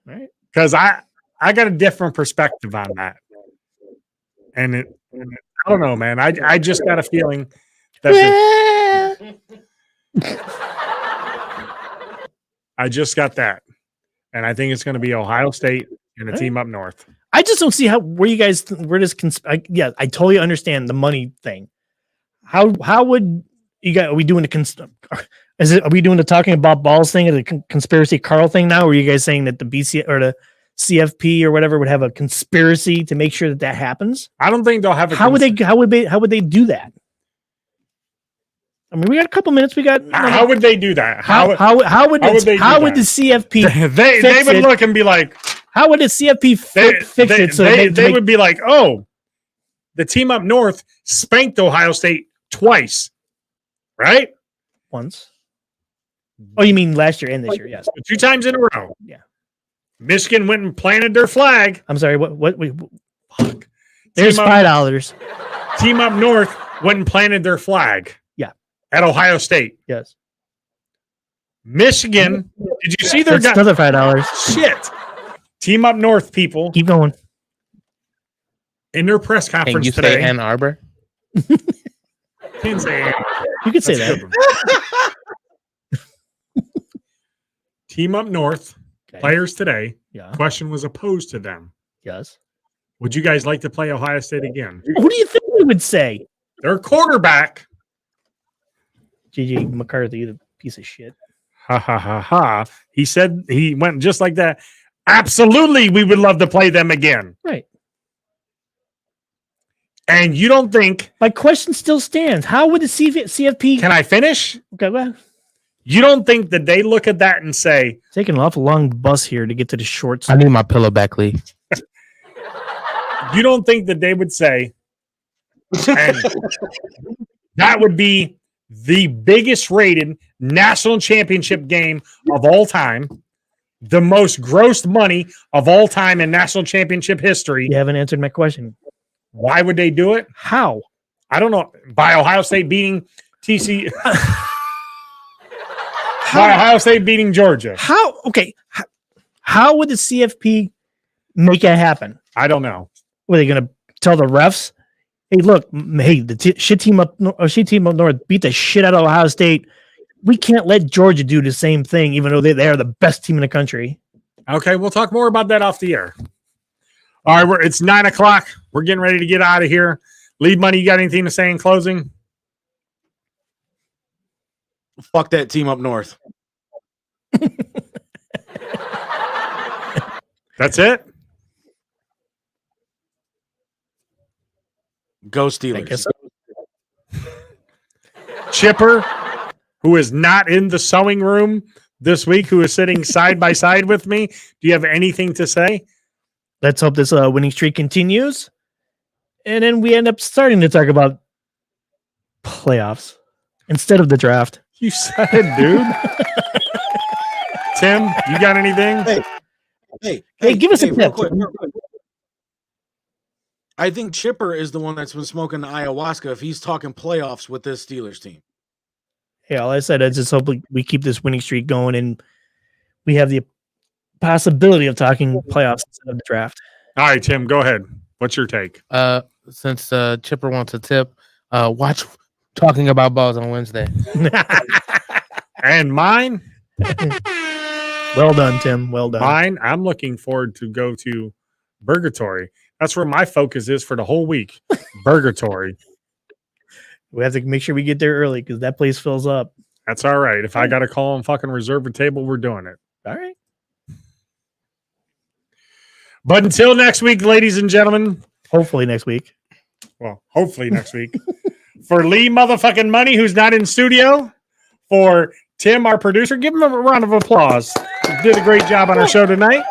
Right. Because I got a different perspective on that. And I don't know, man. I just got a feeling that I just got that. And I think it's going to be Ohio State and a team up north. I just don't see where I totally understand the money thing. How would you guys, are we doing are we doing the talking about balls thing or the conspiracy Carl thing now? Or are you guys saying that the BC or the CFP or whatever would have a conspiracy to make sure that happens? I don't think they'll have a how would they do that? I mean, we got a couple minutes. We got. How would they do that? How would the CFP? They would look and be like, how would the CFP fix it? So they would be like, oh, the team up north spanked Ohio State twice, right? Once. Oh, you mean last year and this year? Yes, 2 times in a row. Yeah. Michigan went and planted their flag. I'm sorry. What? Fuck. There's $5. Team up north went and planted their flag. Yeah. At Ohio State. Yes. Michigan. Did you see their? That's another $5. Shit. Team up north people. Keep going. In their press conference Can you today. say Ann Arbor? Can't say Ann. You can say that. Team up north. Okay. Players today. Yeah. Question was opposed to them. Yes. Would you guys like to play Ohio State again? What do you think we would say? Their quarterback. J.J. McCarthy, the piece of shit. Ha ha ha ha. He said he went just like that. Absolutely, we would love to play them again. Right. And you don't think... My question still stands. How would the CFP... Can I finish? Okay, well... You don't think that they look at that and say... Taking an awful long bus here to get to the shorts. I need my pillow back, Lee. You don't think that they would say... And that would be the biggest rated national championship game of all time. The most grossed money of all time in national championship history. You haven't answered my question. Why would they do it? How? I don't know. By Ohio State beating TCU. By Ohio State beating Georgia. How? Okay. How would the CFP make it happen? I don't know. Were they going to tell the refs, hey, look, the shit team up north beat the shit out of Ohio State. We can't let Georgia do the same thing, even though they are the best team in the country. Okay, we'll talk more about that off the air. All right, it's 9:00. We're getting ready to get out of here. Lead Money, you got anything to say in closing? Fuck that team up north. That's it? Go Steelers. Chipper, who is not in the sewing room this week, who is sitting side by side with me. Do you have anything to say? Let's hope this winning streak continues. And then we end up starting to talk about playoffs instead of the draft. You said it, dude. Tim, you got anything? Hey, give us a tip. Real quick. I think Chipper is the one that's been smoking the ayahuasca if he's talking playoffs with this Steelers team. Yeah, all I said, I just hope we keep this winning streak going and we have the possibility of talking playoffs instead of the draft. All right, Tim, go ahead. What's your take? Since Chipper wants a tip, watch Talking About Balls on Wednesday. And mine? Well done, Tim. Well done. Mine, I'm looking forward to go to Burgatory. That's where my focus is for the whole week. Burgatory. We have to make sure we get there early because that place fills up. That's all right. If I got to call and fucking reserve a table, we're doing it. All right. But until next week, ladies and gentlemen. Hopefully next week. Well, hopefully next week. For Lee motherfucking Money, who's not in studio. For Tim, our producer, give him a round of applause. He did a great job on our show tonight.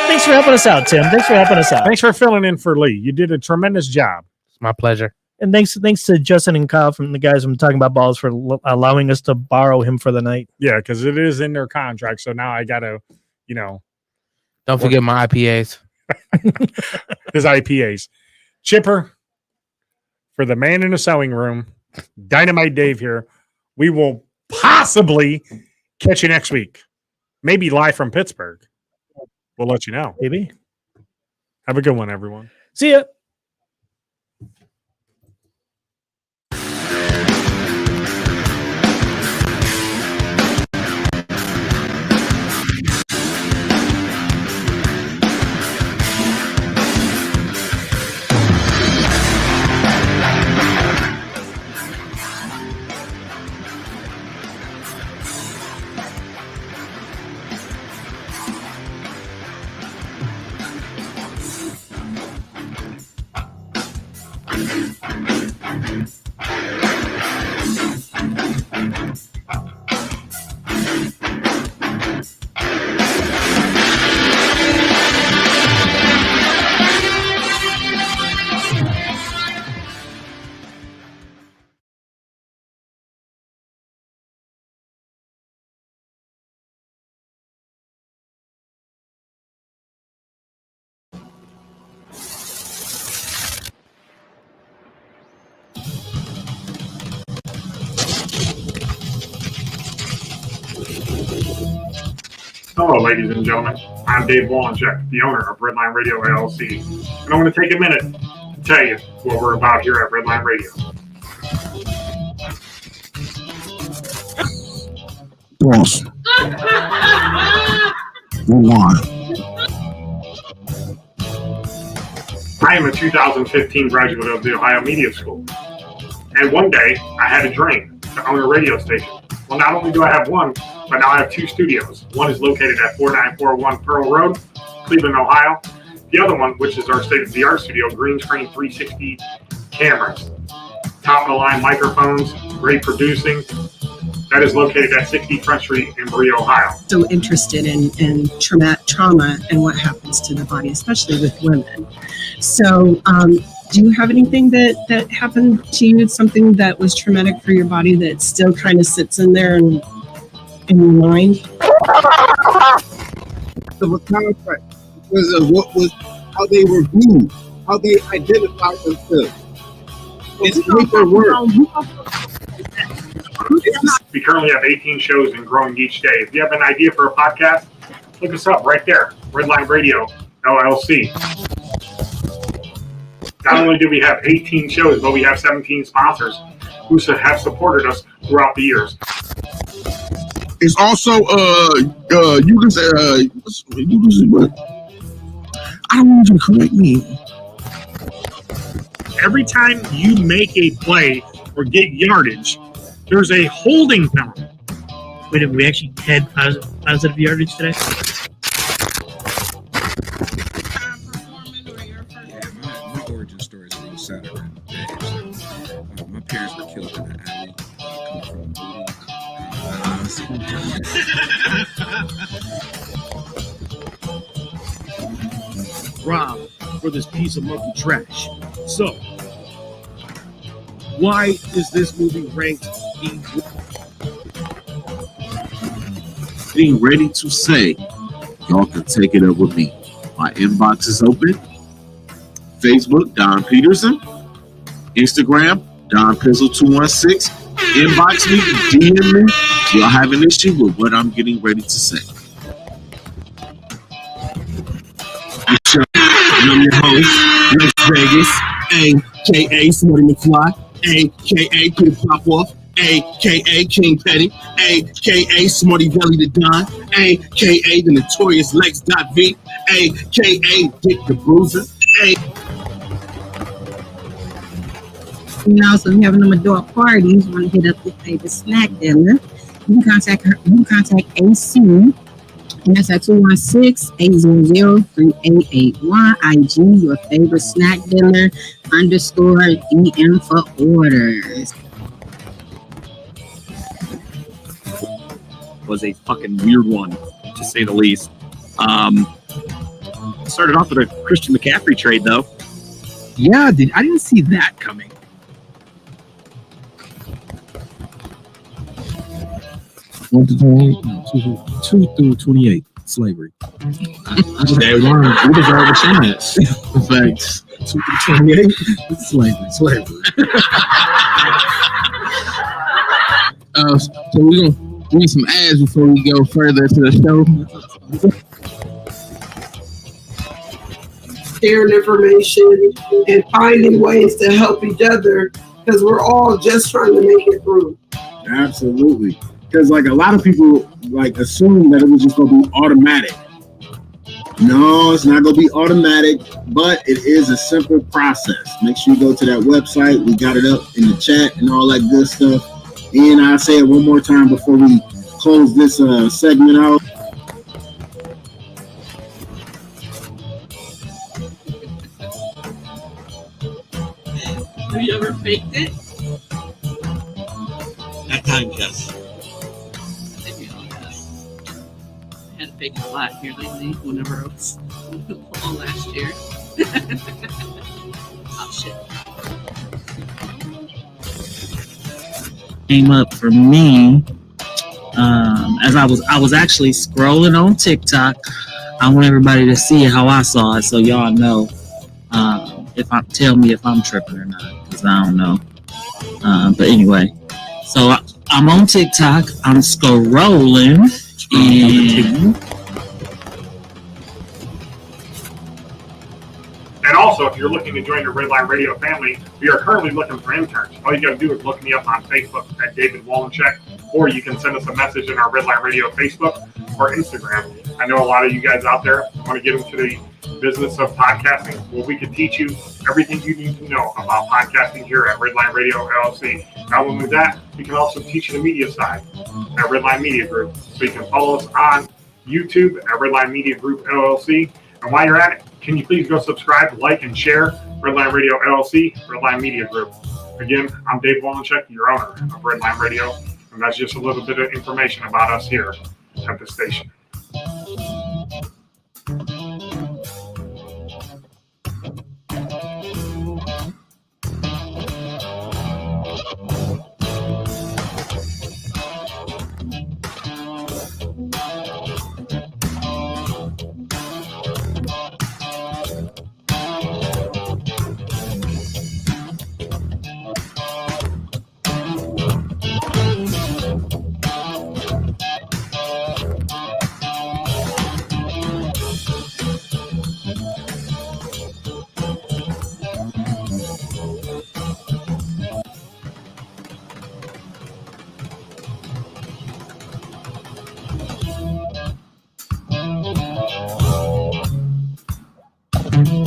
Thanks for helping us out, Tim. Thanks for helping us out. Thanks for filling in for Lee. You did a tremendous job. It's my pleasure. And thanks to Justin and Kyle from the guys from Talking About Balls for allowing us to borrow him for the night. Yeah, because it is in their contract. So now I got to, Don't forget my IPAs. His IPAs. Chipper, for the man in the sewing room, Dynamite Dave here. We will possibly catch you next week. Maybe live from Pittsburgh. We'll let you know. Maybe. Have a good one, everyone. See ya. Hello, ladies and gentlemen. I'm Dave Wallencheck, the owner of Redline Radio LLC, and I want to take a minute to tell you what we're about here at Redline Radio. Boss. Why? I am a 2015 graduate of the Ohio Media School, and one day I had a dream to own a radio station. Well, not only do I have one, but now I have two studios. One is located at 4941 Pearl Road, Cleveland, Ohio. The other one, which is our state-of-the-art studio, green screen 360 cameras, top-of-the-line microphones, great producing. That is located at 60 Front Street in Berea, Ohio. So interested in trauma and what happens to the body, especially with women. So do you have anything that happened to you, something that was traumatic for your body that still kind of sits in there and in your mind? The contract because of what was how they were viewed, how they identified themselves. It's make their work. We currently have 18 shows and growing each day. If you have an idea for a podcast, look us up right there, Redline Radio LLC. Not only do we have 18 shows, but we have 17 sponsors who have supported us throughout the years. It's also you can say I don't want you to correct me. Every time you make a play or get yardage, there's a holding penalty. Wait, have we actually had positive yardage today? My origin story is a little sad around the day. My parents were killed in an alley. Rob, for this piece of monkey trash. So, why is this movie ranked Being ready to say, y'all can take it up with me. My inbox is open. Facebook, Don Peterson. Instagram, Don Pizzle 216. Inbox me, DM me. Y'all have an issue with what I'm getting ready to say. And I'm your host, Las Vegas, a.k.a. Smarty McFly, a.k.a. Peter Popoff, a.k.a. King Petty, a.k.a. Smarty Belly the Don, a.k.a. the notorious Lex.V, a.k.a. Dick the Bruiser, You know, so if you're having them adult parties, want to hit up your favorite snack dinner, you can contact her. You can contact AC, and that's at 216-800-3881. IG, your favorite snack dinner _ DM for orders. was a fucking weird one, to say the least. Started off with a Christian McCaffrey trade, though. Yeah, I didn't see that coming. One to 28, no, two through 28, slavery. They learned. We deserve a chance. Thanks. 2 through 28, slavery. So we're gonna read some ads before we go further to the show. Sharing information and finding ways to help each other because we're all just trying to make it through. Absolutely. Because like a lot of people like assume that it was just gonna be automatic. No, it's not gonna be automatic, but it is a simple process. Make sure you go to that website. We got it up in the chat and all that good stuff. And I'll say it one more time before we close this segment out. Have you ever faked it? At times, yes. Maybe I'll guess. I had to fake it a lot here lately whenever I was all last year. Oh shit. Came up for me as I was actually scrolling on TikTok. I want everybody to see how I saw it, so y'all know tell me if I'm tripping or not, because I don't know. But anyway, so I'm on TikTok. I'm scrolling, And also, if you're looking to join the Redline Radio family, we are currently looking for interns. All you got to do is look me up on Facebook at David Wallencheck, or you can send us a message in our Redline Radio Facebook or Instagram. I know a lot of you guys out there want to get into the business of podcasting. Well, we can teach you everything you need to know about podcasting here at Redline Radio LLC. Not only that, we can also teach you the media side at Redline Media Group. So you can follow us on YouTube at Redline Media Group LLC. And while you're at it, can you please go subscribe, like, and share Redline Radio LLC, Redline Media Group. Again, I'm Dave Wallencheck, your owner of Redline Radio, and that's just a little bit of information about us here at the station. Mm-hmm.